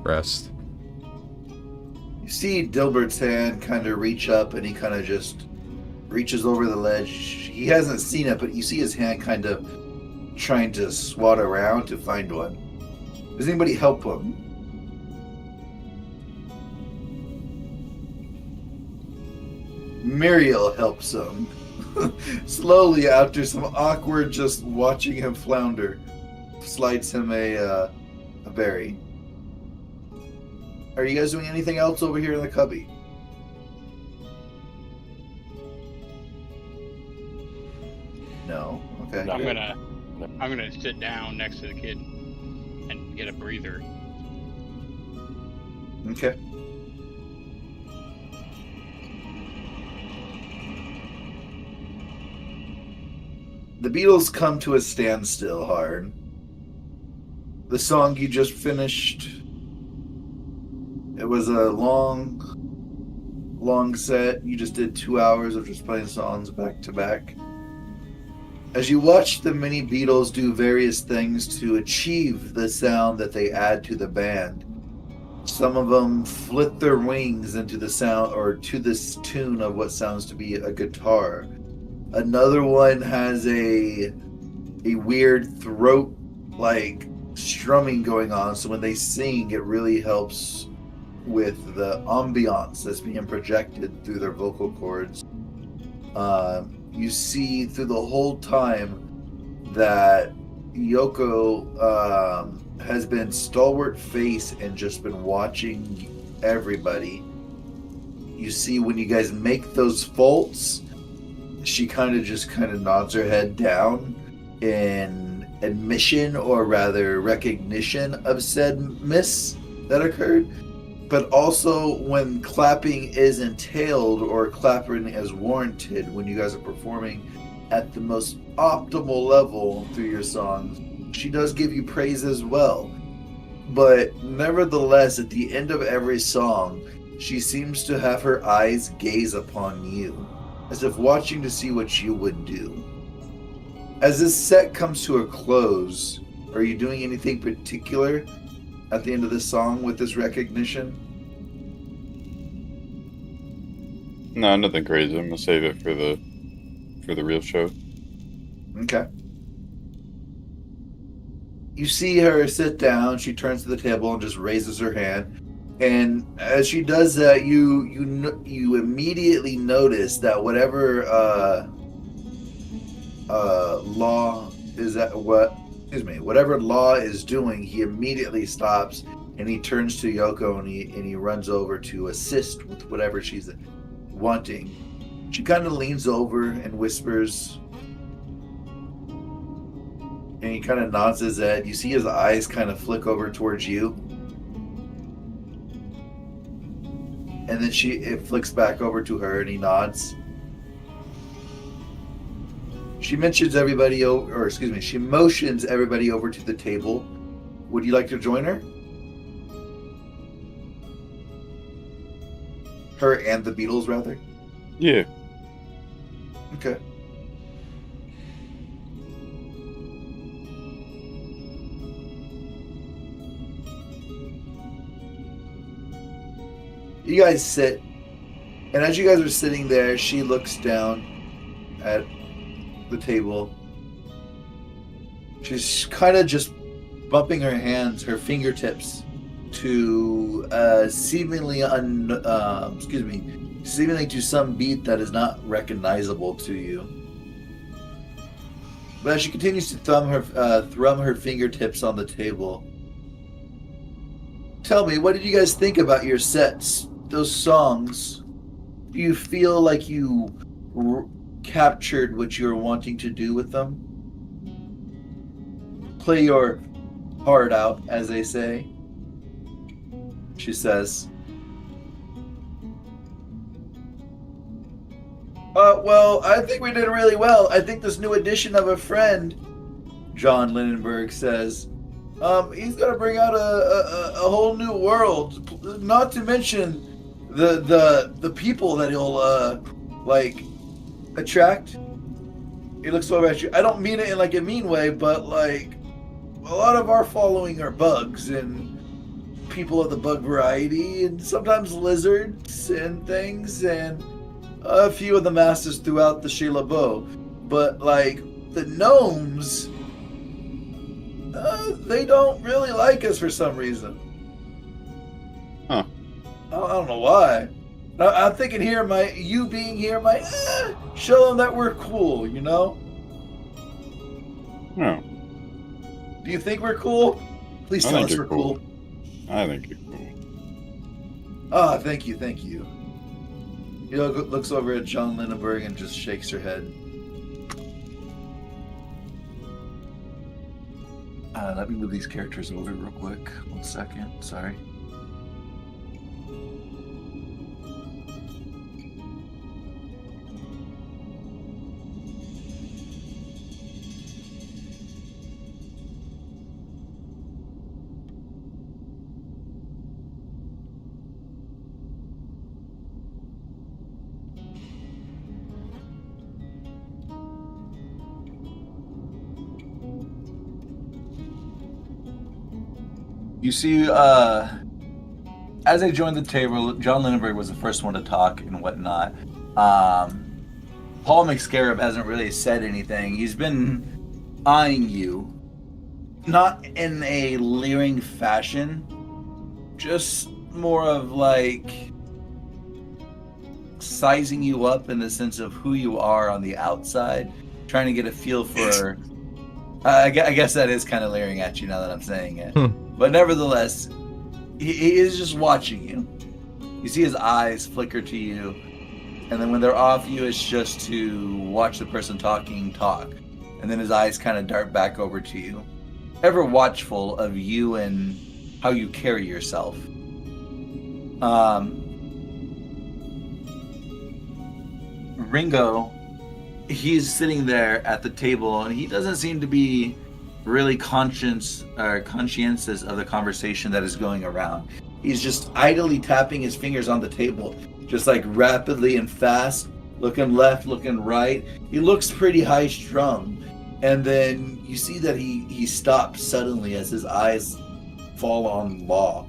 rest. You see Dilbert's hand kind of reach up, and he kind of just reaches over the ledge. He hasn't seen it, but you see his hand kind of trying to swat around to find one. Does anybody help him? Muriel helps him. Slowly, after some awkward just watching him flounder, slides him a berry. Are you guys doing anything else over here in the cubby? No. Okay. I'm gonna sit down next to the kid and get a breather. Okay. The beetles come to a standstill hard. the song you just finished, it was a long set. You just did 2 hours of just playing songs back to back. As you watch the mini Beatles do various things to achieve the sound that they add to the band, some of them flit their wings into the sound or to this tune of what sounds to be a guitar. Another one has a weird throat like strumming going on, so when they sing it really helps with the ambiance that's being projected through their vocal cords. You see through the whole time that Yoko has been stalwart face and just been watching everybody. You see when you guys make those faults, she kind of nods her head down in admission, or rather recognition of said miss that occurred. But also when clapping is entailed or clapping is warranted, when you guys are performing at the most optimal level through your songs, she does give you praise as well. But nevertheless, at the end of every song, she seems to have her eyes gaze upon you, as if watching to see what you would do. As this set comes to a close, are you doing anything particular at the end of this song with this recognition? No, nothing crazy. I'm gonna save it for the real show. Okay. You see her sit down. She turns to the table and just raises her hand. And as she does that, you immediately notice that whatever law is whatever law is doing, he immediately stops and he turns to Yoko and he runs over to assist with whatever she's wanting. She kind of leans over and whispers, and he kind of nods his head. You see his eyes kind of flick over towards you, and then it flicks back over to her and he nods. She motions everybody over to the table. Would you like to join her? Her and the Beatles, rather? Yeah. Okay. You guys sit, and as you guys are sitting there, she looks down at the table. She's kind of just bumping her hands, her fingertips, to seemingly to some beat that is not recognizable to you. But as she continues to thrum her fingertips on the table, tell me, what did you guys think about your sets? Those songs? Do you feel like you captured what you were wanting to do with them? Play your heart out, as they say. She says. Well, I think we did really well. I think this new addition of a friend, John Lindenberg says, he's going to bring out a whole new world. Not to mention the people that he'll attract. He looks over at you. I don't mean it in like a mean way, but like a lot of our following are bugs and people of the bug variety, and sometimes lizards and things, and a few of the masses throughout the Shilabo. But like the gnomes, they don't really like us for some reason. Huh. I don't know why. I'm thinking here, you being here might show them that we're cool, you know? No. Do you think we're cool? Please tell us we're cool. I think you're cool. Ah, thank you. You know, looks over at John Lindenberg and just shakes her head. Let me move these characters over real quick. 1 second. Sorry. You see, as they joined the table, John Lindenberg was the first one to talk and whatnot. Paul McScarab hasn't really said anything. He's been eyeing you, not in a leering fashion, just more of like sizing you up in the sense of who you are on the outside, trying to get a feel for. I guess that is kind of leering at you now that I'm saying it, but nevertheless, he is just watching you. You see his eyes flicker to you, and then when they're off you, it's just to watch the person talking talk, and then his eyes kind of dart back over to you, ever watchful of you and how you carry yourself. Ringo, he's sitting there at the table, and he doesn't seem to be really conscientious of the conversation that is going around. He's just idly tapping his fingers on the table, just like rapidly and fast, looking left, looking right. He looks pretty high strung, and then you see that he stops suddenly as his eyes fall on Law.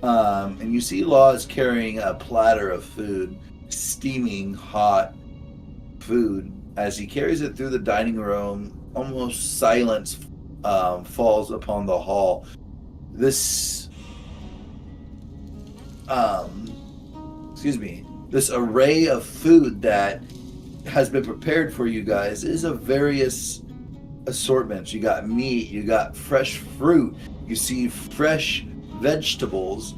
And you see Law is carrying a platter of food, steaming hot food. As he carries it through the dining room, almost silence falls upon the hall. This this array of food that has been prepared for you guys is of various assortments. You got meat, you got fresh fruit, you see fresh vegetables.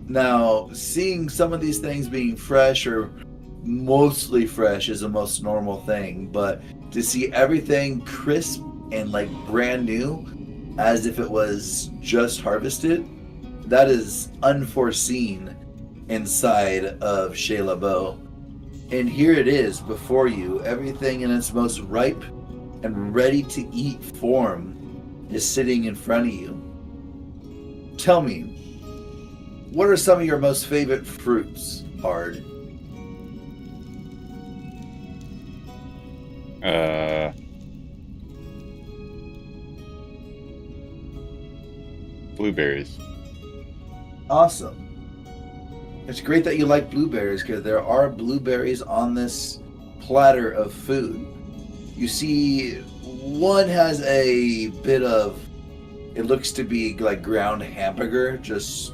Now, seeing some of these things being fresh or mostly fresh is the most normal thing, but to see everything crisp and like brand new as if it was just harvested, that is unforeseen inside of Chez LeBeau. And here it is before you, everything in its most ripe and ready to eat form is sitting in front of you. Tell me, what are some of your most favorite fruits, Hard? Blueberries. Awesome. It's great that you like blueberries, because there are blueberries on this platter of food. You see, one has a bit of, it looks to be like ground hamburger, just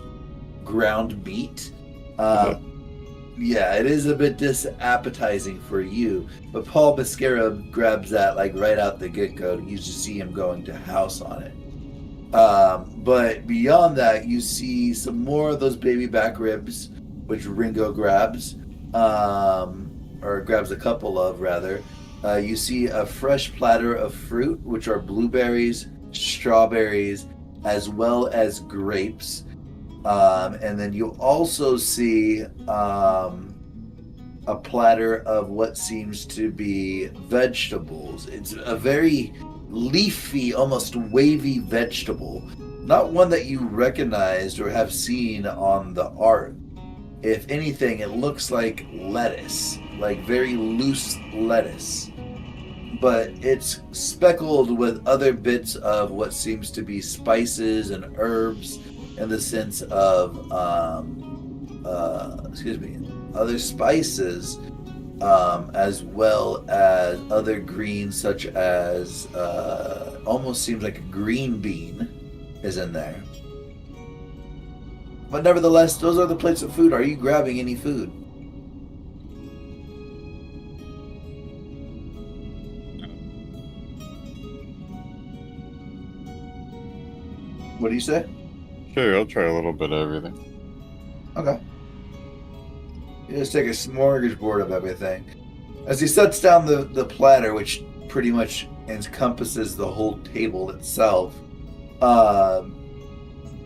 ground meat. Yeah, it is a bit disappetizing for you, but Paul Biscara grabs that like right out the get-go. You just see him going to house on it. But beyond that, you see some more of those baby back ribs, which Ringo grabs, or grabs a couple of, rather. You see a fresh platter of fruit, which are blueberries, strawberries, as well as grapes. And then you also see a platter of what seems to be vegetables. It's a very leafy, almost wavy vegetable. Not one that you recognized or have seen on the art. If anything, it looks like lettuce, like very loose lettuce. But it's speckled with other bits of what seems to be spices and herbs, in the sense of other spices, as well as other greens, such as almost seems like a green bean is in there. But nevertheless, those are the plates of food. Are you grabbing any food? What do you say? Sure, I'll try a little bit of everything. Okay. You just take a smorgasbord of everything. As he sets down the platter, which pretty much encompasses the whole table itself,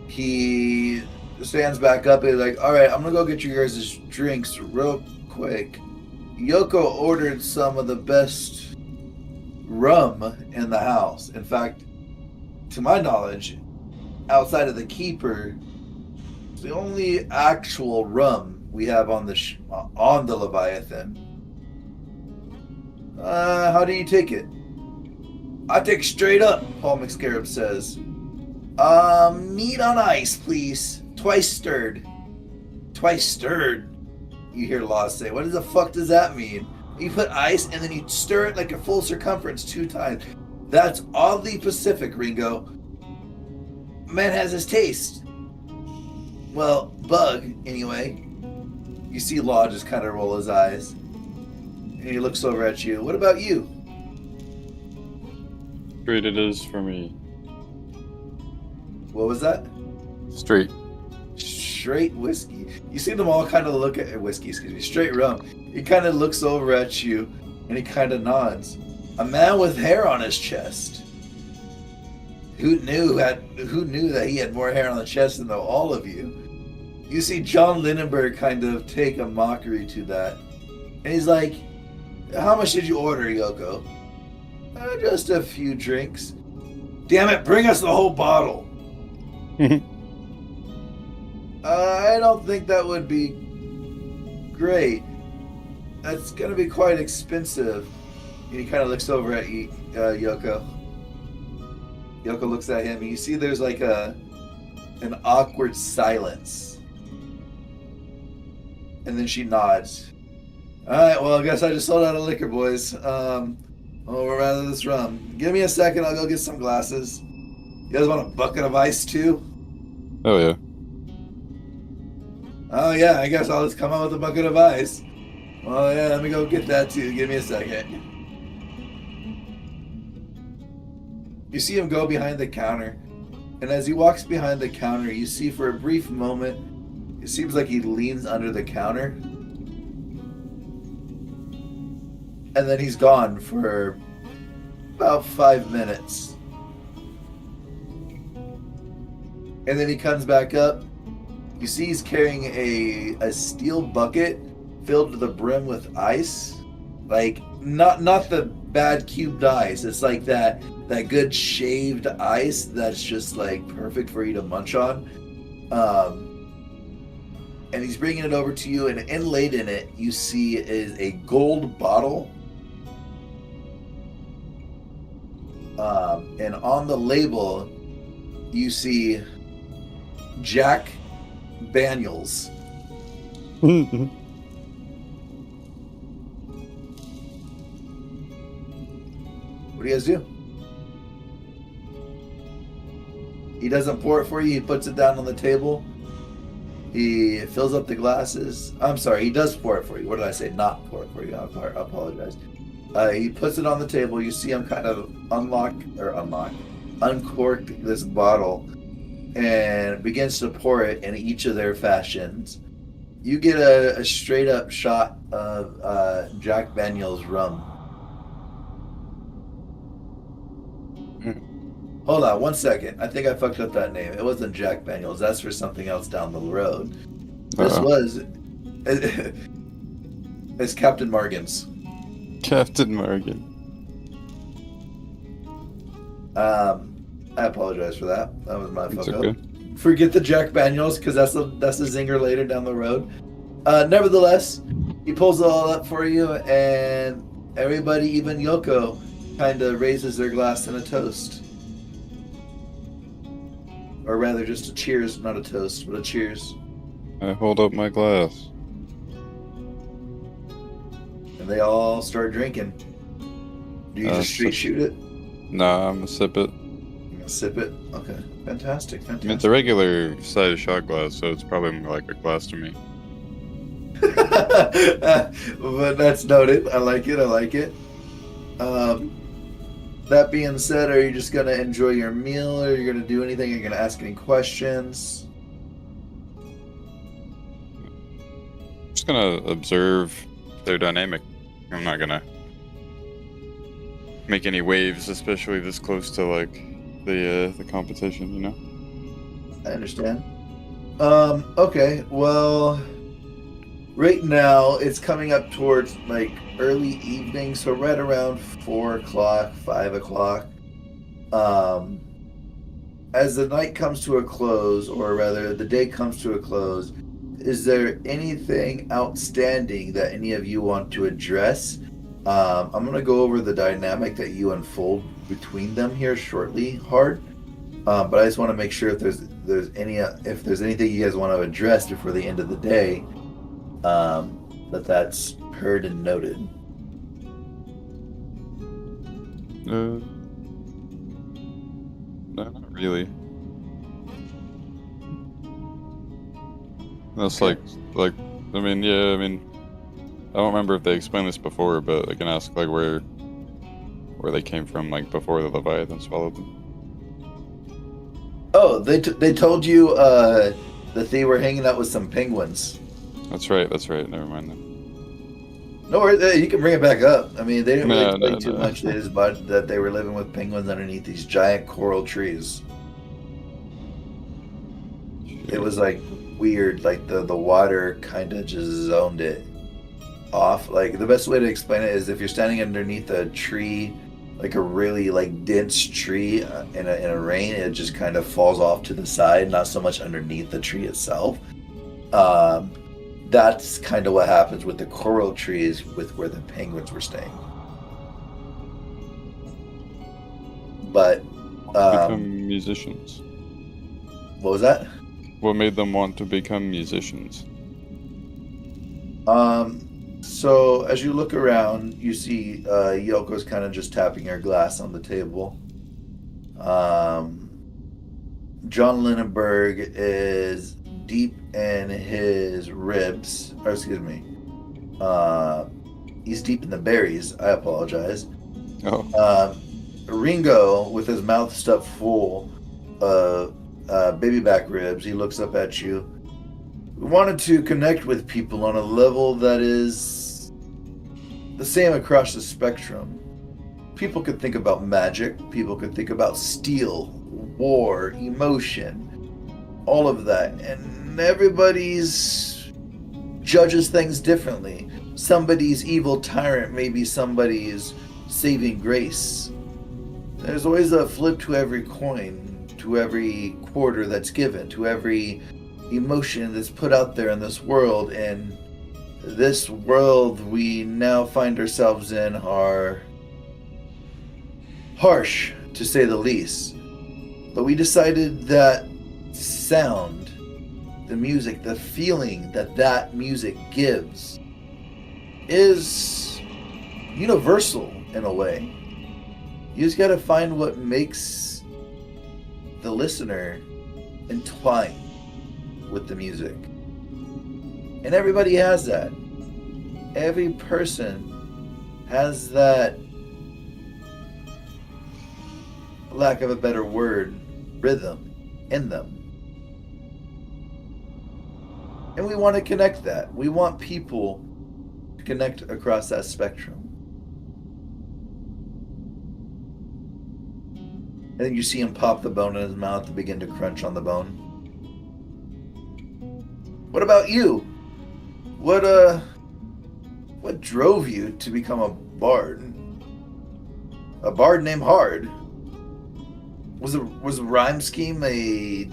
he stands back up and he's like, all right, I'm going to go get you guys' drinks real quick. Yoko ordered some of the best rum in the house. In fact, to my knowledge, outside of the keeper, it's the only actual rum we have on the Leviathan. How do you take it? I take straight up, Paul McScarab says. Meat on ice, please. Twice stirred. Twice stirred. You hear Law say, what the fuck does that mean? You put ice and then you stir it like a full circumference 2 times. That's oddly Pacific, Ringo. Man has his taste. Well, Bug, anyway. You see Law just kind of roll his eyes. And he looks over at you. What about you? Straight it is for me. What was that? Straight. Straight whiskey. You see them all kind of look at whiskey, excuse me, straight rum. He kind of looks over at you and he kind of nods. A man with hair on his chest. Who knew that he had more hair on the chest than all of you? You see John Lindenberg kind of take a mockery to that. And he's like, how much did you order, Yoko? Just a few drinks. Damn it, bring us the whole bottle. I don't think that would be great. That's going to be quite expensive. And he kind of looks over at Yoko. Yoko looks at him, and you see there's like an awkward silence. And then she nods. All right, well, I guess I just sold out of liquor, boys. We're out of this rum. Give me a second, I'll go get some glasses. You guys want a bucket of ice, too? Oh, yeah. Oh, yeah, I guess I'll just come out with a bucket of ice. Well, yeah, let me go get that, too. Give me a second. You see him go behind the counter. And as he walks behind the counter, you see for a brief moment, it seems like he leans under the counter. And then he's gone for about 5 minutes. And then he comes back up. You see he's carrying a steel bucket filled to the brim with ice. Like, not the bad cubed ice. It's like that good shaved ice that's just like perfect for you to munch on. And he's bringing it over to you, and inlaid in it you see is a gold bottle. And on the label you see Jack Daniels. What do you guys do? He doesn't pour it for you. He puts it down on the table. He fills up the glasses. I'm sorry, he does pour it for you. What did I say? Not pour it for you. I apologize. He puts it on the table. You see him kind of uncork this bottle and begins to pour it in each of their fashions. You get a straight up shot of Jack Daniels rum. Hold on 1 second. I think I fucked up that name. It wasn't Jack Daniels. That's for something else down the road. This was... It's Captain Morgan's. Captain Morgan. I apologize for that. That was my fuck up. Okay. Forget the Jack Daniels, because that's a zinger later down the road. Nevertheless, he pulls it all up for you, and everybody, even Yoko, kind of raises their glass in a toast. Or rather, just a cheers, not a toast, but a cheers. I hold up my glass. And they all start drinking. Do you just straight shoot it? Nah, I'm gonna sip it. You're gonna sip it? Okay. Fantastic. I mean, it's a regular size shot glass, so it's probably more like a glass to me. But that's noted. I like it. That being said, are you just going to enjoy your meal, or are you going to do anything? Are you going to ask any questions? I'm just gonna observe their dynamic. I'm not gonna make any waves, especially this close to like the competition, you know? I understand. Okay, well, right now it's coming up towards like early evening, so right around 4 o'clock, 5 o'clock. As the night comes to a close, or rather the day comes to a close, is there anything outstanding that any of you want to address? I'm going to go over the dynamic that you unfold between them here shortly, Hard. But I just want to make sure if there's anything you guys want to address before the end of the day, that's heard and noted. No, not really. That's Okay. I mean, yeah, I mean, I don't remember if they explained this before, but I can ask like where they came from, like before the Leviathan swallowed them. Oh, they told you that they were hanging out with some penguins. That's right. Never mind then. No worries, you can bring it back up. I mean, they didn't really No, explain no, too no. much. They just bought that they were living with penguins underneath these giant coral trees. It was like weird, like the water kind of just zoned it off. Like the best way to explain it is if you're standing underneath a tree, like a really like dense tree in a rain, it just kind of falls off to the side, not so much underneath the tree itself. That's kind of what happens with the coral trees with where the penguins were staying. But Become musicians. what was that? What made them want to become musicians? So as you look around, you see Yoko's kind of just tapping her glass on the table. John Lindenberg is deep in his ribs, or excuse me, he's deep in the berries. I apologize. Oh, Ringo, with his mouth stuffed full of baby back ribs, he looks up at you. We wanted to connect with people on a level that is the same across the spectrum. People could think about magic, people could think about steel, war, emotion, all of that. And everybody's judges things differently. Somebody's evil tyrant may be somebody's saving grace. There's always a flip to every coin, to every quarter that's given, to every emotion that's put out there in this world. And this world we now find ourselves in are harsh, to say the least. But we decided that sound, the music, the feeling that music gives is universal in a way. You just gotta find what makes the listener entwine with the music. And everybody has that. Every person has that, lack of a better word, rhythm in them. And we want to connect that. We want people to connect across that spectrum. And then you see him pop the bone in his mouth and begin to crunch on the bone. What about you? What drove you to become a bard? A bard named Hard? Was the rhyme scheme a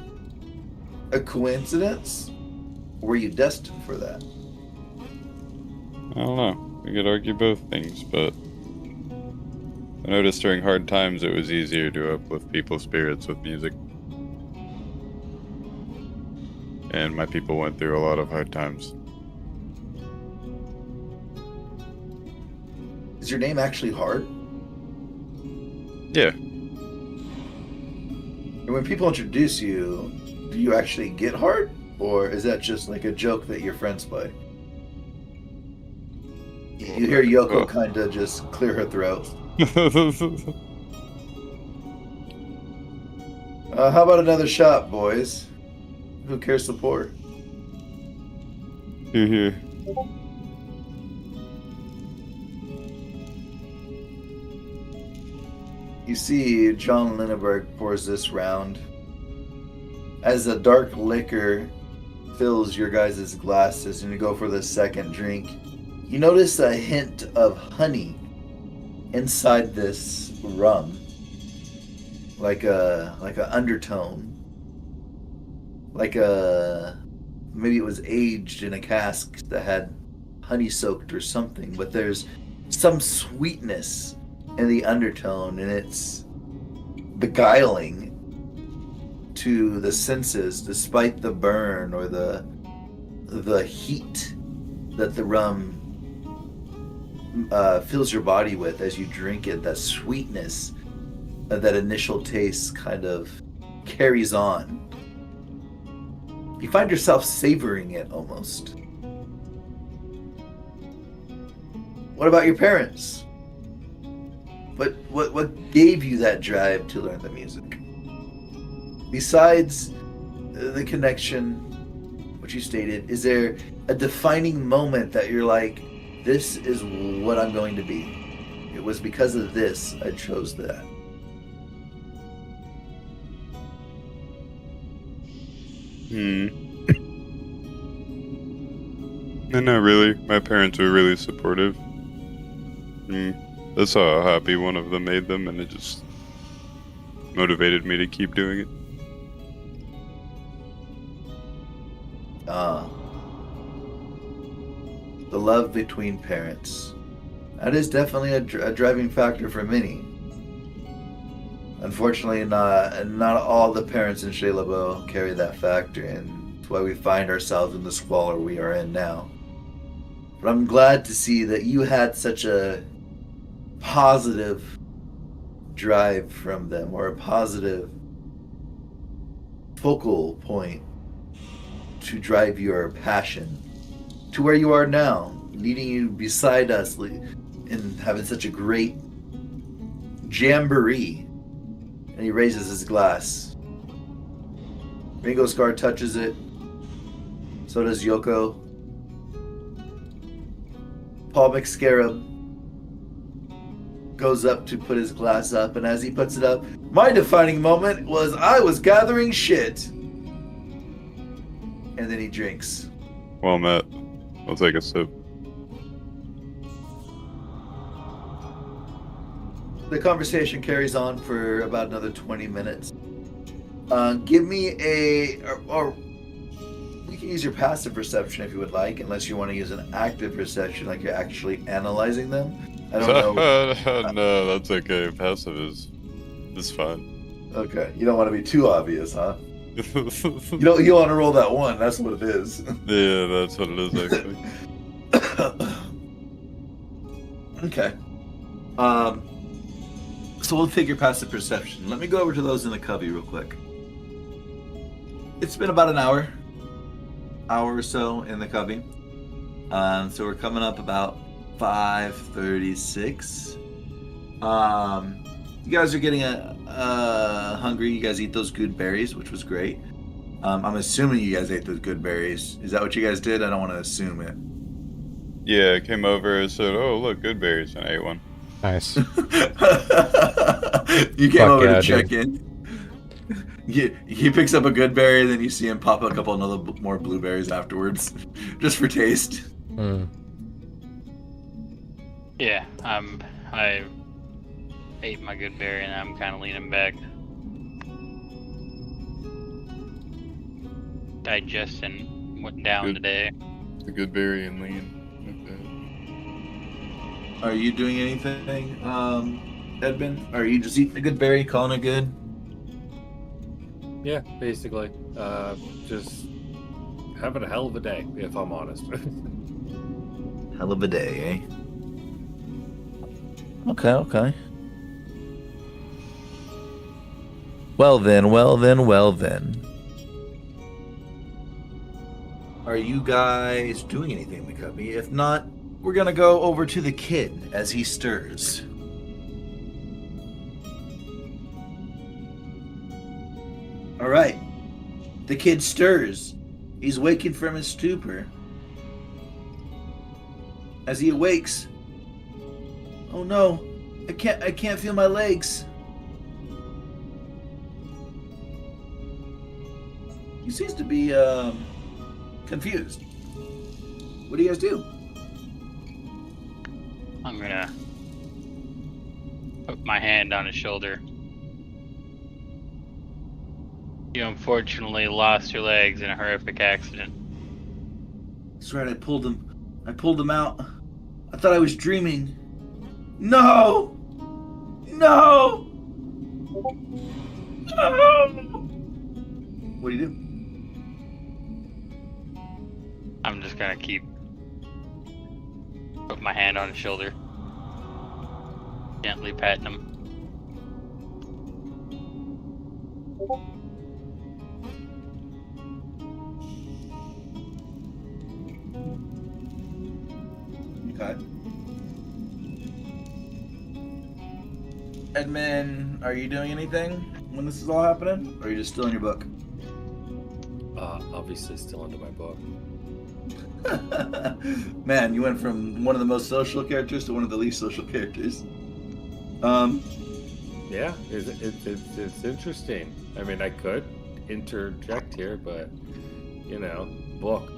coincidence? Or were you destined for that? I don't know. We could argue both things, but I noticed during hard times it was easier to uplift people's spirits with music. And my people went through a lot of hard times. Is your name actually Hard? Yeah. And when people introduce you, do you actually get hard? Or is that just like a joke that your friends play? You hear Yoko kind of just clear her throat. How about another shot, boys? Who cares to pour? Here. You see John Lindenberg pours this round. As the dark liquor fills your guys' glasses and you go for the second drink, you notice a hint of honey inside this rum. Like a undertone. Maybe it was aged in a cask that had honey soaked or something, but there's some sweetness in the undertone and it's beguiling. to the senses, despite the burn or the heat that the rum fills your body with as you drink it. That sweetness, that initial taste kind of carries on. You find yourself savoring it almost. What about your parents? What gave you that drive to learn the music? Besides the connection, what you stated, is there a defining moment that you're like, this is what I'm going to be? It was because of this I chose that. No, not really. My parents were really supportive. That's how happy one of them made them, and it just motivated me to keep doing it. The love between parents. That is definitely a driving factor for many. Unfortunately, not all the parents in Chez Lebeau carry that factor, and it's why we find ourselves in the squalor we are in now. But I'm glad to see that you had such a positive drive from them, or a positive focal point to drive your passion to where you are now, leading you beside us and having such a great jamboree. And he raises his glass. Ringo Starr touches it. So does Yoko. Paul McScarab goes up to put his glass up, and as he puts it up, my defining moment was I was gathering shit. And then he drinks. Well met. I'll take a sip. The conversation carries on for about another 20 minutes. Give me or you can use your passive perception if you would like, unless you want to use an active perception, like you're actually analyzing them. I don't know. No, that's okay. Passive is fine. Okay, you don't want to be too obvious, huh? You want to roll that one. That's what it is. Yeah, that's what it is actually. Okay. So we'll take your passive perception. Let me go over to those in the cubby real quick. It's been about an hour or so in the cubby. So we're coming up about 5:36. You guys are getting hungry. You guys eat those good berries, which was great. I'm assuming you guys ate those good berries. Is that what you guys did? I don't want to assume it. Yeah, I came over and said, "Oh, look, good berries," and I ate one. Nice. You came Fuck over yeah, to check dude. in. He picks up a good berry, then you see him pop a couple more blueberries afterwards, just for taste. Yeah, I ate my good berry and I'm kind of leaning back. Digestion went down Good. today. The good berry and lean. Are you doing anything, Edmund? Are you just eating a good berry, calling it good? Yeah, basically. Just having a hell of a day, if I'm honest. Hell of a day, eh? Okay. Well then. Are you guys doing anything in the cubby? If not, we're gonna go over to the kid as he stirs. All right. The kid stirs. He's waking from his stupor. As he awakes, oh no, I can't feel my legs. He seems to be confused. What do you guys do? I'm gonna put my hand on his shoulder. You unfortunately lost your legs in a horrific accident. That's right, I pulled them out. I thought I was dreaming. No! What do you do? I'm just gonna keep put my hand on his shoulder, gently patting him. Okay. Edmund, are you doing anything when this is all happening? Or are you just still in your book? Obviously still into my book. Man, you went from one of the most social characters to one of the least social characters. Yeah, it's interesting. I mean, I could interject here, but, book.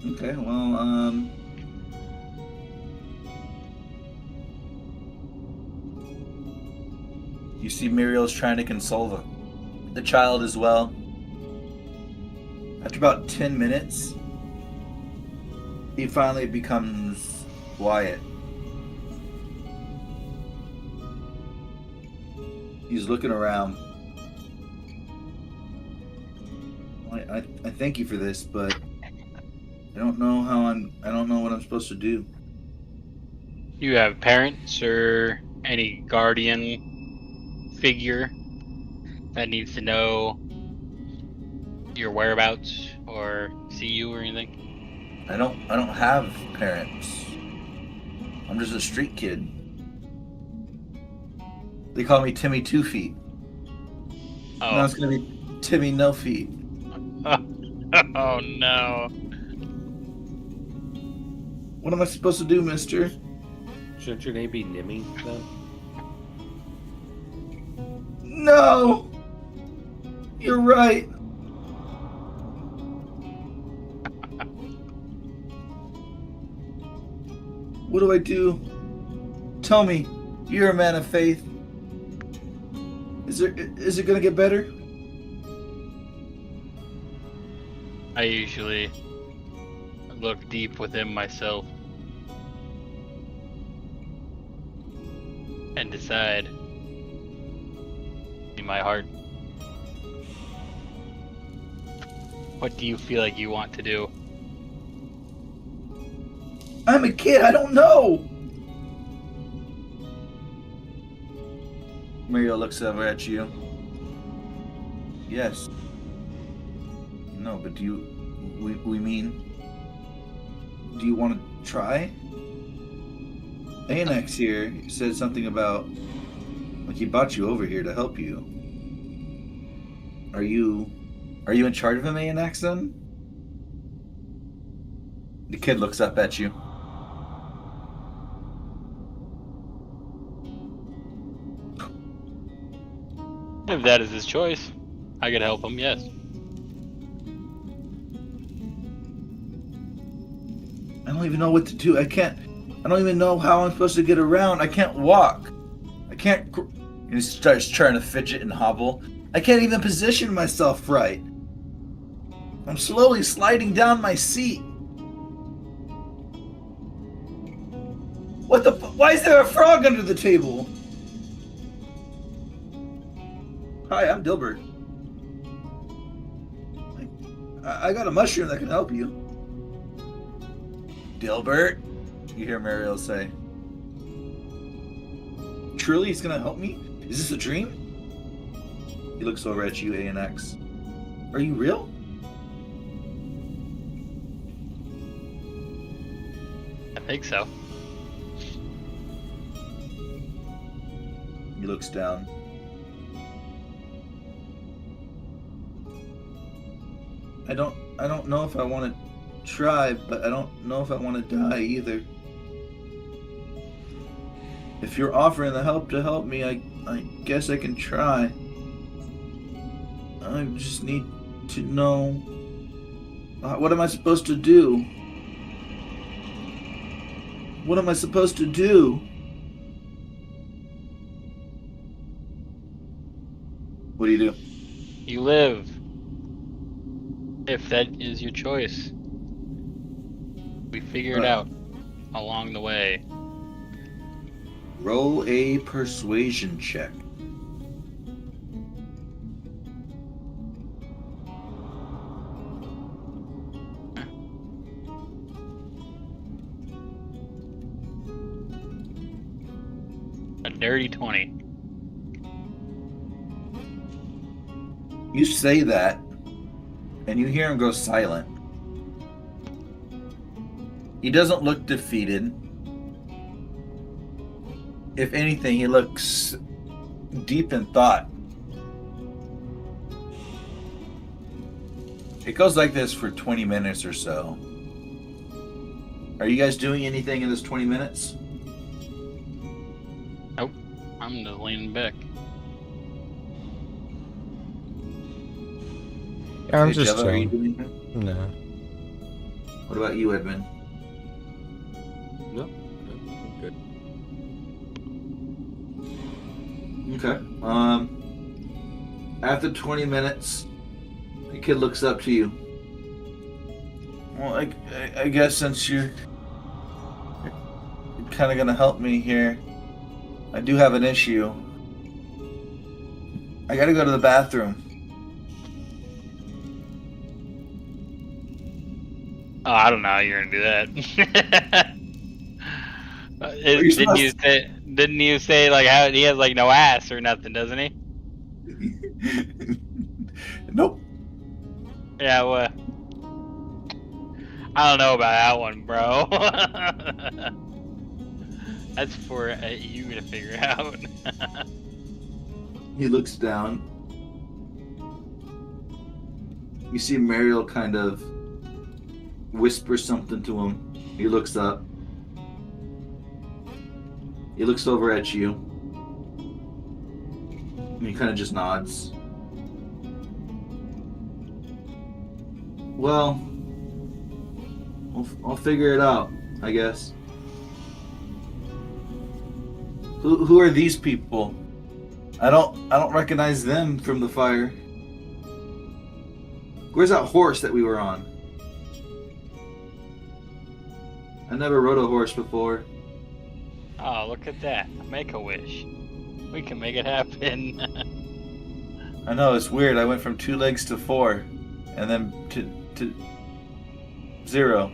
Okay, well, you see Muriel's trying to console the child as well. After about 10 minutes, he finally becomes quiet. He's looking around. I thank you for this, but I don't know I don't know what I'm supposed to do. You have parents or any guardian figure that needs to know your whereabouts or see you or anything? I don't have parents. I'm just a street kid. They call me Timmy 2 Feet. Now it's gonna be Timmy No Feet. Oh no. What am I supposed to do, mister? Shouldn't your name be Nimmy, then? No! You're right. What do I do? Tell me, you're a man of faith. Is it gonna get better? I usually look deep within myself and decide in my heart, what do you feel like you want to do? I'm a kid, I don't know! Mario looks over at you. Yes. No, but do you... We mean... Do you want to try? Anax here said something about... Like he brought you over here to help you. Are you in charge of him, Anax, then? The kid looks up at you. If that is his choice, I could help him, yes. I don't even know what to do. I don't even know how I'm supposed to get around. I can't walk. I can't... And he starts trying to fidget and hobble. I can't even position myself right. I'm slowly sliding down my seat. What the... Why is there a frog under the table? Hi, I'm Dilbert. I got a mushroom that can help you. Dilbert? You hear Mariel say. Truly he's gonna help me? Is this a dream? He looks over at you, ANX. Are you real? I think so. He looks down. I don't know if I want to try, but I don't know if I want to die either. If you're offering the help to help me, I guess I can try. I just need to know... what am I supposed to do? What am I supposed to do? What do you do? You live. If that is your choice. We figure it out along the way. Roll a persuasion check. dirty 20. You say that, and you hear him go silent. He doesn't look defeated. If anything, he looks deep in thought. It goes like this for 20 minutes or so. Are you guys doing anything in this 20 minutes? Nope. I'm just leaning back. Yeah, I'm Hey, just Jella, are you chilling. doing anything? No. What about you, Edmund? No, good. Okay. After 20 minutes, the kid looks up to you. Well, I guess since you're kind of gonna help me here, I do have an issue. I gotta go to the bathroom. Oh, I don't know how you're gonna do that. You're Didn't you say like how he has like no ass or nothing, doesn't he? Nope. Yeah, well, I don't know about that one, bro. That's for you to figure out. He looks down. You see Mariel kind of whisper something to him. He looks up. He looks over at you. And he kind of just nods. Well, I'll figure it out, I guess. Who are these people? I don't recognize them from the fire. Where's that horse that we were on? I never rode a horse before. Oh, look at that. Make a wish. We can make it happen. I know, it's weird. I went from 2 legs to 4, and then to 0.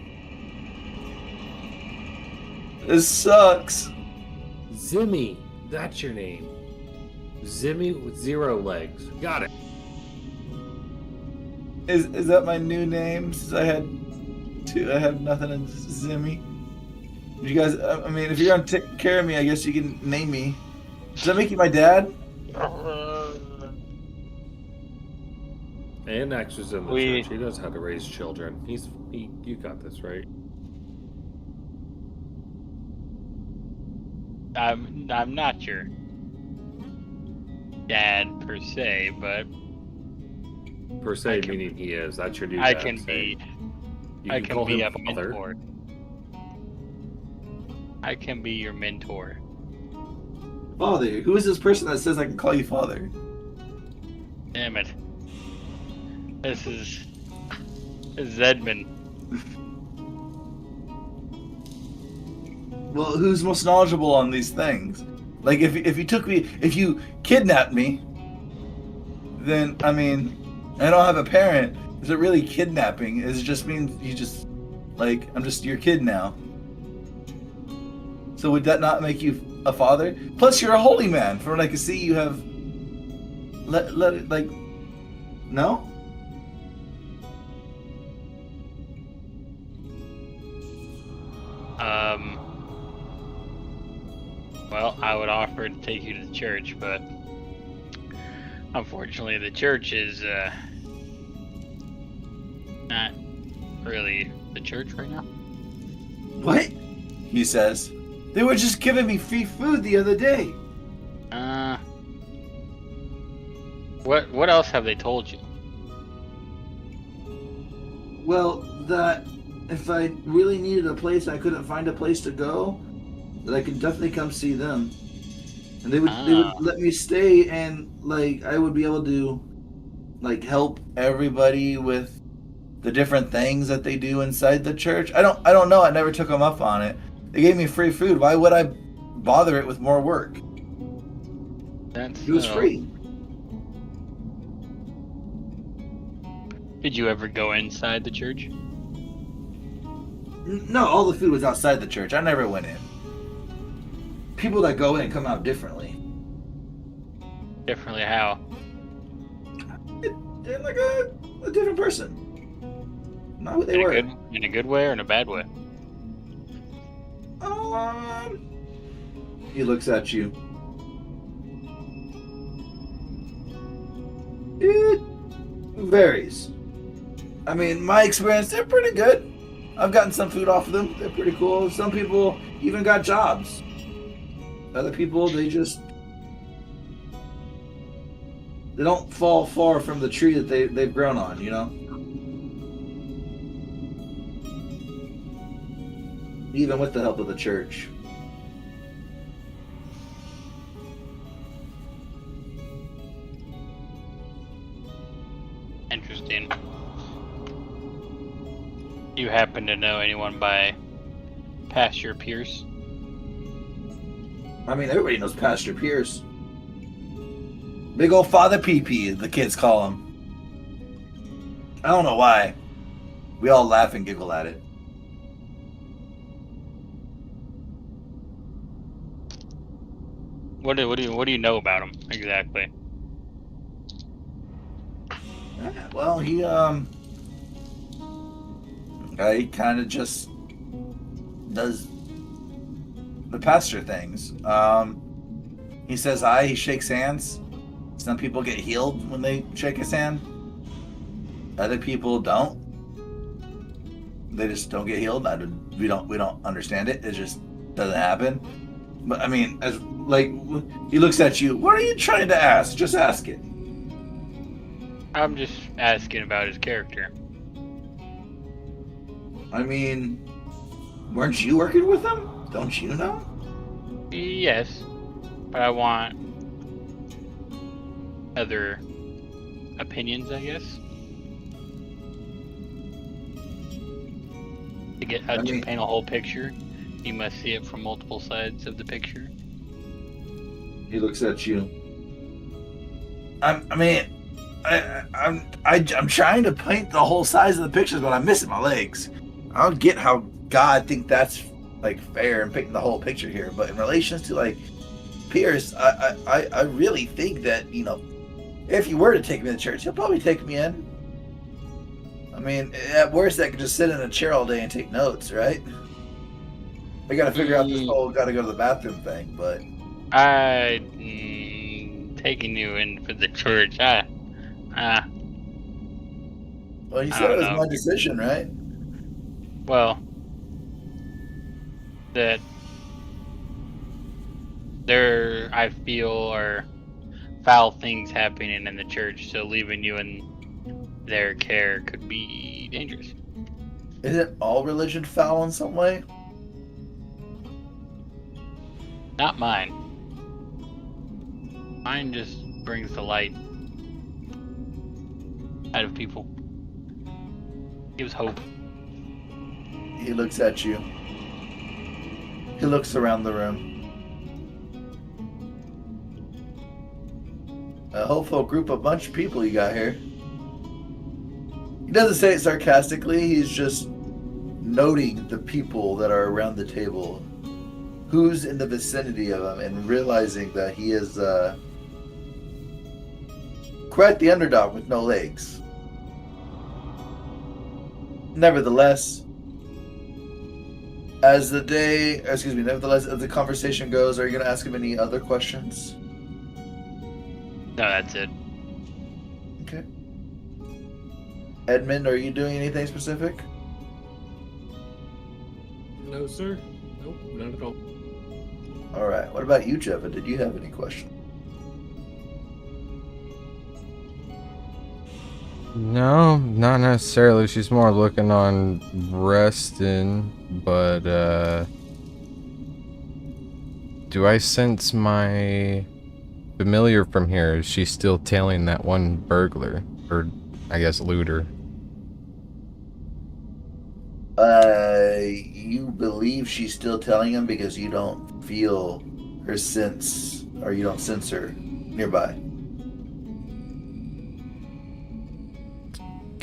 This sucks. Zimmy, that's your name. Zimmy with 0 legs. Got it. Is that my new name? Since I had 2, I have nothing in Zimmy. You guys, I mean, if you're gonna take care of me, I guess you can name me. Does that make you my dad? And Axe was in the church. He knows how to raise children. You got this, right? I'm not your dad per se, but Per se, meaning he is. That's your new I dad, can so be. You I can can call be him a father. mentor. I can be your mentor. Father? Who is this person that says I can call you father? Damn it. This is Edmund. Well, who's most knowledgeable on these things? Like, if you kidnapped me, then, I mean, I don't have a parent. Is it really kidnapping? Does it just mean you just, like, I'm just your kid now? So would that not make you a father? Plus, you're a holy man. From what I can see, you have, no? Well, I would offer to take you to the church, but unfortunately the church is not really the church right now. What? He says. They were just giving me free food the other day. What else have they told you? Well, that if I really needed a place, I couldn't find a place to go, that I could definitely come see them. And they would let me stay, and like I would be able to like help everybody with the different things that they do inside the church. I don't know. I never took them up on it. They gave me free food. Why would I bother it with more work? It was free. Did you ever go inside the church? No, all the food was outside the church. I never went in. people that go in come out differently. Differently how? They're like a different person. Not who they were. In a good way or in a bad way? He looks at you. It varies. I mean, my experience, they're pretty good. I've gotten some food off of them. They're pretty cool. Some people even got jobs. Other people, they don't fall far from the tree that they've grown on, you know? Even with the help of the church. Interesting. Do you happen to know anyone by Pastor Pierce? I mean, everybody knows Pastor Pierce. Big old Father PP, the kids call him. I don't know why. We all laugh and giggle at it. What do you know about him exactly? Well, he kind of just does the pastor things. He says hi, he shakes hands. Some people get healed when they shake his hand. Other people don't. They just don't get healed. We don't understand it. It just doesn't happen. But I mean, as like he looks at you. What are you trying to ask? Just ask it. I'm just asking about his character. I mean, weren't you working with him? Don't you know? Yes, but I want other opinions, I guess. To paint a whole picture, you must see it from multiple sides of the picture. He looks at you. I'm trying to paint the whole size of the pictures, but I'm missing my legs. I don't get how God think that's like fair and painting the whole picture here, but in relations to like Pierce, I really think that, you know, if you were to take me to church, he'll probably take me in. I mean, at worst, I could just sit in a chair all day and take notes, right? I gotta figure out this whole gotta go to the bathroom thing, but taking you in for the church, well, you said it was know. my decision, right? Well, that there, I feel, are foul things happening in the church, so leaving you in their care could be dangerous. Isn't all religion foul in some way? Not mine. Mine just brings the light out of people. Gives hope. He looks at you. He looks around the room. A hopeful bunch of people you got here. He doesn't say it sarcastically, he's just noting the people that are around the table. Who's in the vicinity of him, and realizing that he is quite the underdog with no legs. Nevertheless, as the conversation goes, are you going to ask him any other questions? No, that's it. Okay. Edmund, are you doing anything specific? No, sir. Nope, not at all. All right. What about you, Jeva? Did you have any questions? No, not necessarily. She's more looking on Reston, but do I sense my familiar from here? Is she still tailing that one burglar, or I guess looter? You believe she's still telling him because you don't feel her sense, or you don't sense her nearby.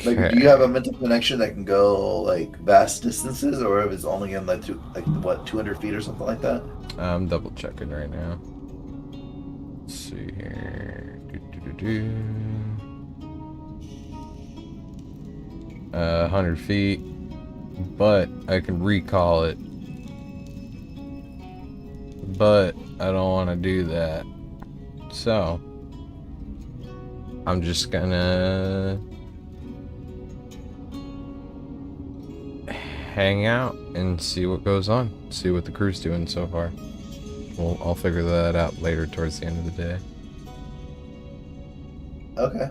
Like, do you have a mental connection that can go like vast distances, or if it's only in like 200 feet or something like that? I'm double checking right now. Let's see here. 100 feet, but I can recall it. But I don't want to do that. So I'm just gonna hang out and see what goes on. See what the crew's doing so far. I'll figure that out later towards the end of the day. Okay.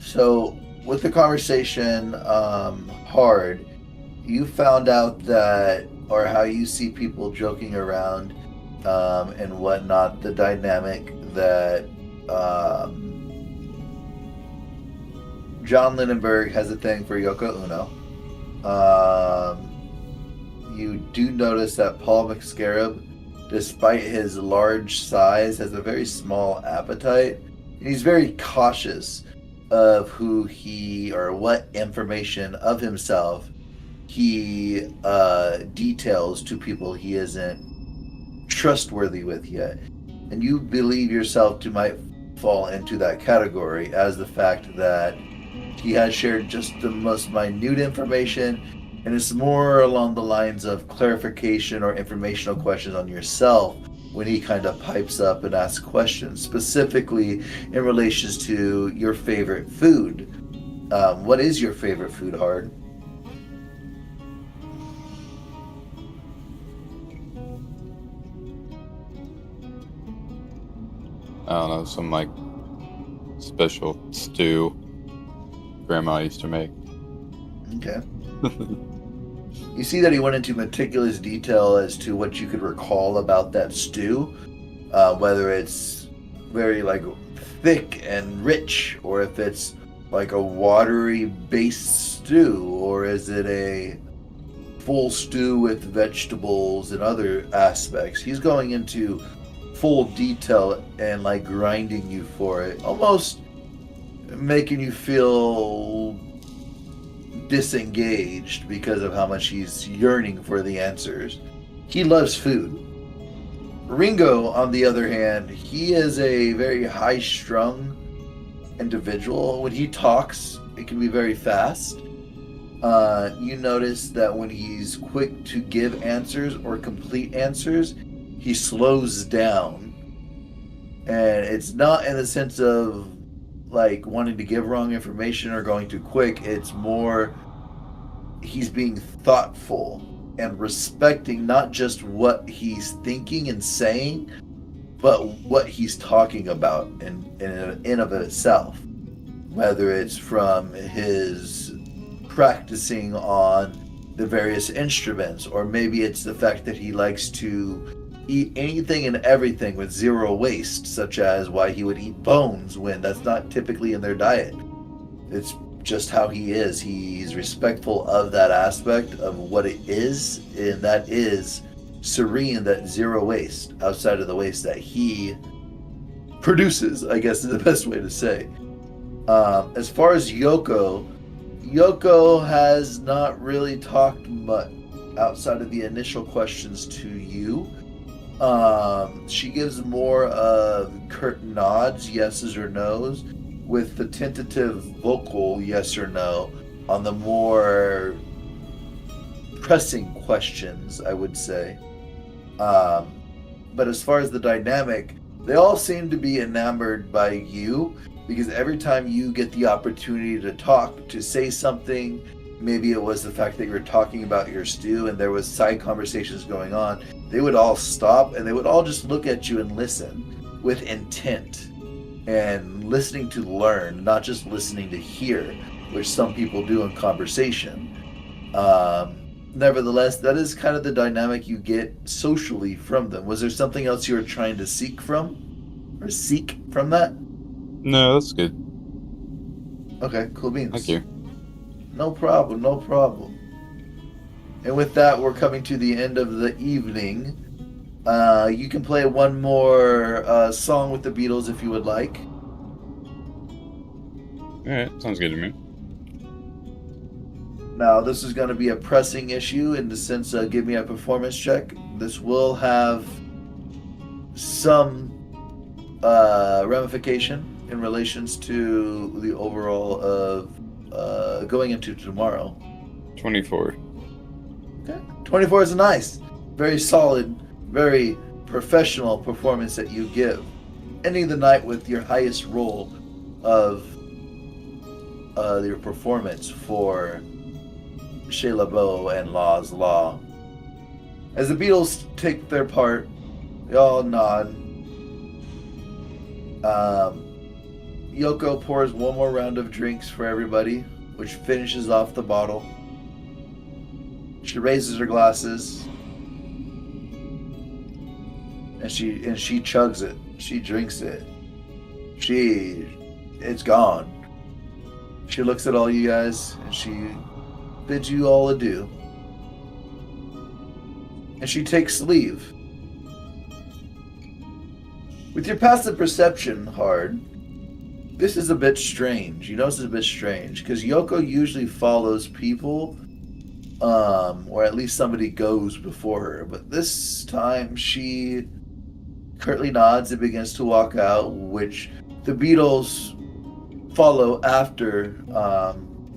So with the conversation, hard, you found out that, or how you see people joking around, and whatnot, the dynamic that, John Lindenberg has a thing for Yoko Ono. You do notice that Paul McScarab, despite his large size, has a very small appetite. And he's very cautious of who he, or what information of himself he details to people he isn't trustworthy with yet. And you believe yourself to might fall into that category, as the fact that he has shared just the most minute information, and it's more along the lines of clarification or informational questions on yourself when he kind of pipes up and asks questions, specifically in relation to your favorite food. What is your favorite food, Hard? I don't know, some like special stew Grandma used to make. Okay. You see that he went into meticulous detail as to what you could recall about that stew, whether it's very like thick and rich, or if it's like a watery based stew, or is it a full stew with vegetables and other aspects. He's going into full detail and like grinding you for it, almost making you feel disengaged because of how much he's yearning for the answers. He loves food. Ringo, on the other hand, he is a very high-strung individual. When he talks, it can be very fast. You notice that when he's quick to give answers or complete answers, he slows down. And it's not in the sense of like wanting to give wrong information or going too quick. It's more he's being thoughtful and respecting not just what he's thinking and saying, but what he's talking about in of itself. Whether it's from his practicing on the various instruments, or maybe it's the fact that he likes to eat anything and everything with zero waste, such as why he would eat bones when that's not typically in their diet. It's just how he is. He's respectful of that aspect of what it is, and that is serene, that zero waste outside of the waste that he produces, I guess is the best way to say. As far as Yoko has not really talked much outside of the initial questions to you. She gives more of curt nods, yeses or nos, with the tentative vocal yes or no on the more pressing questions, I would say. But as far as the dynamic, they all seem to be enamored by you, because every time you get the opportunity to talk, to say something, maybe it was the fact that you were talking about your stew and there was side conversations going on, they would all stop and they would all just look at you and listen with intent and listening to learn, not just listening to hear, which some people do in conversation. Nevertheless, that is kind of the dynamic you get socially from them. Was there something else you were trying to seek from that? No, that's good. Okay, cool beans. Thank you. No problem. And with that, we're coming to the end of the evening. You can play one more song with the Beatles if you would like. Alright, sounds good to me. Now, this is going to be a pressing issue in the sense of give me a performance check. This will have some ramification in relations to the overall of going into tomorrow. 24. Okay. 24 is a nice, very solid, very professional performance that you give. Ending the night with your highest roll of your performance for Chez LeBeau and Law's Law. As the Beatles take their part, they all nod. Yoko pours one more round of drinks for everybody, which finishes off the bottle. She raises her glasses, and she chugs it. She drinks it. It's gone. She looks at all you guys, and she bids you all adieu. And she takes leave. With your passive perception, Hard, this is a bit strange. You notice it's a bit strange, because Yoko usually follows people, or at least somebody goes before her. But this time, she curtly nods and begins to walk out, which the Beatles follow after,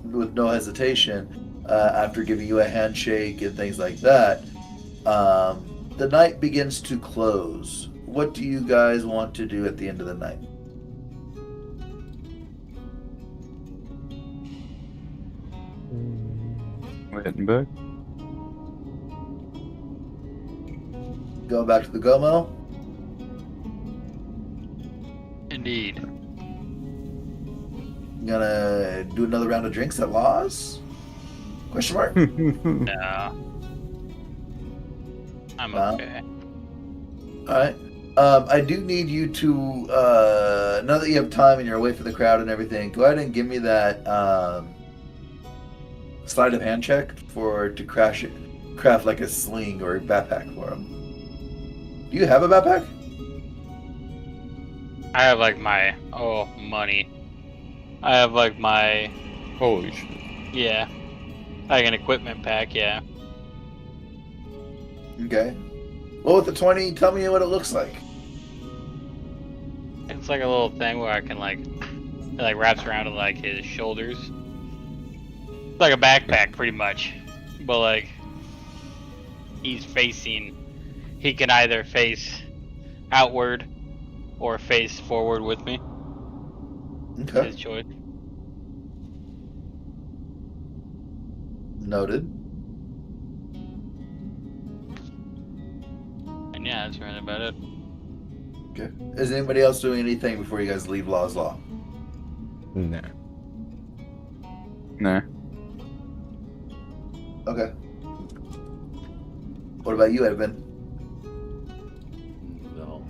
with no hesitation, after giving you a handshake and things like that. The night begins to close. What do you guys want to do at the end of the night? We're heading back. Going back to the Gomo? Indeed. Gonna do another round of drinks at Law's? Question mark? No. I'm No? okay. Alright. I do need you to, now that you have time and you're away from the crowd and everything, go ahead and give me that sleight of hand check to craft like a sling or a backpack for him. Do you have a backpack? I have like my money. I have like my Holy shit. yeah, like an equipment pack. Yeah. Okay. Well, with the 20, tell me what it looks like. It's like a little thing where I can it like wraps around to like his shoulders. It's like a backpack, pretty much. But like, he can either face outward or face forward with me. Okay. His choice. Noted. And yeah, that's really about it. Okay. Is anybody else doing anything before you guys leave Law's Law? Nah. Nah. Okay. What about you, Edvin? No.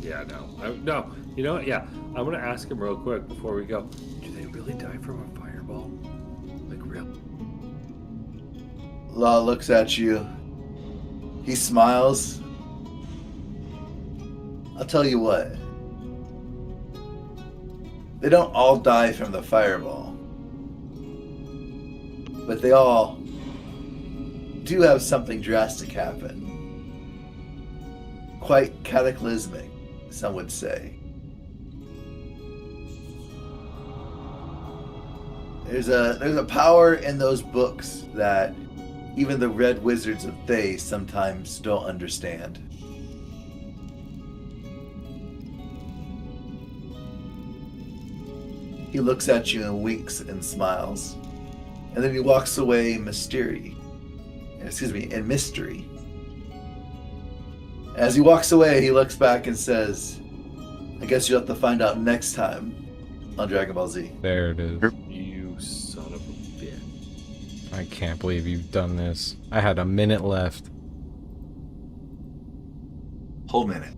Yeah, no. No. You know what? Yeah. I'm going to ask him real quick before we go. Do they really die from a fireball? Like, real? Law looks at you. He smiles. I'll tell you what. They don't all die from the fireball. But they all do have something drastic happen. Quite cataclysmic, some would say. There's a power in those books that even the Red Wizards of Thay sometimes don't understand. He looks at you and winks and smiles. And then he walks away in mystery. As he walks away, he looks back and says, I guess you'll have to find out next time on Dragon Ball Z. There it is. You son of a bitch. I can't believe you've done this. I had a minute left. Whole minute.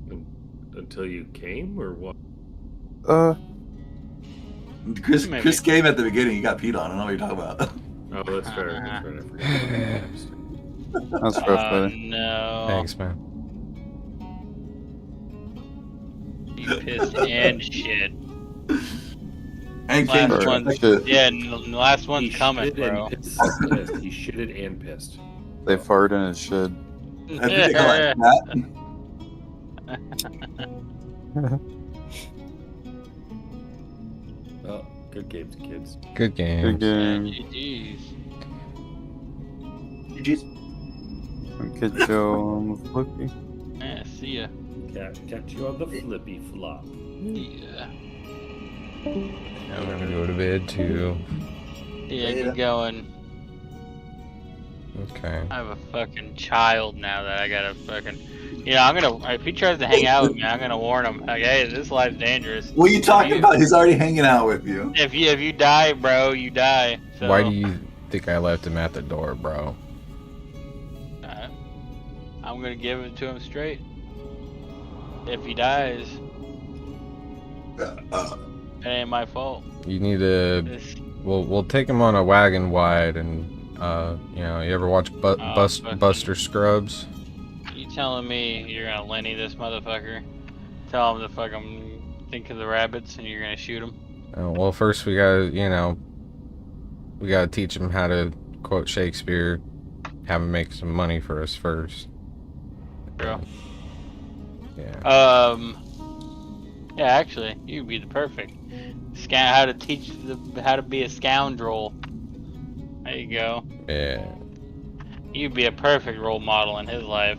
Until you came, or what? Chris came at the beginning. He got peed on. I don't know what you're talking about. Oh, that's fair. That's right. I forgot about that. That's rough, buddy. No. Thanks, man. You pissed and shit. And King Last Sorry. one's, Shit. yeah, the last one's He coming, shitted bro. and pissed. He shitted and pissed. They fart in his shed. I think I like that. Oh, good games, kids. Good game. Good game. GG's. GG's. Catch you on the flippy. Yeah, see ya. Catch you on the flippy flop. Yeah. I'm gonna go to bed too. Yeah, get going. Okay. I have a fucking child now that I gotta fucking. You know, I'm gonna. If he tries to hang out with me, I'm gonna warn him. Like, hey, this life's dangerous. What are you talking about? He's already hanging out with you. If you die, bro, you die. So, Why do you think I left him at the door, bro? I'm gonna give it to him straight. If he dies, it ain't my fault. You need to. This, We'll take him on a wagon wide, and you know, you ever watch fucking- Buster Scrubs? you telling me you're gonna Lenny this motherfucker? Tell him to fucking think of the rabbits, and you're gonna shoot him? Well, first we gotta, you know, we gotta teach him how to quote Shakespeare, have him make some money for us first. Bro. Yeah. Yeah, actually, you'd be the perfect. How to teach how to be a scoundrel. There you go. Yeah. You'd be a perfect role model in his life.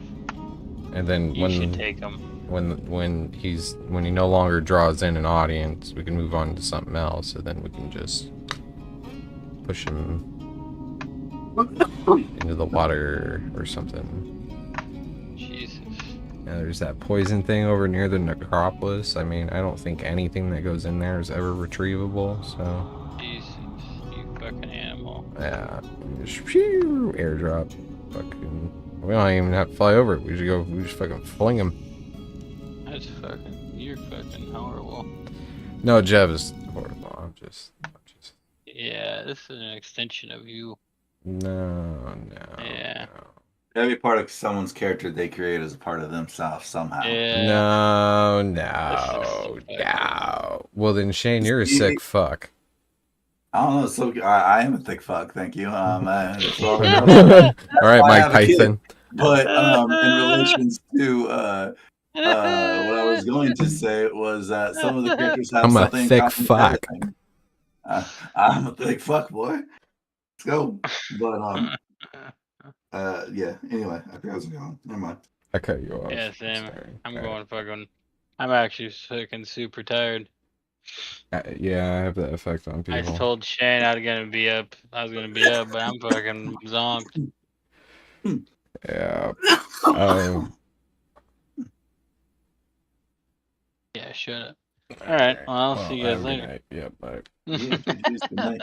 And then You should take him. when he no longer draws in an audience, we can move on to something else, and then we can just push him into the water or something. Jesus. Yeah, there's that poison thing over near the necropolis. I mean, I don't think anything that goes in there is ever retrievable, so Jesus. You fucking animal. yeah, just phew, airdrop. Fucking, we don't even have to fly over it. We just fucking fling him. That's fucking. You're fucking horrible. No, Jeff is horrible. I'm just. Yeah, this is an extension of you. No. Yeah. No. That'd be part of someone's character they create as a part of themselves somehow. Yeah. No. Well then, Shane, you're a sick fuck. I don't know. So I am a thick fuck. Thank you. That's all I All know. right, why I Mike have a kid. Tyson. But in relations to what I was going to say was that some of the characters have I'm a something in thick common with fuck. everything. I'm a thick fuck, boy. Let's go. But yeah. Anyway, I think I was going. Never mind. I cut you off. Yeah, same. Sorry. I'm All going fucking. I'm actually fucking super tired. right. Yeah, I have that effect on I people. told Shane I was gonna be up. but I'm fucking zonked. Yeah. Yeah, shut up. All right. Well, I'll see you guys have a good later. night. Yeah, bye. Yeah, good night.